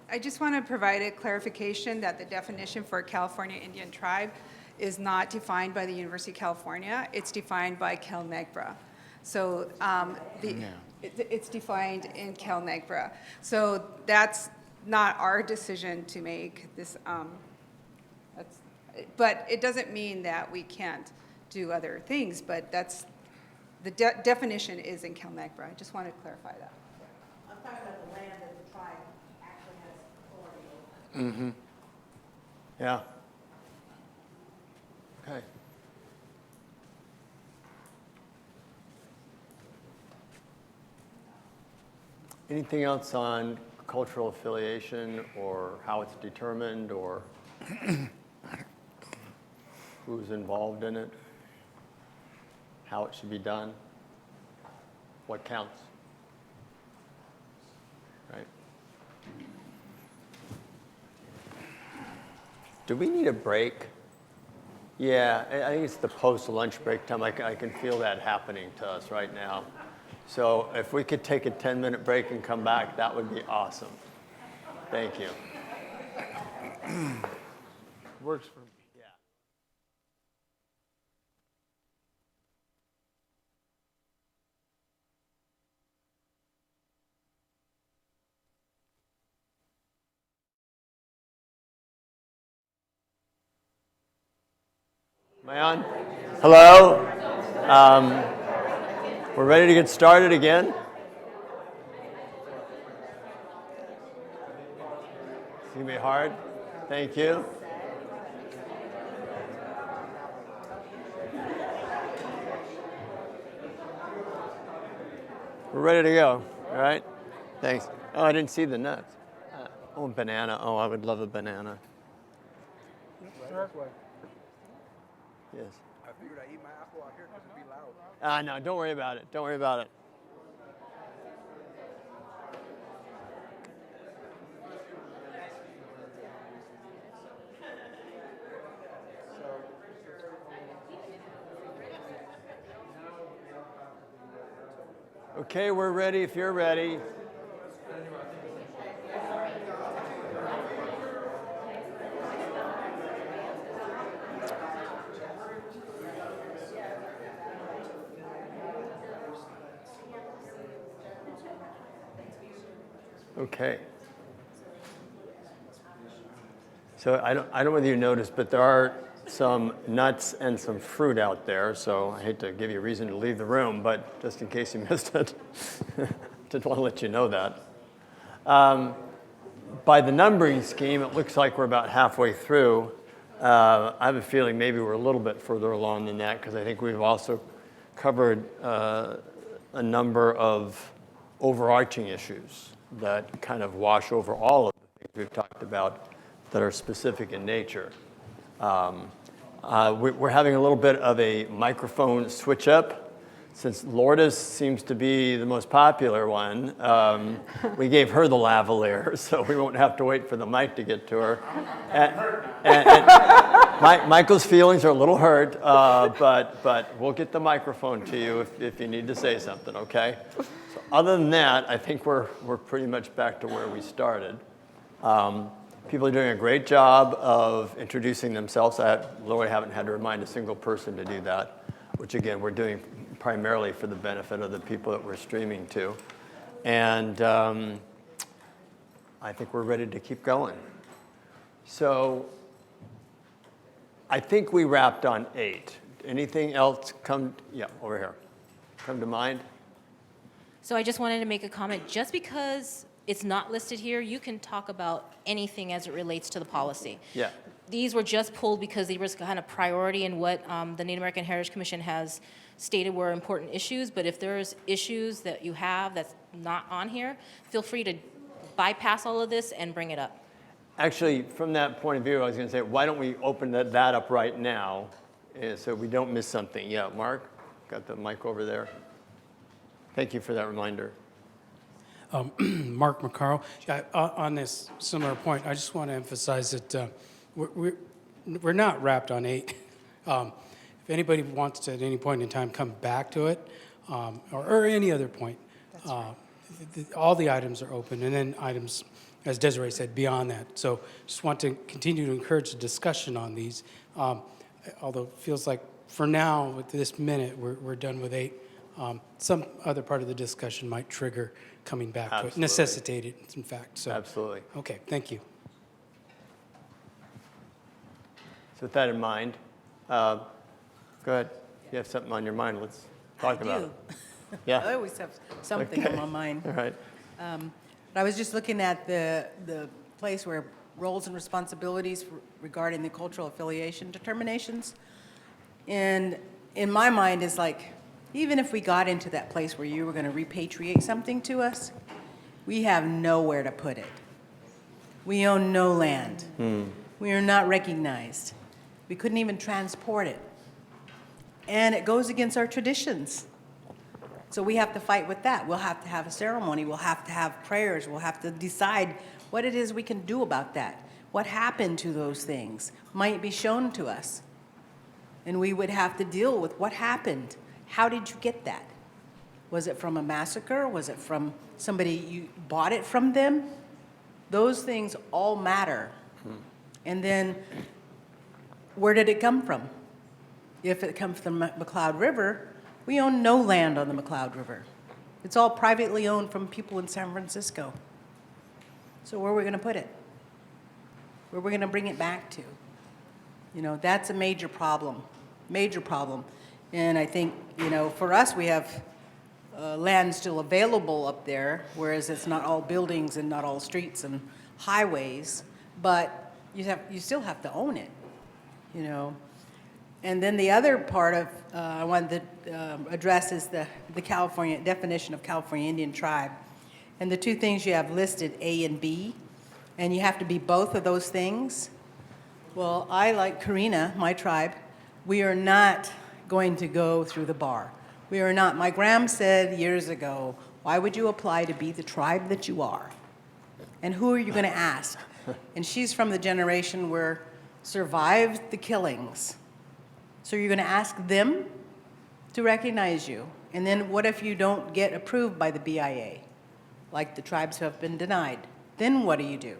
I just want to provide a clarification that the definition for a California Indian tribe is not defined by the University of California. It's defined by CalNEGBRA. So it's defined in CalNEGBRA. So that's not our decision to make. But it doesn't mean that we can't do other things, but that's, the definition is in CalNEGBRA. I just wanted to clarify that. I'm talking about the land that the tribe actually has authority over. Yeah. Okay. Anything else on cultural affiliation or how it's determined or who's involved in it, how it should be done, what counts, right? Do we need a break? Yeah, I think it's the post-lunch break time. I can feel that happening to us right now. So if we could take a 10-minute break and come back, that would be awesome. Thank you. Works for me. Am I on? Hello? We're ready to get started again. It's going to be hard. Thank you. We're ready to go, all right? Thanks. Oh, I didn't see the nuts. Oh, banana. Oh, I would love a banana. Yes. I figured I'd eat my apple out here because it'd be loud. No, don't worry about it. Don't worry about it. Okay, we're ready if you're ready. Okay. So I don't know whether you noticed, but there are some nuts and some fruit out there, so I hate to give you a reason to leave the room, but just in case you missed it, just want to let you know that. By the numbering scheme, it looks like we're about halfway through. I have a feeling maybe we're a little bit further along than that, because I think we've also covered a number of overarching issues that kind of wash over all of the things we've talked about that are specific in nature. We're having a little bit of a microphone switch up. Since Lourdes seems to be the most popular one, we gave her the lavalier, so we won't have to wait for the mic to get to her. And Michael's feelings are a little hurt, but we'll get the microphone to you if you need to say something, okay? So other than that, I think we're pretty much back to where we started. People are doing a great job of introducing themselves. I literally haven't had to remind a single person to do that, which again, we're doing primarily for the benefit of the people that we're streaming to. And I think we're ready to keep going. So I think we wrapped on 8. Anything else come, yeah, over here, come to mind? So I just wanted to make a comment. Just because it's not listed here, you can talk about anything as it relates to the policy. Yeah. These were just pulled because they were kind of priority in what the Native American Heritage Commission has stated were important issues. But if there's issues that you have that's not on here, feel free to bypass all of this and bring it up. Actually, from that point of view, I was going to say, why don't we open that up right now so we don't miss something. Yeah, Mark, got the mic over there. Thank you for that reminder. Mark Macarro. On this similar point, I just want to emphasize that we're not wrapped on 8. If anybody wants to at any point in time come back to it, or any other point, all the items are open, and then items, as Desiree said, beyond that. So just want to continue to encourage the discussion on these. Although it feels like for now, with this minute, we're done with 8. Some other part of the discussion might trigger coming back to it, necessitate it, in fact. So, absolutely. Okay, thank you. So with that in mind, go ahead. You have something on your mind. Let's talk about it. Yeah. I always have something on my mind. All right. But I was just looking at the place where roles and responsibilities regarding the cultural affiliation determinations. And in my mind, it's like, even if we got into that place where you were going to repatriate something to us, we have nowhere to put it. We own no land. We are not recognized. We couldn't even transport it. And it goes against our traditions. So we have to fight with that. We'll have to have a ceremony. We'll have to have prayers. We'll have to decide what it is we can do about that. What happened to those things might be shown to us. And we would have to deal with what happened. How did you get that? Was it from a massacre? Was it from somebody, you bought it from them? Those things all matter. And then, where did it come from? If it comes from the McCloud River, we own no land on the McCloud River. It's all privately owned from people in San Francisco. So where are we going to put it? Where are we going to bring it back to? You know, that's a major problem, major problem. And I think, you know, for us, we have land still available up there, whereas it's not all buildings and not all streets and highways, but you still have to own it, you know. And then the other part of I wanted to address is the California definition of California Indian tribe. And the two things you have listed, A and B, and you have to be both of those things. Well, I, like Karina, my tribe, we are not going to go through the bar. We are not. My gram said years ago, why would you apply to be the tribe that you are? And who are you going to ask? And she's from the generation where survived the killings. So you're going to ask them to recognize you. And then what if you don't get approved by the BIA, like the tribes who have been denied? Then what do?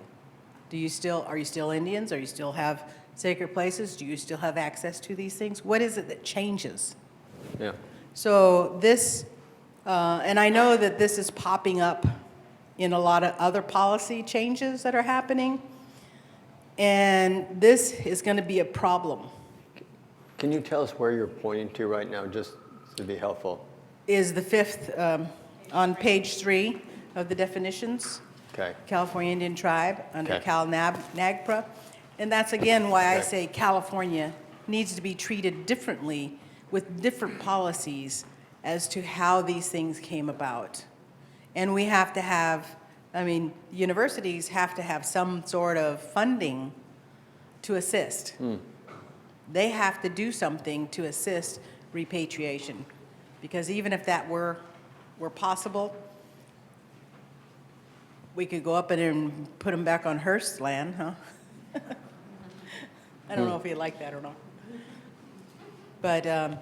Are you still Indians? Are you still have sacred places? Do you still have access to these things? What is it that changes? Yeah. So this, and I know that this is popping up in a lot of other policy changes that are happening, and this is going to be a problem. Can you tell us where you're pointing to right now, just to be helpful? Is the 5th on page 3 of the definitions. Okay. California Indian Tribe under Okay. NAGPRA. And that's again why I Okay. say California needs to be treated differently with different policies as to how these things came about. And we have to have, I mean, universities have to have some sort of funding to assist. They have to do something to assist repatriation. Because even if that were possible, we could go up and put them back on Hearst land, huh? I don't know if you like that or not. But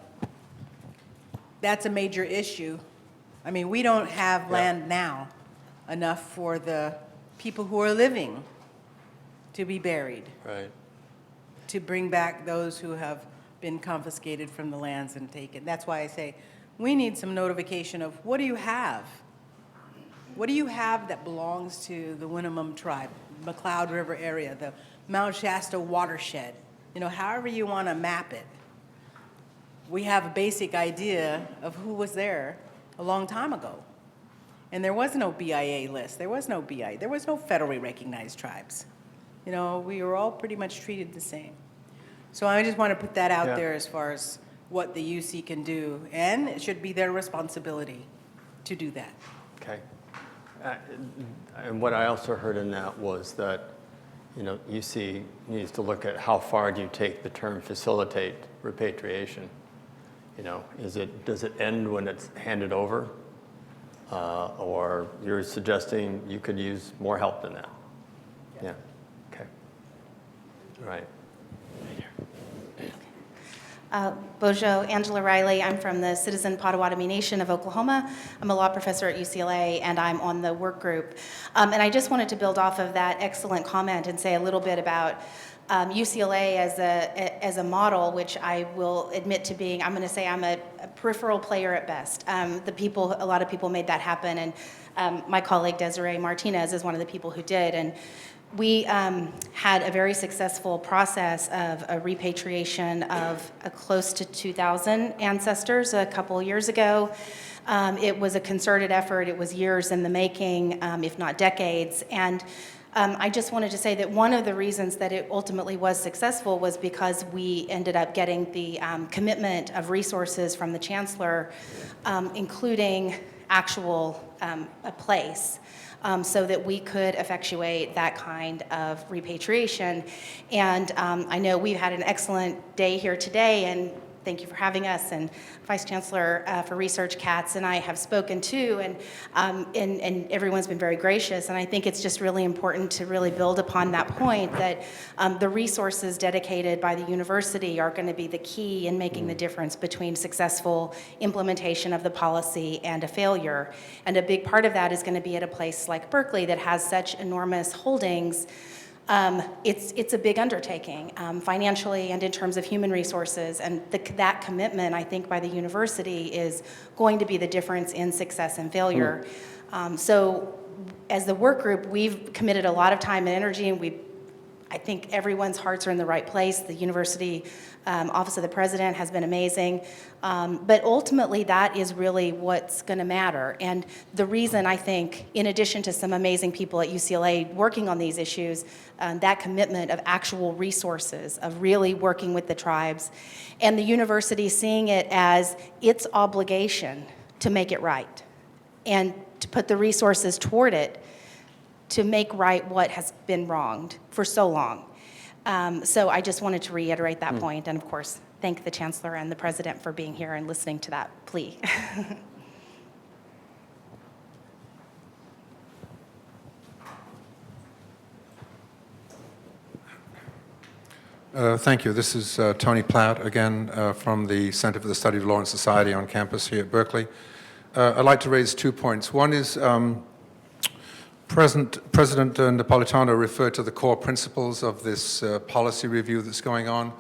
that's a major issue. I mean, we don't have land now enough for the people who are living to be buried, Right. to bring back those who have been confiscated from the lands and taken. That's why I say, we need some notification of what do you have? What do you have that belongs to the Winnemem tribe, McCloud River area, the Mount Shasta watershed? You know, however you want to map it. We have a basic idea of who was there a long time ago. And there was no BIA list. There was no BIA. There was no federally recognized tribes. You know, we were all pretty much treated the same. So I just want to put that out there as far as what the UC can do, and it should be their responsibility to do that. Okay. And what I also heard in that was that, you know, UC needs to look at how far do you take the term facilitate repatriation. You know, does it end when it's handed over? Or you're suggesting you could use more help than that? Yeah. Okay. All right. Bojo, Angela Riley. I'm from the Citizen Potawatomi Nation of Oklahoma. I'm a law professor at UCLA, and I'm on the work group. And I just wanted to build off of that excellent comment and say a little bit about UCLA as a model, which I will admit to being, I'm going to say I'm a peripheral player at best. A lot of people made that happen, and my colleague Desiree Martinez is one of the people who did. And we had a very successful process of a repatriation of close to 2,000 ancestors a couple years ago. It was a concerted effort. It was years in the making, if not decades. And I just wanted to say that one of the reasons that it ultimately was successful was because we ended up getting the commitment of resources from the Chancellor, including actual a place. So that we could effectuate that kind of repatriation. And I know we've had an excellent day here today, and thank you for having us. And Vice Chancellor for Research Katz and I have spoken too, and everyone's been very gracious. And I think it's just really important to really build upon that point that the resources dedicated by the university are going to be the key in making the difference between successful implementation of the policy and a failure. And a big part of that is going to be at a place like Berkeley that has such enormous holdings. It's a big undertaking financially and in terms of human resources, and that commitment, I think, by the university is going to be the difference in success and failure. So as the work group, we've committed a lot of time and energy, and I think everyone's hearts are in the right place. The university Office of the President has been amazing. But ultimately, that is really what's going to matter. And the reason, I think, in addition to some amazing people at UCLA working on these issues, that commitment of actual resources, of really working with the tribes, and the university seeing it as its obligation to make it right and to put the resources toward it to make right what has been wronged for so long. So I just wanted to reiterate that point, and of course, thank the Chancellor and the President for being here and listening to that plea. Thank you. This is Tony Platt again from the Center for the Study of Law and Society on campus here at Berkeley. I'd like to raise 2 points. One is President Napolitano referred to the core principles of this policy review that's going on.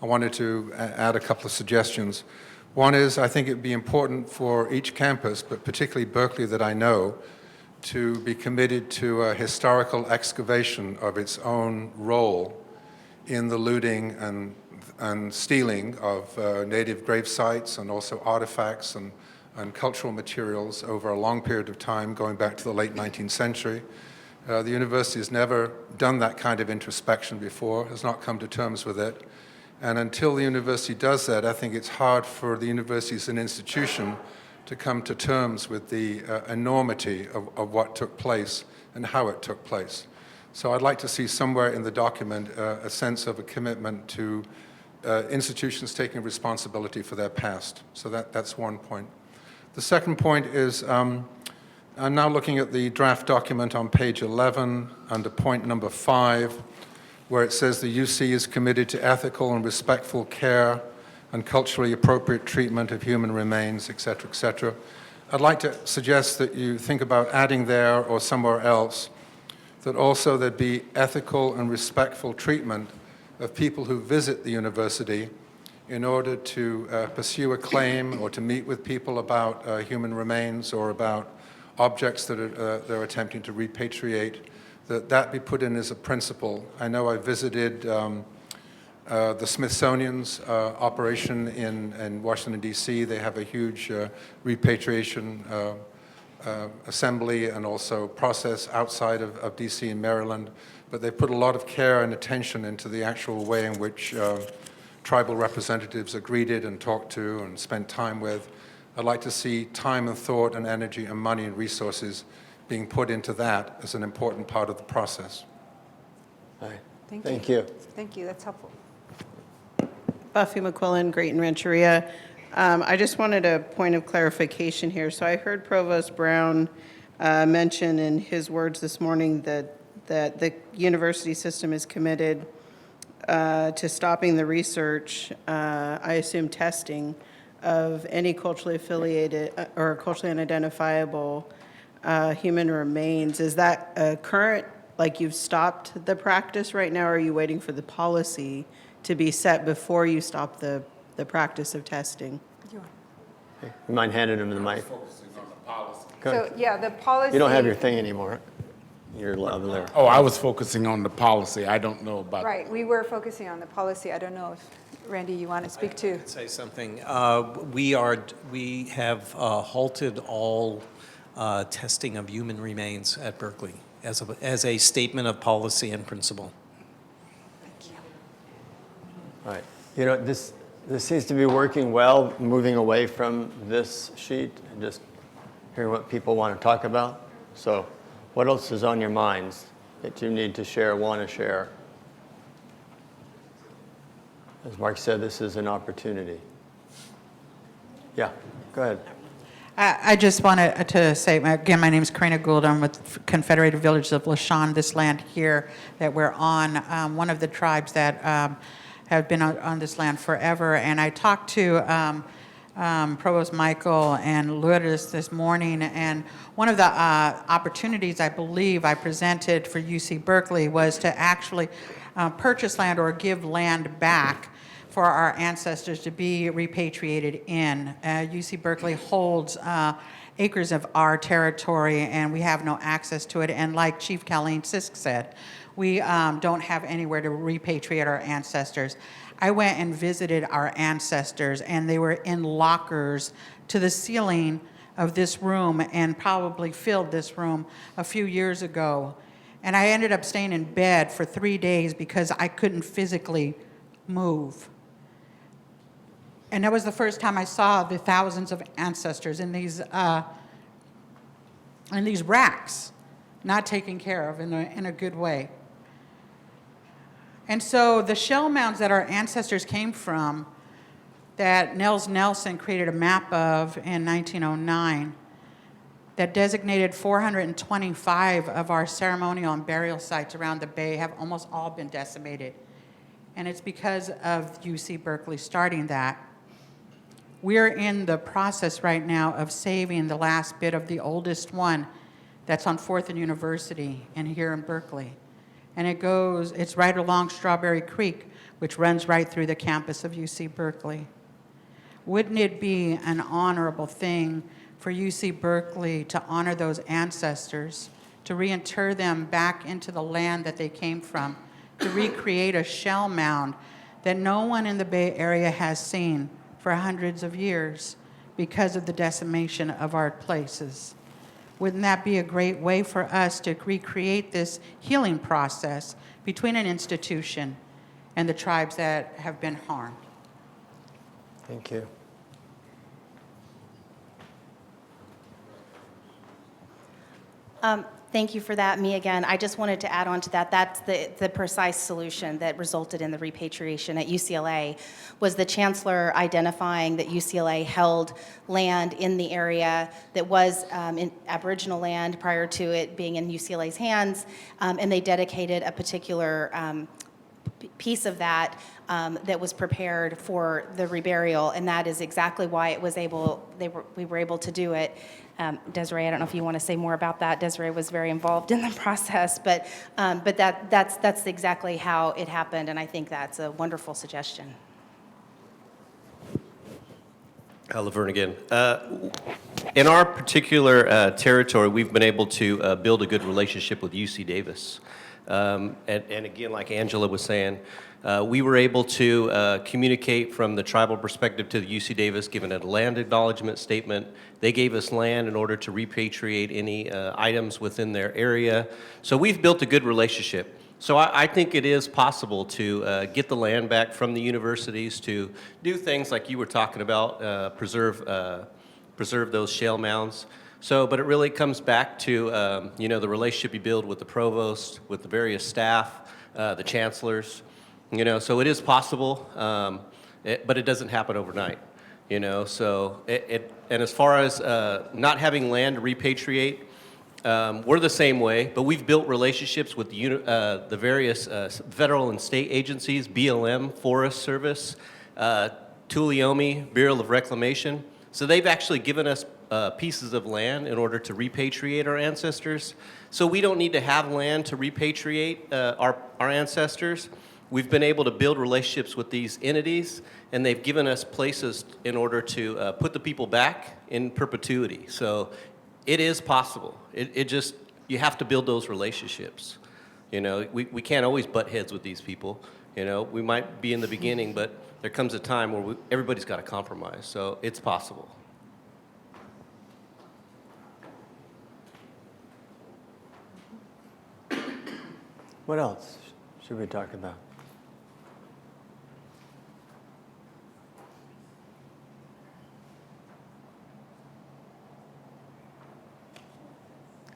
I wanted to add a couple of suggestions. One is I think it would be important for each campus, but particularly Berkeley that I know, to be committed to a historical excavation of its own role in the looting and stealing of native grave sites and also artifacts and cultural materials over a long period of time, going back to the late 19th century. The university has never done that kind of introspection before, has not come to terms with it. And until the university does that, I think it's hard for the university as an institution to come to terms with the enormity of what took place and how it took place. So I'd like to see somewhere in the document a sense of a commitment to institutions taking responsibility for their past. So that's one point. The second point is, I'm now looking at the draft document on page 11 under point number 5, where it says the UC is committed to ethical and respectful care and culturally appropriate treatment of human remains, et cetera, et cetera. I'd like to suggest that you think about adding there or somewhere else that also there'd be ethical and respectful treatment of people who visit the university in order to pursue a claim or to meet with people about human remains or about objects that they're attempting to repatriate, that be put in as a principle. I know I visited the Smithsonian's operation in Washington, D.C. They have a huge repatriation assembly and also process outside of D.C. and Maryland, but they put a lot of care and attention into the actual way in which tribal representatives are greeted and talked to and spent time with. I'd like to see time and thought and energy and money and resources being put into that as an important part of the process. All right. Thank you. Thank you, that's helpful. Buffy McQuillan, Great Rancheria. I just wanted a point of clarification here. So I heard Provost Brown mention in his words this morning that the university system is committed to stopping the research, I assume testing, of any culturally affiliated or culturally unidentifiable human remains. Is that current, like you've stopped the practice right now, or are you waiting for the policy to be set before you stop the practice of testing? You mind handing him the mic? So, yeah, the policy. You don't have your thing anymore. You're over there. Oh, I was focusing on the policy. I don't know about. Right, we were focusing on the policy. I don't know if, Randy, you want to speak to? Say something. We have halted all testing of human remains at Berkeley as a statement of policy and principle. All right. You know, this seems to be working well, moving away from this sheet and just hearing what people want to talk about. So what else is on your minds that you need to share, want to share? As Mark said, this is an opportunity. Yeah, go ahead. I just wanted to say, again, my name is Karina Gould. I'm with Confederated Villages of Lashawn, this land here that we're on, one of the tribes that have been on this land forever. And I talked to Provost Michael and Lourdes this morning, and one of the opportunities I believe I presented for UC Berkeley was to actually purchase land or give land back for our ancestors to be repatriated in. UC Berkeley holds acres of our territory, and we have no access to it. And like Chief Charlene Yzma said, we don't have anywhere to repatriate our ancestors. I went and visited our ancestors, and they were in lockers to the ceiling of this room and probably filled this room a few years ago. And I ended up staying in bed for 3 days because I couldn't physically move. And that was the first time I saw the thousands of ancestors in these racks, not taken care of in a good way. And so the shell mounds that our ancestors came from, that Nels Nelson created a map of in 1909, that designated 425 of our ceremonial and burial sites around the bay, have almost all been decimated. And it's because of UC Berkeley starting that. We're in the process right now of saving the last bit of the oldest one that's on 4th and University and here in Berkeley. And it's right along Strawberry Creek, which runs right through the campus of UC Berkeley. Wouldn't it be an honorable thing for UC Berkeley to honor those ancestors, to reinter them back into the land that they came from, to recreate a shell mound that no one in the Bay Area has seen for hundreds of years because of the decimation of our places? Wouldn't that be a great way for us to recreate this healing process between an institution and the tribes that have been harmed? Thank you. Thank you for that. Me again. I just wanted to add on to that. That's the precise solution that resulted in the repatriation at UCLA, was the Chancellor identifying that UCLA held land in the area that was in Aboriginal land prior to it being in UCLA's hands, and they dedicated a particular piece of that that was prepared for the reburial, and that is exactly why it was we were able to do it. Desiree, I don't know if you want to say more about that. Desiree was very involved in the process, but that's exactly how it happened, and I think that's a wonderful suggestion. Laverne again. In our particular territory, we've been able to build a good relationship with UC Davis. And again, like Angela was saying, we were able to communicate from the tribal perspective to the UC Davis, given a land acknowledgement statement. They gave us land in order to repatriate any items within their area. So we've built a good relationship. So I think it is possible to get the land back from the universities, to do things like you were talking about, preserve those shale mounds. So, but it really comes back to the relationship you build with the provost, with the various staff, the chancellors. So it is possible, but it doesn't happen overnight. So and as far as not having land to repatriate. We're the same way, but we've built relationships with the various federal and state agencies, BLM, Forest Service, Tuolumne, Bureau of Reclamation. So they've actually given us pieces of land in order to repatriate our ancestors. So we don't need to have land to repatriate our ancestors. We've been able to build relationships with these entities, and they've given us places in order to put the people back in perpetuity. So it is possible. It just, you have to build those relationships. We can't always butt heads with these people. We might be in the beginning, but there comes a time where everybody's got to compromise. So it's possible. What else should we talk about?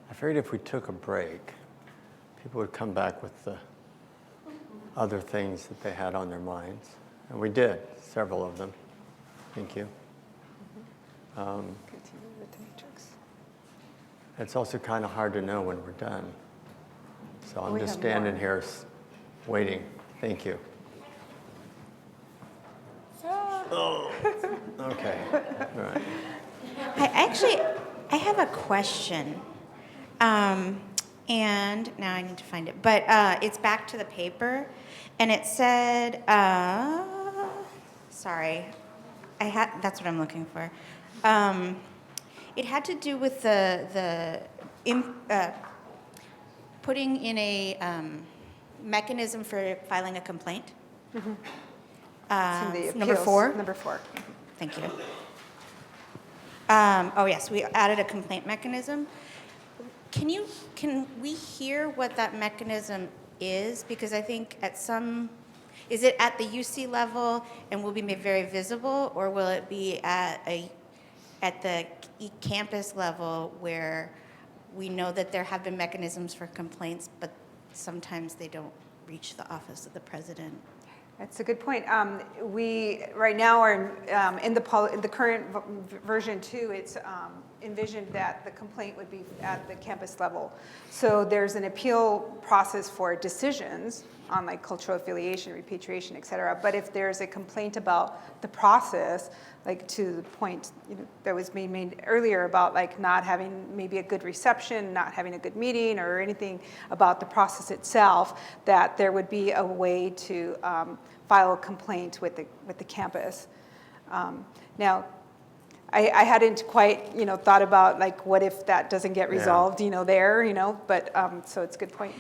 I figured if we took a break, people would come back with the other things that they had on their minds. And we did, several of them. Thank you. It's also kind of hard to know when we're done. So I'm just standing here waiting. Thank you. Oh, okay. All right. I have a question. And now I need to find it. But it's back to the paper. And it said, sorry, that's what I'm looking for. It had to do with putting in a mechanism for filing a complaint. Mm-hmm. Number 4? Number 4. Thank you. Oh, yes, we added a complaint mechanism. Can we hear what that mechanism is? Because I think is it at the UC level and will be made very visible, or will it be at the campus level where we know that there have been mechanisms for complaints, but sometimes they don't reach the office of the president? That's a good point. We right now are in the current version 2. It's envisioned that the complaint would be at the campus level. So there's an appeal process for decisions on like cultural affiliation, repatriation, et cetera. But if there's a complaint about the process, like to the point that was made earlier about like not having maybe a good reception, not having a good meeting, or anything about the process itself, that there would be a way to file a complaint with the campus. Now, I hadn't quite thought about like what if that doesn't get resolved there, but so it's a good point.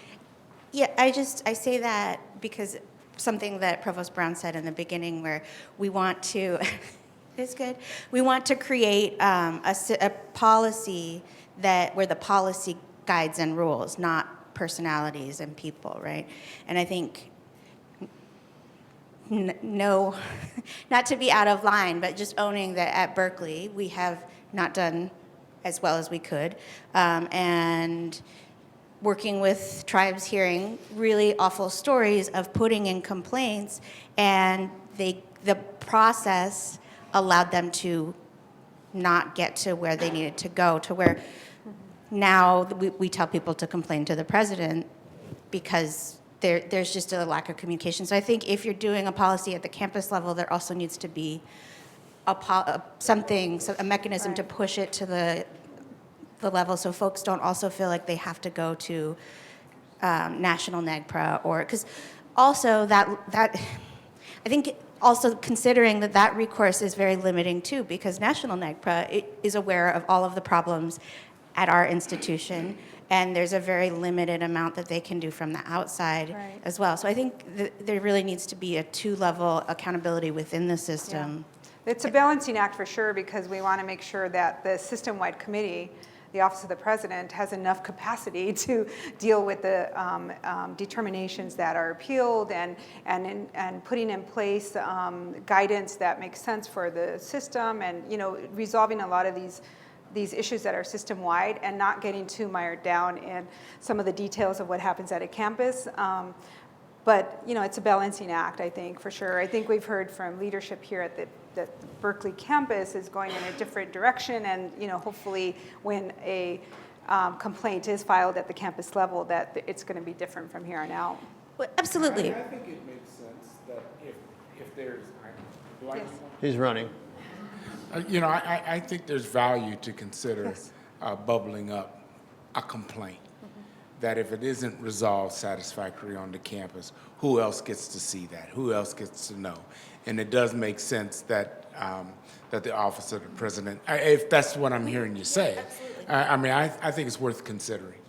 Yeah, I say that because something that Provost Brown said in the beginning, where we want to, it's good, we want to create a policy where the policy guides and rules, not personalities and people, right? And I think, no, not to be out of line, but just owning that at Berkeley, we have not done as well as we could, and working with tribes, hearing really awful stories of putting in complaints, and the process allowed them to not get to where they needed to go, to where now we tell people to complain to the president because there's just a lack of communication. So I think if you're doing a policy at the campus level, there also needs to be a mechanism to push it to the level so folks don't also feel like they have to go to national NAGPRA, or because also that I think also considering that recourse is very limiting too, because national NAGPRA is aware of all of the problems at our institution, and there's a very limited amount that they can do from the outside as well. So I think there really needs to be a two-level accountability within the system. Yeah. It's a balancing act for sure, because we want to make sure that the system-wide committee, the Office of the President, has enough capacity to deal with the determinations that are appealed and putting in place guidance that makes sense for the system, and resolving a lot of these issues that are system-wide, and not getting too mired down in some of the details of what happens at a campus. But it's a balancing act, I think, for sure. I think we've heard from leadership here at the Berkeley campus is going in a different direction, and hopefully when a complaint is filed at the campus level, that it's going to be different from here on out. Well, absolutely. I think it makes sense that if there's, He's running. I think there's value to consider bubbling up a complaint. That if it isn't resolved satisfactorily on the campus, who else gets to see that? Who else gets to know? And it does make sense that that the Office of the President, if that's what I'm hearing you say, I think it's worth considering.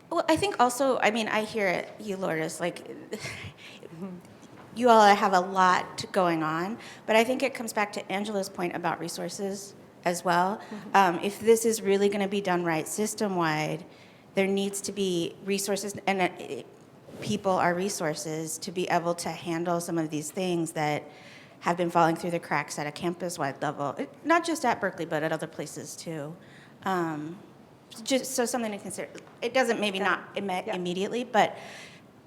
Well, I think also, I hear it, you, Lourdes, like, you all have a lot going on, but I think it comes back to Angela's point about resources as well. If this is really going to be done right system-wide, there needs to be resources, and people are resources to be able to handle some of these things that have been falling through the cracks at a campus-wide level, not just at Berkeley, but at other places too. Just so something to consider. It doesn't not immediately, but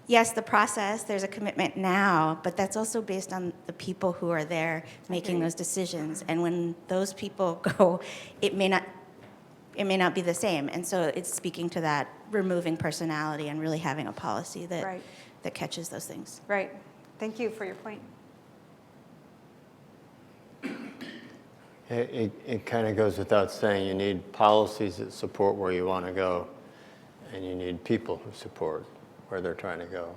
yes, the process, there's a commitment now, but that's also based on the people who are there making those decisions. And when those people go, it may not be the same. And so it's speaking to that, removing personality and really having a policy that catches those things. Right. Thank you for your point. It kind of goes without saying, you need policies that support where you want to go, and you need people who support where they're trying to go.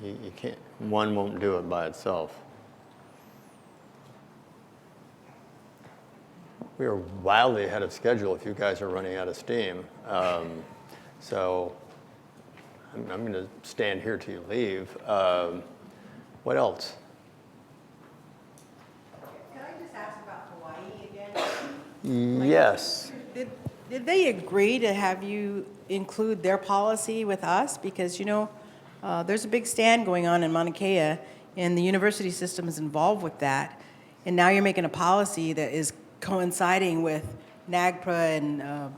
You can't, one won't do it by itself. We are wildly ahead of schedule if you guys are running out of steam. So I'm going to stand here till you leave. What else? Can I just ask about Hawaii again? Yes. Did they agree to have you include their policy with us? Because, there's a big stand going on in Mauna Kea, and the university system is involved with that. And now you're making a policy that is coinciding with NAGPRA and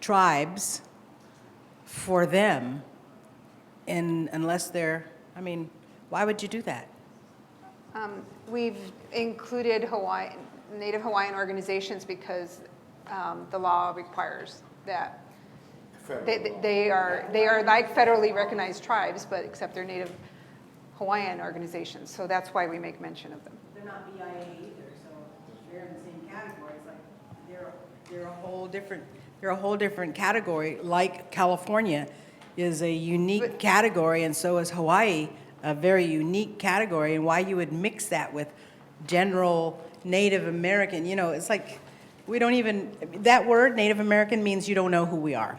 tribes for them, and unless they're, why would you do that? We've included Native Hawaiian organizations because the law requires that. They are like federally recognized tribes, but except they're Native Hawaiian organizations. So that's why we make mention of them. They're not BIA either, so they're in the same category. It's like they're a whole different category. Like California is a unique category, and so is Hawaii, a very unique category. And why you would mix that with general Native American? It's like we don't even, that word Native American means you don't know who we are.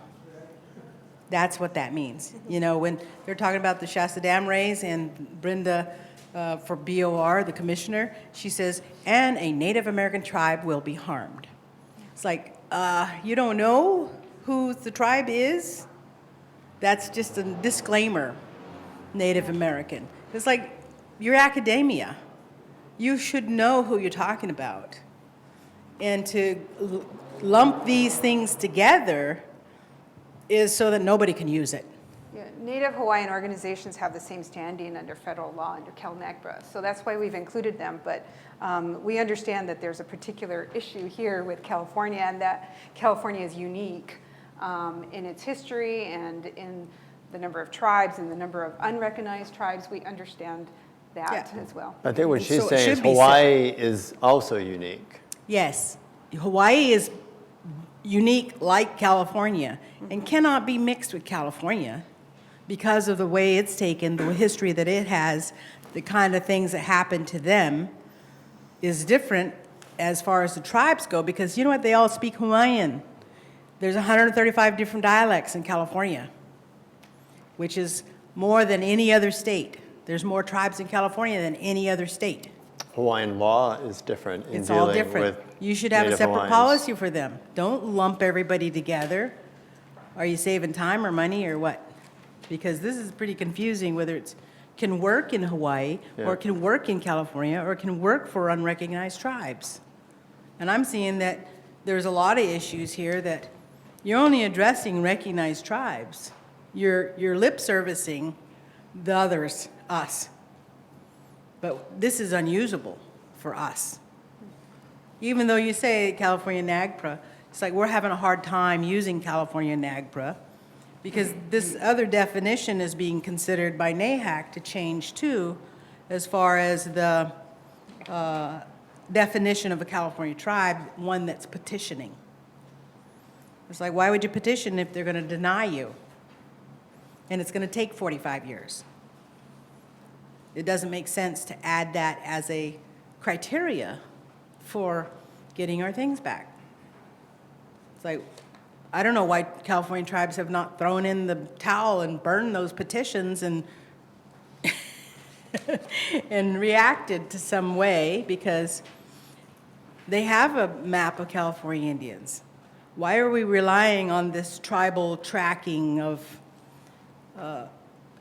That's what that means. When they're talking about the Shasta Dam raise, and Brenda for BOR, the commissioner, she says, and a Native American tribe will be harmed. It's like, you don't know who the tribe is? That's just a disclaimer, Native American. It's like, you're academia. You should know who you're talking about. And to lump these things together is so that nobody can use it. Yeah, Native Hawaiian organizations have the same standing under federal law, under CalNAGPRA, so that's why we've included them. But we understand that there's a particular issue here with California, and that California is unique in its history and in the number of tribes and the number of unrecognized tribes. We understand that as well. I think what she's So it saying is should be Hawaii is also unique. Yes, Hawaii is unique like California and cannot be mixed with California because of the way it's taken, the history that it has, the kind of things that happen to them is different as far as the tribes go, because you know what, they all speak Hawaiian. There's 135 different dialects in California, which is more than any other state. There's more tribes in California than any other state. Hawaiian law is different in It's all dealing different. with You should have a Native separate Hawaiians. policy for them. Don't lump everybody together. Are you saving time or money or what? Because this is pretty confusing whether it's can work in Hawaii or can work in California or can work for unrecognized tribes. And I'm seeing that there's a lot of issues here that you're only addressing recognized tribes. You're lip servicing the others, us. But this is unusable for us. Even though you say California NAGPRA, it's like we're having a hard time using California NAGPRA because this other definition is being considered by NAHAC to change too, as far as the definition of a California tribe, one that's petitioning. It's like, why would you petition if they're going to deny you? And it's going to take 45 years. It doesn't make sense to add that as a criteria for getting our things back. It's like, I don't know why California tribes have not thrown in the towel and burned those petitions and and reacted to some way, because they have a map of California Indians. Why are we relying on this tribal tracking of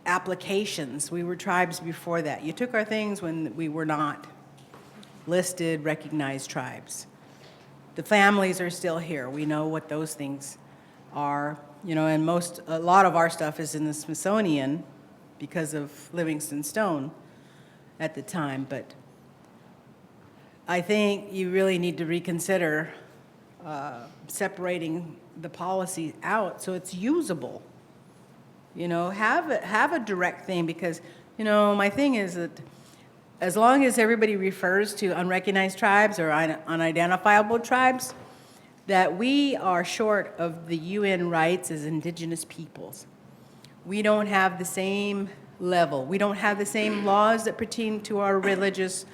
applications? We were tribes before that. You took our things when we were not listed, recognized tribes. The families are still here. We know what those things are, you know, and a lot of our stuff is in the Smithsonian because of Livingston Stone at the time. But I think you really need to reconsider separating the policy out so it's usable. You know, have a direct thing, because, you know, my thing is that as long as everybody refers to unrecognized tribes or unidentifiable tribes, that we are short of the UN rights as indigenous peoples. We don't have the same level. We don't have the same laws that pertain to our religious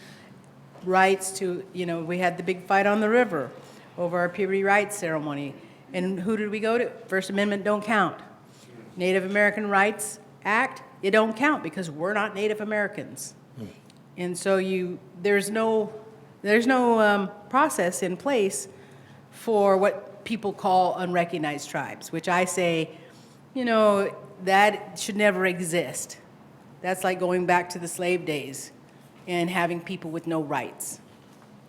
rights to, you know, we had the big fight on the river over our puberty rights ceremony. And who did we go to? First Amendment don't count. Native American Rights Act, it don't count because we're not Native Americans. And so there's no process in place for what people call unrecognized tribes, which I say, you know, that should never exist. That's like going back to the slave days and having people with no rights.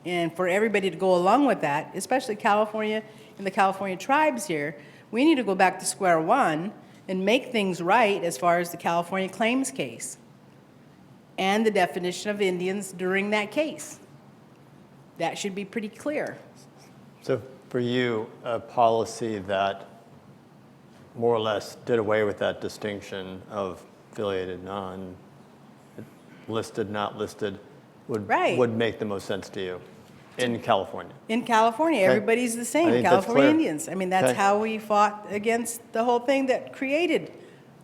And for everybody to go along with that, especially California and the California tribes here, we need to go back to square one and make things right as far as the California claims case and the definition of Indians during that case. That should be pretty clear. So for you, a policy that more or less did away with that distinction of affiliated, non, listed, not listed, would make the most sense to you in California. In California, Okay. everybody's the I same, think that's California clear. Indians. I mean, that's Okay. how we fought against the whole thing that created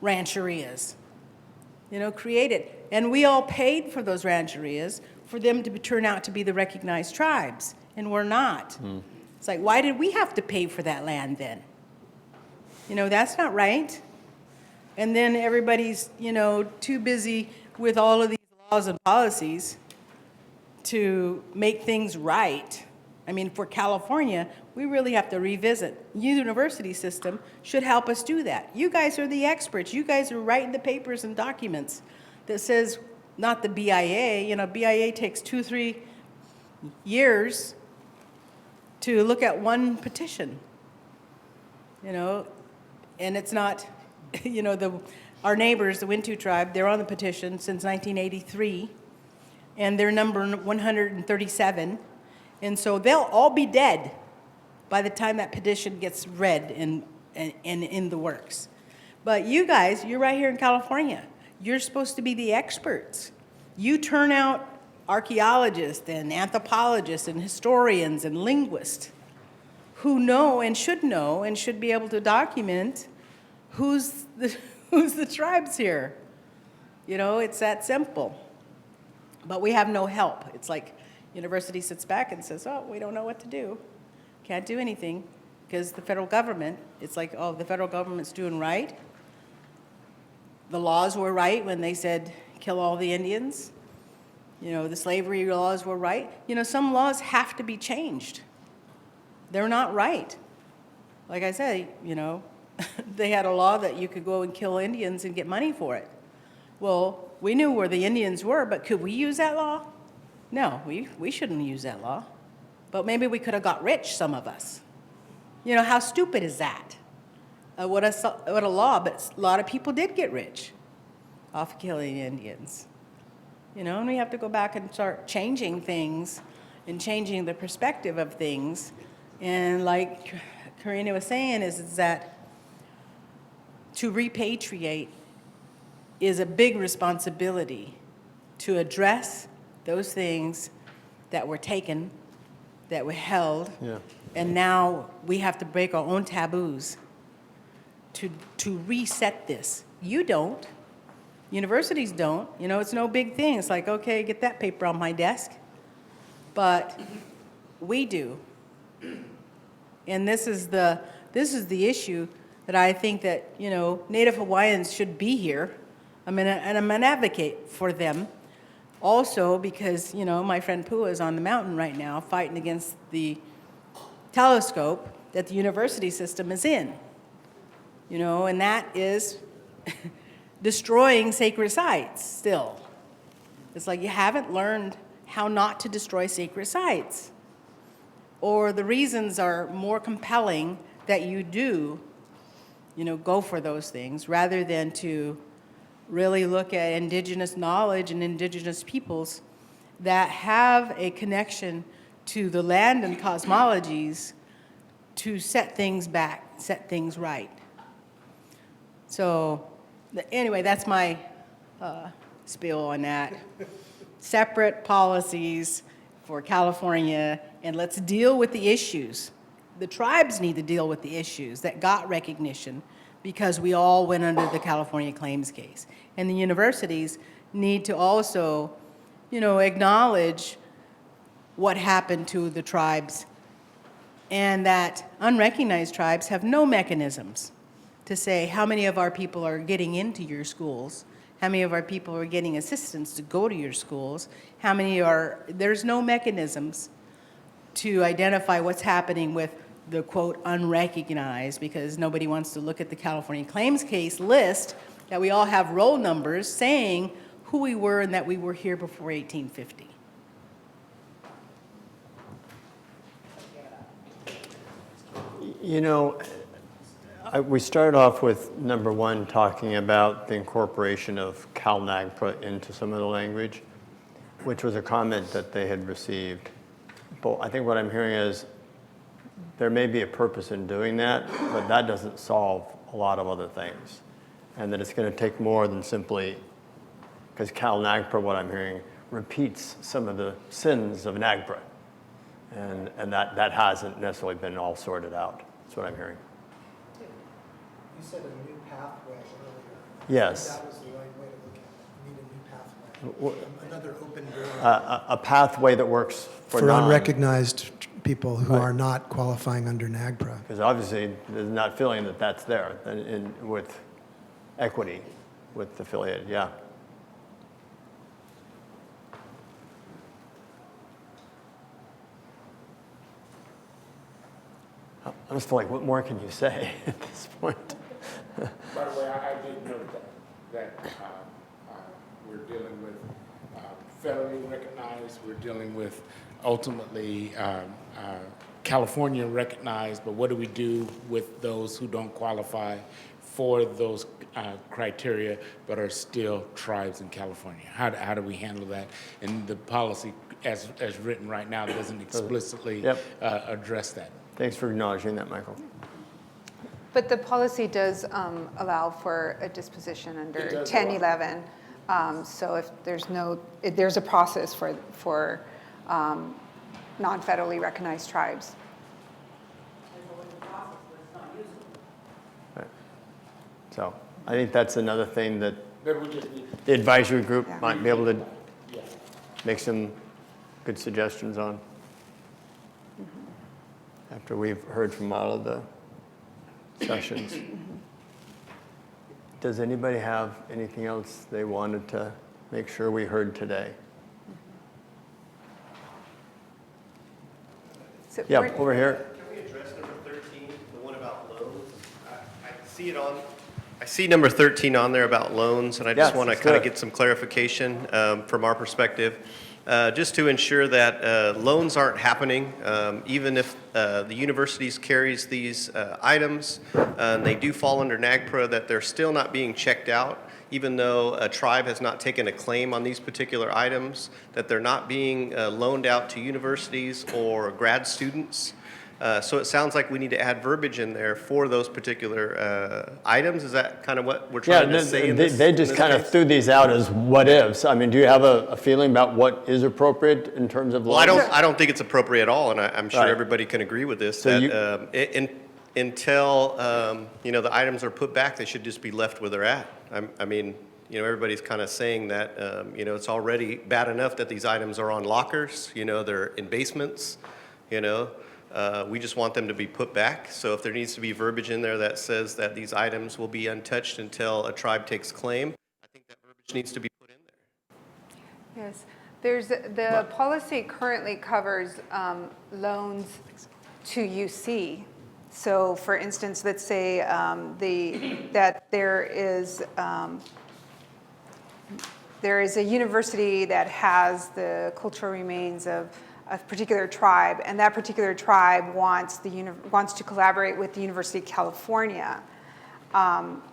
rancherias. You know, created. And we all paid for those rancherias for them to turn out to be the recognized tribes, and we're not. It's like, why did we have to pay for that land then? You know, that's not right. And then everybody's, you know, too busy with all of these laws and policies to make things right. I mean, for California, we really have to revisit. University system should help us do that. You guys are the experts. You guys are writing the papers and documents that says, not the BIA, you know, BIA takes 2-3 years to look at one petition, you know, and it's not, you know, our neighbors, the Wintu tribe, they're on the petition since 1983, and they're number 137, and so they'll all be dead by the time that petition gets read and in the works. But you guys, you're right here in California. You're supposed to be the experts. You turn out archaeologists and anthropologists and historians and linguists who know and should be able to document who's the tribes here. You know, it's that simple. But we have no help. It's like university sits back and says, oh, we don't know what to do. Can't do anything because the federal government, it's like, oh, the federal government's doing right. The laws were right when they said kill all the Indians. You know, the slavery laws were right. You know, some laws have to be changed. They're not right. Like I said, you know, they had a law that you could go and kill Indians and get money for it. Well, we knew where the Indians were, but could we use that law? No, we shouldn't use that law. But maybe we could have got rich, some of us. You know, how stupid is that? What a law, but a lot of people did get rich off killing Indians. You know, and we have to go back and start changing things and changing the perspective of things. And like Karina was saying, is that to repatriate is a big responsibility to address those things that were taken, that were held, and now we have to break our own taboos to reset this. You don't. Universities don't. You know, it's no big thing. It's like, okay, get that paper on my desk. But we do. And this is the issue that I think that, you know, Native Hawaiians should be here. And I'm an advocate for them. Also because, you know, my friend Pua is on the mountain right now fighting against the telescope that the university system is in. You know, and that is destroying sacred sites still. It's like you haven't learned how not to destroy sacred sites. Or the reasons are more compelling that you do, you know, go for those things rather than to really look at indigenous knowledge and indigenous peoples that have a connection to the land and cosmologies to set things back, set things right. So anyway, that's my spiel on that. Separate policies for California, and let's deal with the issues. The tribes need to deal with the issues that got recognition because we all went under the California claims case. And the universities need to also, you know, acknowledge what happened to the tribes and that unrecognized tribes have no mechanisms to say how many of our people are getting into your schools, how many of our people are getting assistance to go to your schools, how many are, there's no mechanisms to identify what's happening with the quote unrecognized because nobody wants to look at the California claims case list that we all have roll numbers saying who we were and that we were here before 1850. You know, we started off with number one talking about the incorporation of CalNAGPRA into some of the language, which was a comment that they had received. But I think what I'm hearing is there may be a purpose in doing that, but that doesn't solve a lot of other things. And that it's going to take more than simply, because CalNAGPRA, what I'm hearing, repeats some of the sins of NAGPRA. And that hasn't necessarily been all sorted out. That's what I'm hearing. You said a new pathway earlier. Yes. That was the right way to look at it. We need a new pathway. Another open door. A pathway that works for unrecognized people who are not qualifying under NAGPRA. Because obviously, there's not feeling that that's there with equity, with affiliated, yeah. I just feel like, what more can you say at this point? By the way, I did note that we're dealing with federally recognized, we're dealing with ultimately California recognized, but what do we do with those who don't qualify for those criteria but are still tribes in California? How do we handle that? And the policy as written right now doesn't explicitly address that. Thanks for acknowledging that, Michael. But the policy does allow for a disposition under 1011. So if there's a process for non-federally recognized tribes. Right. So I think that's another thing that the advisory group might be able to make some good suggestions on after we've heard from all of the sessions. Does anybody have anything else they wanted to make sure we heard today? So Yeah, over here. Can we address number 13, the one about loans? I see number 13 on there about loans, and I just Yes, want to let's kind do of it. get some clarification from our perspective, just to ensure that loans aren't happening, even if the universities carries these items, and they do fall under NAGPRA, that they're still not being checked out, even though a tribe has not taken a claim on these particular items, that they're not being loaned out to universities or grad students. So it sounds like we need to add verbiage in there for those particular items. Is that kind of what we're trying to say in this? They just kind of threw these out as what ifs. I mean, do you have a feeling about what is appropriate in terms of Well, loans? I don't think it's appropriate at all, and I'm sure Right. everybody can agree with this, So that until the items are put back, they should just be left where they're at. I mean, everybody's kind of saying that, it's already bad enough that these items are on lockers, they're in basements, we just want them to be put back. So if there needs to be verbiage in there that says that these items will be untouched until a tribe takes claim, I think that verbiage needs to be put in there. Yes, the policy currently covers loans to UC. So for instance, let's say that there is a university that has the cultural remains of a particular tribe, and that particular tribe wants to collaborate with the University of California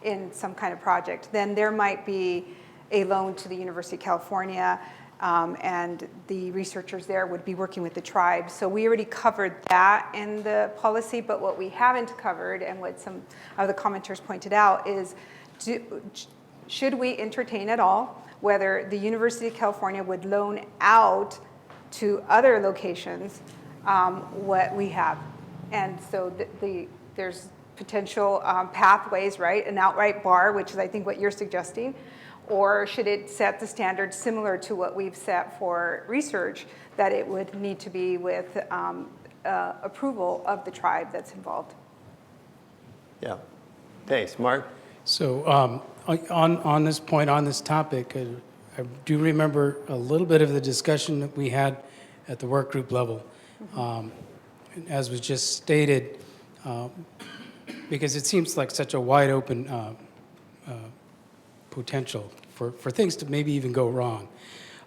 in some kind of project. Then there might be a loan to the University of California, and the researchers there would be working with the tribe. So we already covered that in the policy, but what we haven't covered, and what some of the commenters pointed out, is should we entertain at all whether the University of California would loan out to other locations what we have. And so there's potential pathways, right? An outright bar, which is I think what you're suggesting, or should it set the standard similar to what we've set for research, that it would need to be with approval of the tribe that's involved? Yeah. Thanks, Mark. So on this point, on this topic, I do remember a little bit of the discussion that we had at the work group level. As was just stated, because it seems like such a wide open potential for things to maybe even go wrong,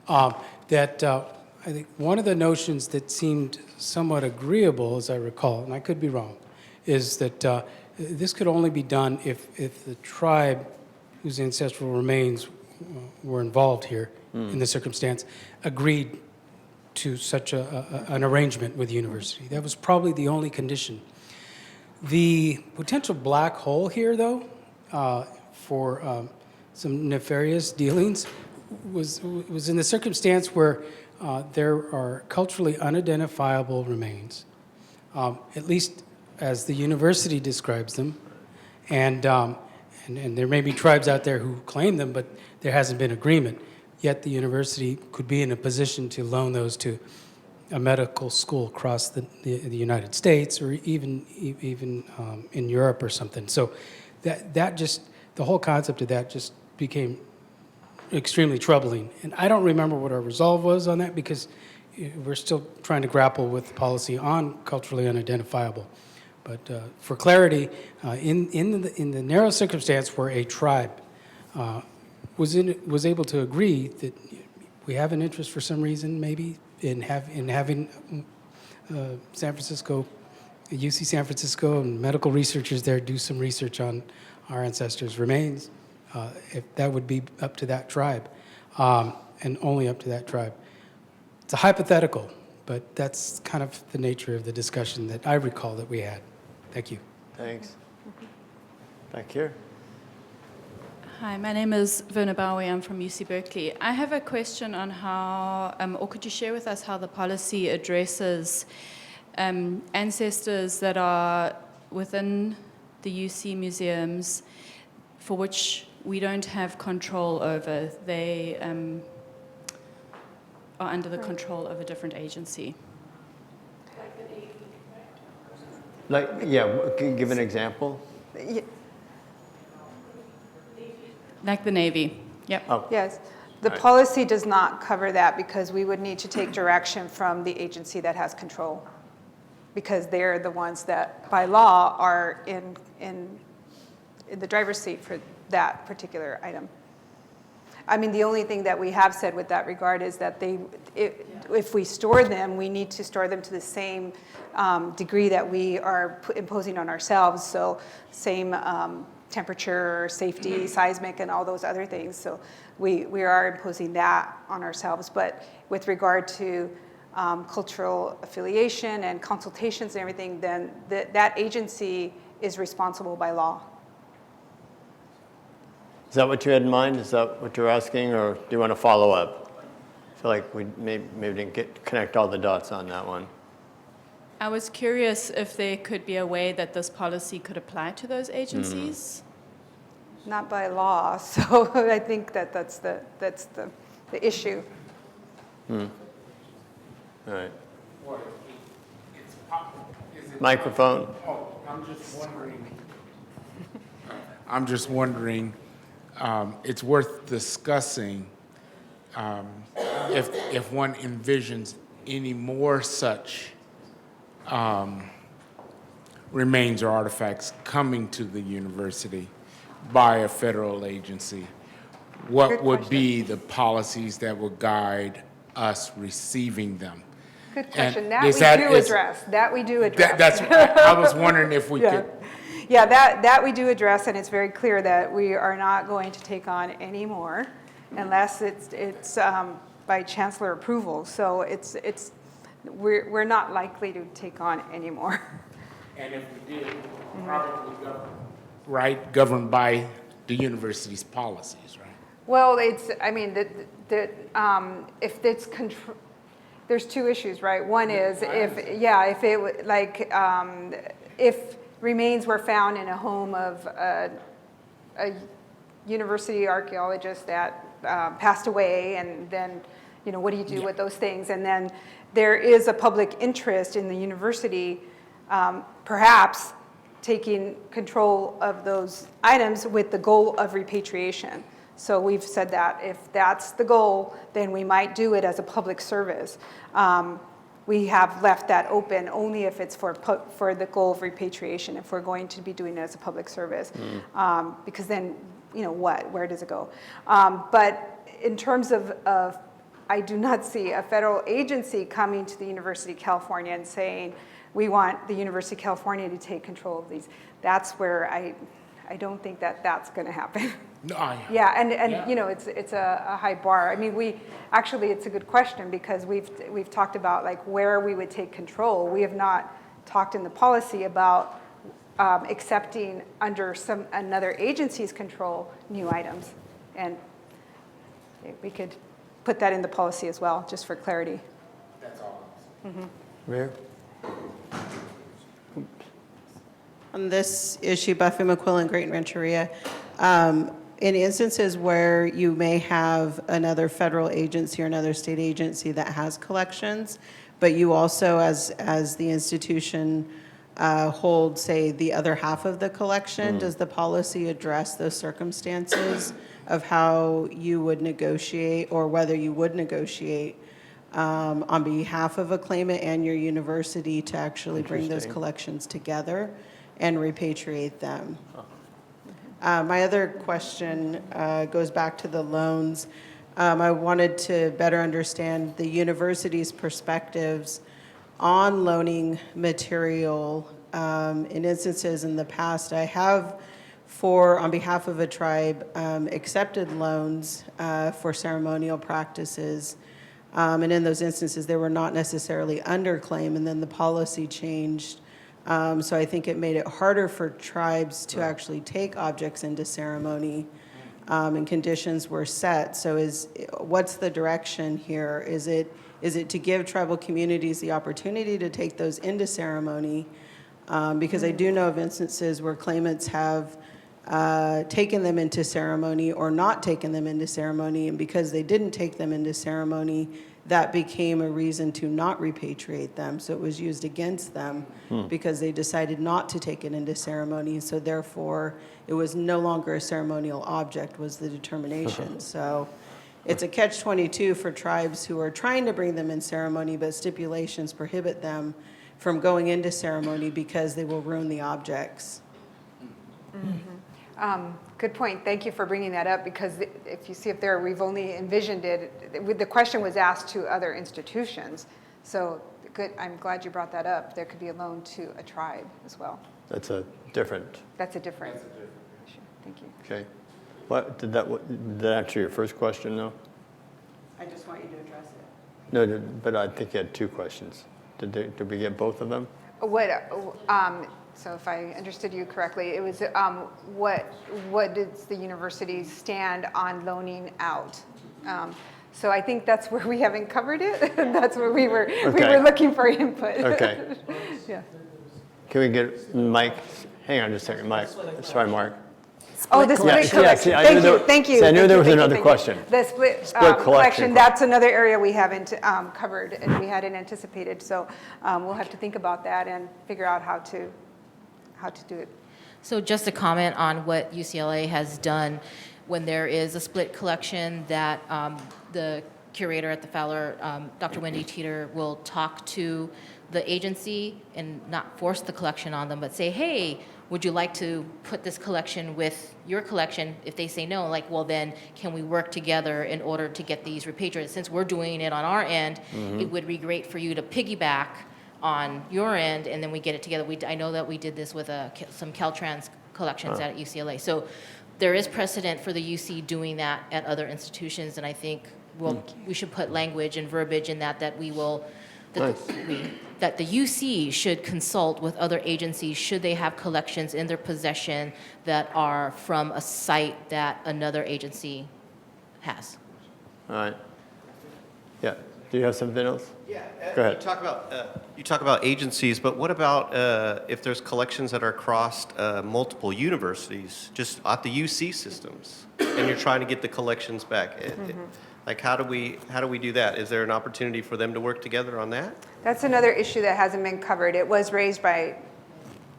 that I think one of the notions that seemed somewhat agreeable, as I recall, and I could be wrong, is that this could only be done if the tribe whose ancestral remains were involved here in the circumstance agreed to such an arrangement with the university. That was probably the only condition. The potential black hole here, though, for some nefarious dealings was in the circumstance where there are culturally unidentifiable remains, at least as the university describes them, and there may be tribes out there who claim them, but there hasn't been agreement. Yet the university could be in a position to loan those to a medical school across the United States, or even in Europe or something. So that just, the whole concept of that just became extremely troubling. And I don't remember what our resolve was on that, because we're still trying to grapple with the policy on culturally unidentifiable. But for clarity, in the narrow circumstance where a tribe was able to agree that we have an interest for some reason, maybe in having San Francisco, UC San Francisco, and medical researchers there do some research on our ancestors' remains, if that would be up to that tribe, and only up to that tribe. It's a hypothetical, but that's kind of the nature of the discussion that I recall that we had. Thank you. Thanks. Back here. Hi, my name is Verna Bowie. I'm from UC Berkeley. I have a question on how, or could you share with us how the policy addresses ancestors that are within the UC museums for which we don't have control over? They are under the control of a different agency. Like, yeah, give an example. Like the Navy, yep. Oh. Yes. The policy does not cover that because we would need to take direction from the agency that has control, because they're the ones that, by law, are in the driver's seat for that particular item. I mean, the only thing that we have said with that regard is that if we store them, we need to store them to the same degree that we are imposing on ourselves. So same temperature, safety, seismic, and all those other things. So we are imposing that on ourselves. But with regard to cultural affiliation and consultations and everything, then that agency is responsible by law. Is that what you had in mind? Is that what you're asking, or do you want to follow up? I feel like we maybe didn't connect all the dots on that one. I was curious if there could be a way that this policy could apply to those agencies. Not by law, so I think that's the issue. All right. Microphone. Oh, I'm just wondering, it's worth discussing if one envisions any more such remains or artifacts coming to the university by a federal agency. What would be the policies that would guide us receiving them? Good question. And That we do address. I was wondering if we could. Yeah, that we do address, and it's very clear that we are not going to take on any more unless it's by Chancellor approval. So we're not likely to take on any more. And if we did, probably governed by the university's policies, right? Well, if it's there's two issues, right? One is if remains were found in a home of a university archaeologist that passed away, and then, what do you do with those things? And then there is a public interest in the university, perhaps taking control of those items with the goal of repatriation. So we've said that if that's the goal, then we might do it as a public service. We have left that open only if it's for the goal of repatriation, if we're going to be doing it as a public service. Because then, where does it go? But in terms of I do not see a federal agency coming to the University of California and saying, we want the University of California to take control of these. That's where I don't think that's going to happen. No, it's a high bar. I mean, it's a good question, because we've talked about like where we would take control. We have not talked in the policy about accepting under another agency's control new items, and we could put that in the policy as well, just for clarity. That's all. Where? On this issue, Buffy McQuillan, Great Rancheria, in instances where you may have another federal agency or another state agency that has collections, but you also, as the institution, hold, say, the other half of the collection, does the policy address those circumstances of how you would negotiate, or whether you would negotiate on behalf of a claimant and your university to actually bring those collections together and repatriate them? My other question goes back to the loans. I wanted to better understand the university's perspectives on loaning material. In instances in the past, I have, on behalf of a tribe, accepted loans for ceremonial practices. And in those instances, they were not necessarily under claim, and then the policy changed So I think it made it harder for tribes to actually take objects into ceremony, and conditions were set. So what's the direction here? Is it to give tribal communities the opportunity to take those into ceremony? Because I do know of instances where claimants have taken them into ceremony or not taken them into ceremony, and because they didn't take them into ceremony, that became a reason to not repatriate them. So it was used against them because they decided not to take it into ceremony. So therefore, it was no longer a ceremonial object, was the determination. So it's a catch-22 for tribes who are trying to bring them in ceremony, but stipulations prohibit them from going into ceremony because they will ruin the objects. Good point. Thank you for bringing that up, because if you see up there, we've only envisioned it. The question was asked to other institutions. So good. I'm glad you brought that up. There could be a loan to a tribe as well. That's a different. issue. Thank you. Okay. What did that answer your first question, though? I just want you to address it. No, but I think you had two questions. Did we get both of them? So if I understood you correctly, it was what does the university stand on loaning out? So I think that's where we haven't covered it. That's where we were looking for input. Okay. Yeah. Can we get Mike? Hang on just a second, Mike. Sorry, Mark. The split collection. Thank you. See, I knew there was another question. The split collection, that's another area we haven't covered and we hadn't anticipated. So we'll have to think about that and figure out how to do it. So just to comment on what UCLA has done, when there is a split collection, that the curator at the Fowler, Dr. Wendy Teeter, will talk to the agency and not force the collection on them, but say, hey, would you like to put this collection with your collection? If they say no, like, well, then can we work together in order to get these repatriated? Since we're doing it on our end, it would be great for you to piggyback on your end, and then we get it together. I know that we did this with some Caltrans collections at UCLA. So there is precedent for the UC doing that at other institutions, and I think we should put language and verbiage in that we will, that the UC should consult with other agencies should they have collections in their possession that are from a site that another agency has. All right. Yeah. Do you have something else? Yeah. Go ahead. You talk about agencies, but what about if there's collections that are across multiple universities, just at the UC systems, and you're trying to get the collections back? Like, how do we do that? Is there an opportunity for them to work together on that? That's another issue that hasn't been covered. It was raised by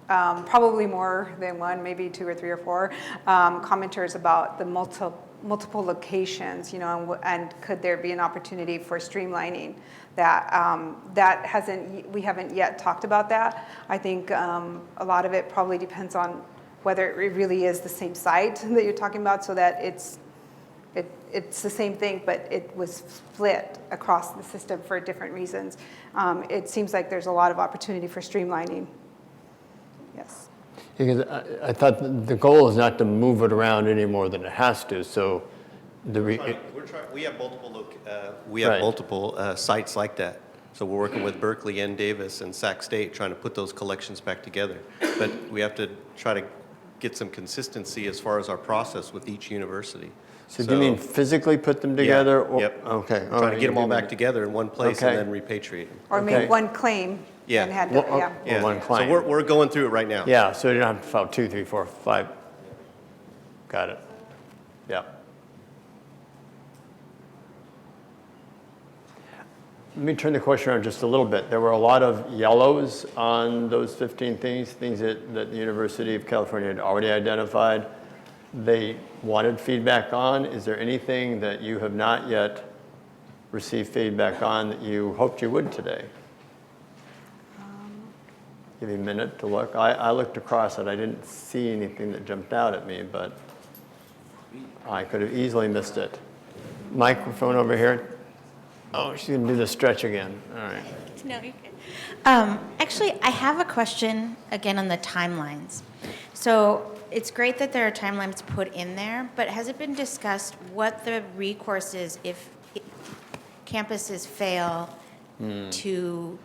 probably more than one, maybe 2 or 3 or 4 commenters about the multiple locations, and could there be an opportunity for streamlining that? We haven't yet talked about that. I think a lot of it probably depends on whether it really is the same site that you're talking about, so that it's the same thing, but it was split across the system for different reasons. It seems like there's a lot of opportunity for streamlining. Yes. Because I thought the goal is not to move it around any more than it has to. So we have multiple sites like that. So we're working with Berkeley and Davis and Sac State trying to put those collections back together. But we have to try to get some consistency as far as our process with each university. So do you mean physically put them together? Yeah, yep. Okay. Trying to get them all back together in one place and then repatriate them. Or make one claim and had one claim. So we're going through it right now. Yeah, so you don't have to file 2, 3, 4, 5. Got it. Yeah. Let me turn the question around just a little bit. There were a lot of yellows on those 15 things that the University of California had already identified. They wanted feedback on. Is there anything that you have not yet received feedback on that you hoped you would today? Give you a minute to look. I looked across it. I didn't see anything that jumped out at me, but I could have easily missed it. Microphone over here. Oh, she's going to do the stretch again. All right. No, you're good. Actually, I have a question again on the timelines. So it's great that there are timelines put in there, but has it been discussed what the recourse is if campuses fail to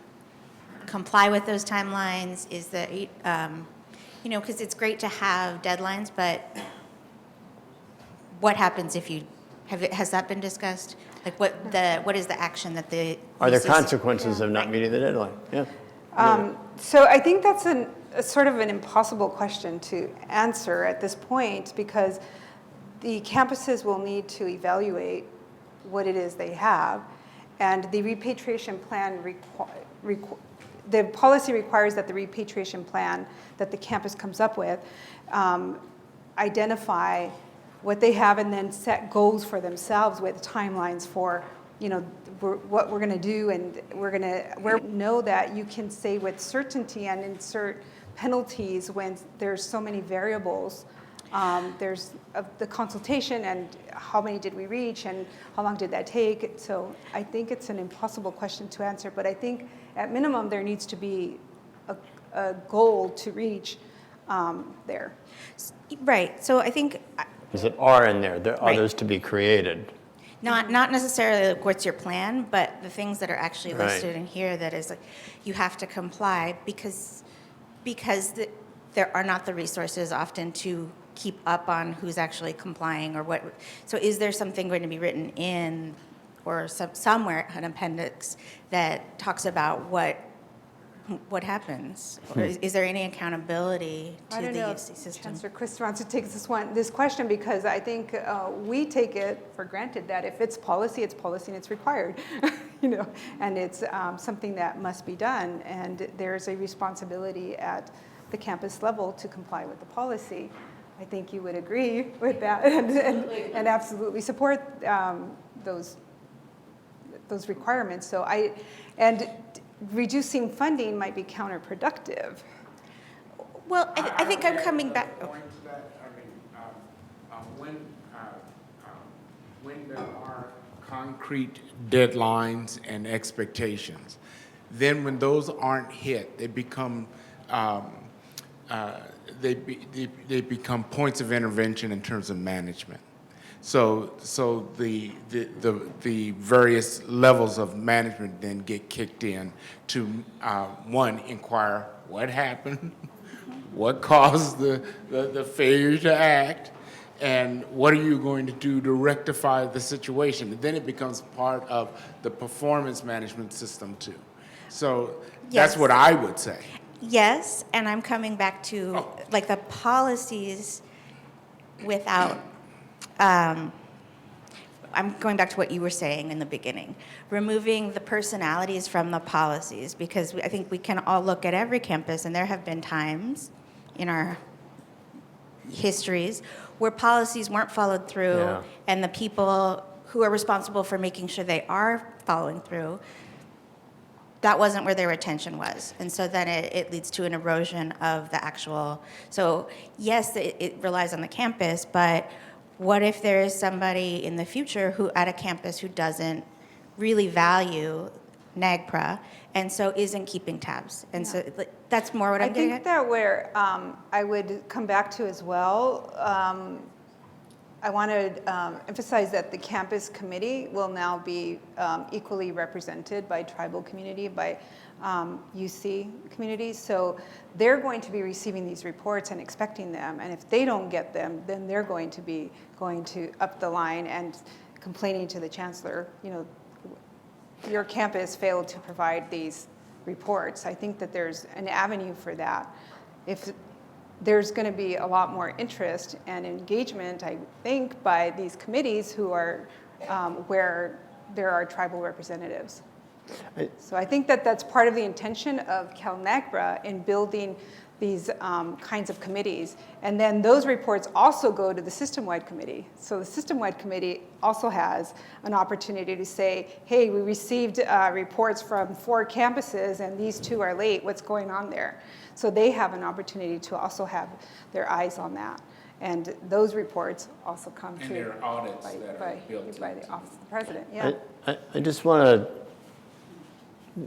comply with those timelines? Is that, because it's great to have deadlines, but what happens if you, has that been discussed? Like what is the action that the Are there UCC consequences of not meeting the deadline? Yeah. So I think that's a sort of an impossible question to answer at this point, because the campuses will need to evaluate what it is they have, and the repatriation plan the policy requires that the repatriation plan that the campus comes up with identify what they have and then set goals for themselves with timelines for, what we're going to do, and we know that you can say with certainty and insert penalties when there's so many variables. There's the consultation and how many did we reach and how long did that take. So I think it's an impossible question to answer, but I think at minimum there needs to be a goal to reach there. Right. So I think There are in there. There are Right. others to be created. not necessarily like what's your plan, but the things that are actually Right. listed in here that is like you have to comply because there are not the resources often to keep up on who's actually complying or what. So is there something going to be written in or somewhere, an appendix that talks about what happens? Or is there any accountability to I don't the know UC if system? Chancellor Chris wants to take this question, because I think we take it for granted that if it's policy and it's required, and it's something that must be done, and there's a responsibility at the campus level to comply with the policy. I think you would agree with that and absolutely support those requirements. And reducing funding might be counterproductive. Well, I think I'm coming back. When there are concrete deadlines and expectations, then when those aren't hit, they become they become points of intervention in terms of management. So the various levels of management then get kicked in to one, inquire what happened, what caused the failure to act, and what are you going to do to rectify the situation? And then it becomes part of the performance management system too. So that's Yes. what I would say. Yes, and I'm coming back to like the policies without, I'm going back to what you were saying in the beginning, removing the personalities from the policies, because I think we can all look at every campus, and there have been times in our histories where policies weren't followed through, Yeah. and the people who are responsible for making sure they are following through, that wasn't where their attention was. And so then it leads to an erosion of the actual, so yes, it relies on the campus, but what if there is somebody in the future who at a campus who doesn't really value NAGPRA and so isn't keeping tabs? And so that's more what I'm getting I at. think that where I would come back to as well, I want to emphasize that the campus committee will now be equally represented by tribal community, by UC communities. So they're going to be receiving these reports and expecting them. And if they don't get them, then they're going to be going to up the line and complaining to the chancellor, your campus failed to provide these reports. I think that there's an avenue for that. If there's going to be a lot more interest and engagement, I think, by these committees who are where there are tribal representatives. So I think that that's part of the intention of CalNAGPRA in building these kinds of committees. And then those reports also go to the system-wide committee. So the system-wide committee also has an opportunity to say, hey, we received reports from 4 campuses and these 2 are late, what's going on there? So they have an opportunity to also have their eyes on that. And those reports also come And to there are audits that are built by the Office of the President. Yeah. I just want to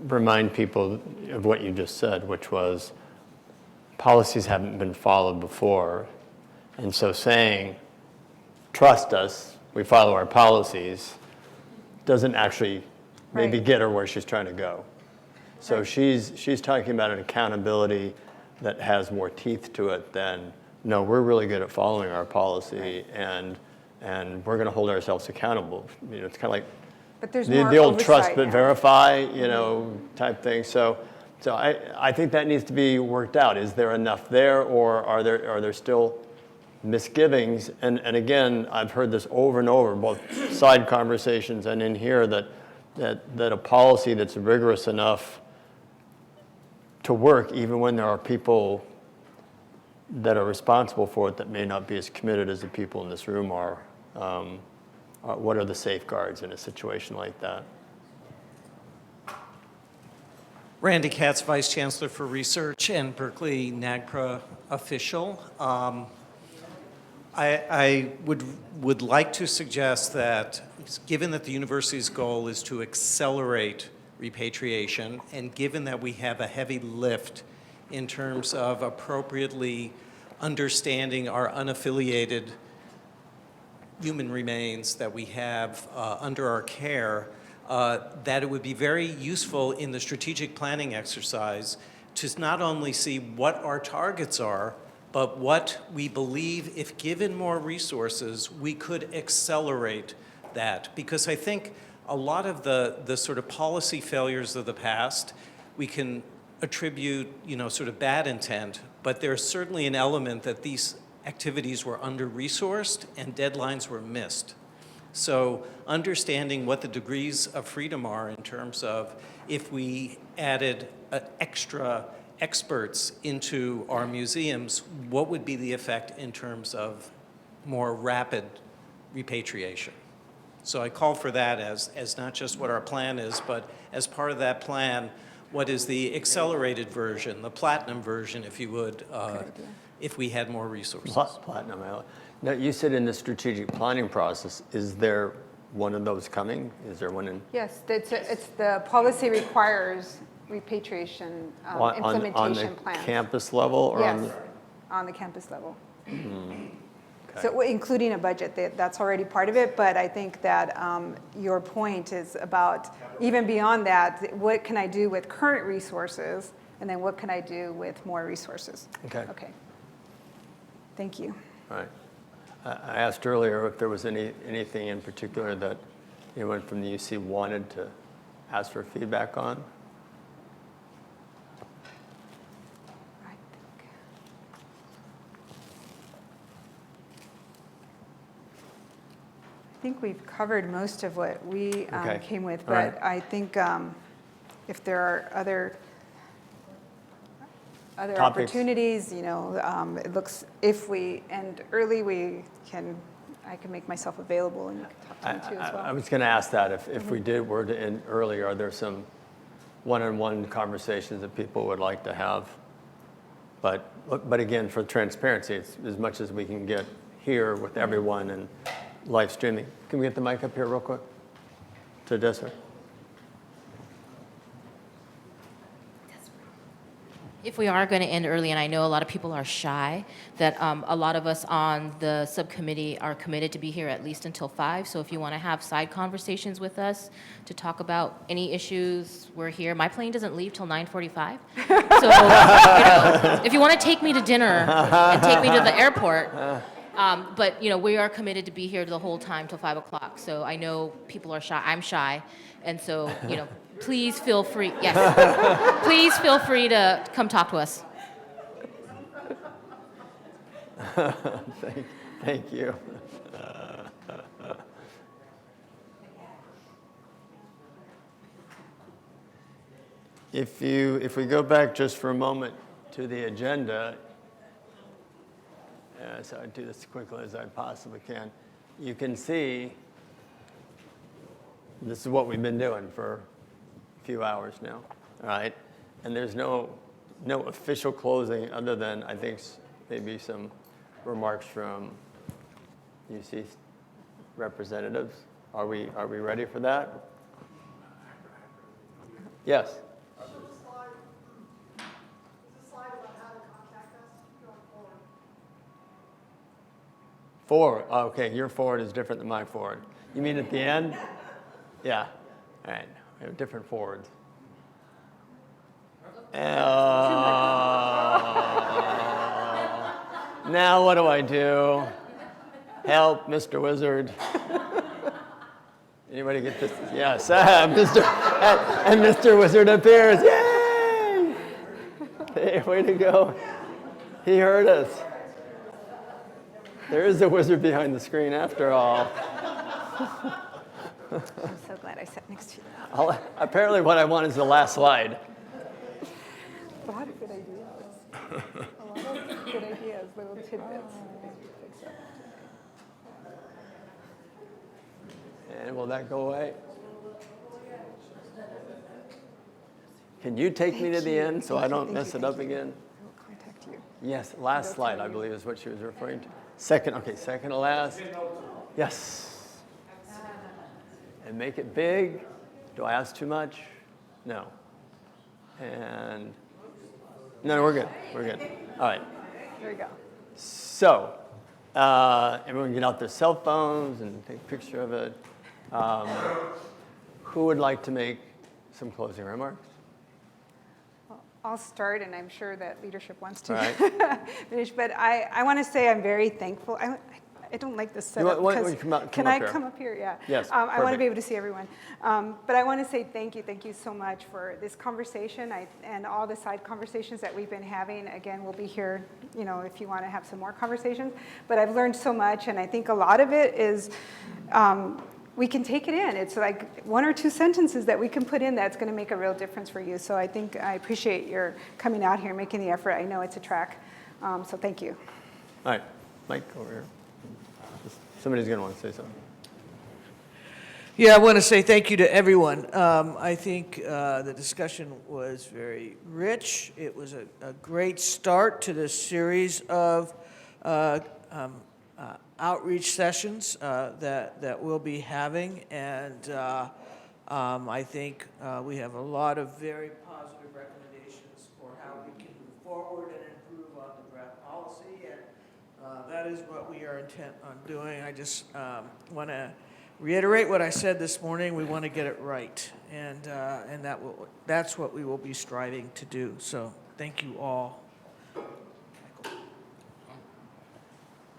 remind people of what you just said, which was policies haven't been followed before. And so saying, trust us, we follow our policies, doesn't actually maybe Right. get her where she's trying to go. So she's talking about an accountability that has more teeth to it than, no, we're really good at following our policy, and we're going to hold ourselves accountable. You know, it's kind of like But there's the more old trust oversight but now. verify, you know, type thing. So I think that needs to be worked out. Is there enough there, or are there still misgivings? And again, I've heard this over and over, both side conversations and in here, that a policy that's rigorous enough to work, even when there are people that are responsible for it that may not be as committed as the people in this room are. What are the safeguards in a situation like that? Randy Katz, Vice Chancellor for Research and Berkeley NAGPRA official. I would like to suggest that, given that the university's goal is to accelerate repatriation, and given that we have a heavy lift in terms of appropriately understanding our unaffiliated human remains that we have under our care, that it would be very useful in the strategic planning exercise to not only see what our targets are, but what we believe, if given more resources, we could accelerate that. Because I think a lot of the sort of policy failures of the past, we can attribute, you know, sort of bad intent, but there's certainly an element that these activities were under-resourced and deadlines were missed. So understanding what the degrees of freedom are in terms of if we added extra experts into our museums, what would be the effect in terms of more rapid repatriation? So I call for that as not just what our plan is, but as part of that plan, what is the accelerated version, the platinum version, if you would, if we had more resources. Platinum. Now, you said in the strategic planning process, is there one of those coming? Is there one in? Yes, it's the policy requires repatriation implementation on the plan. campus level, or on Yes, the? on the campus level. Okay. So including a budget, that's already part of it, but I think that your point is about, even beyond that, what can I do with current resources, and then what can I do with more resources? Okay. Okay. Thank you. All right. I asked earlier if there was anything in particular that anyone from the UC wanted to ask for feedback on. I think we've covered most of what we Okay. came with, All right. but I think if there are other Topics. opportunities, you know, it looks, if we end early, I can make myself available and you can talk to me too as well. I was going to ask that if we were to end early, are there some one-on-one conversations that people would like to have? But again, for transparency, it's as much as we can get here with everyone and live streaming. Can we get the mic up here real quick to Desiree? If we are going to end early, and I know a lot of people are shy, that a lot of us on the subcommittee are committed to be here at least until 5. So if you want to have side conversations with us to talk about any issues, we're here. My plane doesn't leave till 9:45. So if you want to take me to dinner and take me to the airport, but we are committed to be here the whole time till 5 o'clock. So I know people are shy. I'm shy, and so please feel free. Yes, please feel free to come talk to us. Thank you. If we go back just for a moment to the agenda, so I do this as quickly as I possibly can. You can see this is what we've been doing for a few hours now, all right? And there's no official closing other than, I think, maybe some remarks from UC representatives. Are we ready for that? Yes. Forward. Oh, okay, your forward is different than my forward. You mean at the end? Yeah. All right. We have different forwards. Now what do I do? Help, Mr. Wizard. Anybody get this? Yes, and Mr. Wizard appears. Yay! Hey, way to go. He heard us. There is a wizard behind the screen after all. I'm so glad I sat next to you. Apparently what I want is the last slide. A lot of good ideas. A lot of good ideas, little tidbits. And will that go away? Can you take me to the end so I don't mess it up again? I will contact you. Yes, last slide, I believe, is what she was referring to. Second to last. Yes. And make it big. Do I ask too much? No. And no, we're good. We're good. All right. There we go. So, everyone get out their cell phones and take a picture of it. Who would like to make some closing remarks? Well, I'll start, and I'm sure that leadership wants to All right. finish. But I want to say I'm very thankful. I don't like this setup. Why don't because- you come up Can I here? come up here? Yeah. Yes, I want to perfect. be able to see everyone. But I want to say thank you so much for this conversation and all the side conversations that we've been having. Again, we'll be here, if you want to have some more conversations. But I've learned so much, and I think a lot of it is we can take it in. It's like one or two sentences that we can put in that's going to make a real difference for you. So I think I appreciate your coming out here, making the effort. I know it's a track. So thank you. All right, Mike, over here. Somebody's going to want to say something. Yeah, I want to say thank you to everyone. I think the discussion was very rich. It was a great start to this series of outreach sessions that we'll be having. And I think we have a lot of very positive recommendations for how we can move forward and improve on the draft policy. And that is what we are intent on doing. I just want to reiterate what I said this morning. We want to get it right, and that's what we will be striving to do. So thank you all.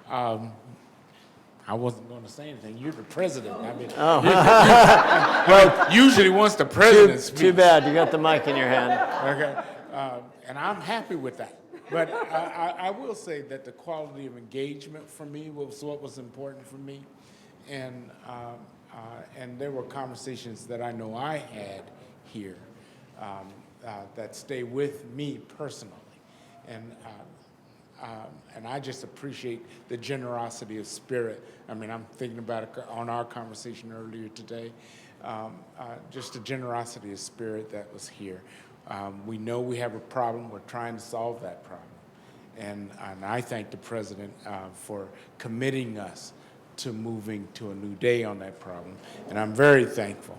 I wasn't going to say anything. You're the president. I mean, Oh. well, usually once the president speaks. Too bad, you got the mic in your hand. Okay, and I'm happy with that. But I will say that the quality of engagement for me was what was important for me, and there were conversations that I know I had here that stay with me personally, and I just appreciate the generosity of spirit. I mean, I'm thinking about it on our conversation earlier today, just the generosity of spirit that was here. We know we have a problem. We're trying to solve that problem. And I thank the president for committing us to moving to a new day on that problem. And I'm very thankful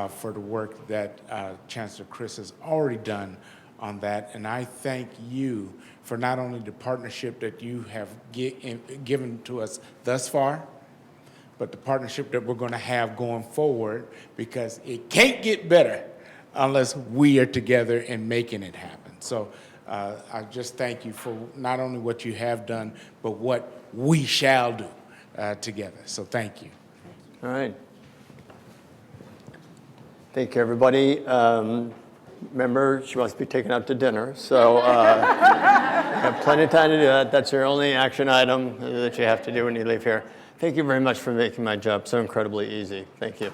for the work that Chancellor Chris has already done on that. And I thank you for not only the partnership that you have given to us thus far, but the partnership that we're going to have going forward, because it can't get better unless we are together and making it happen. So I just thank you for not only what you have done, but what we shall do together. So thank you. All right. Thank you, everybody. Remember, she wants to be taken out to dinner, so have plenty of time to do that. That's your only action item that you have to do when you leave here. Thank you very much for making my job so incredibly easy. Thank you.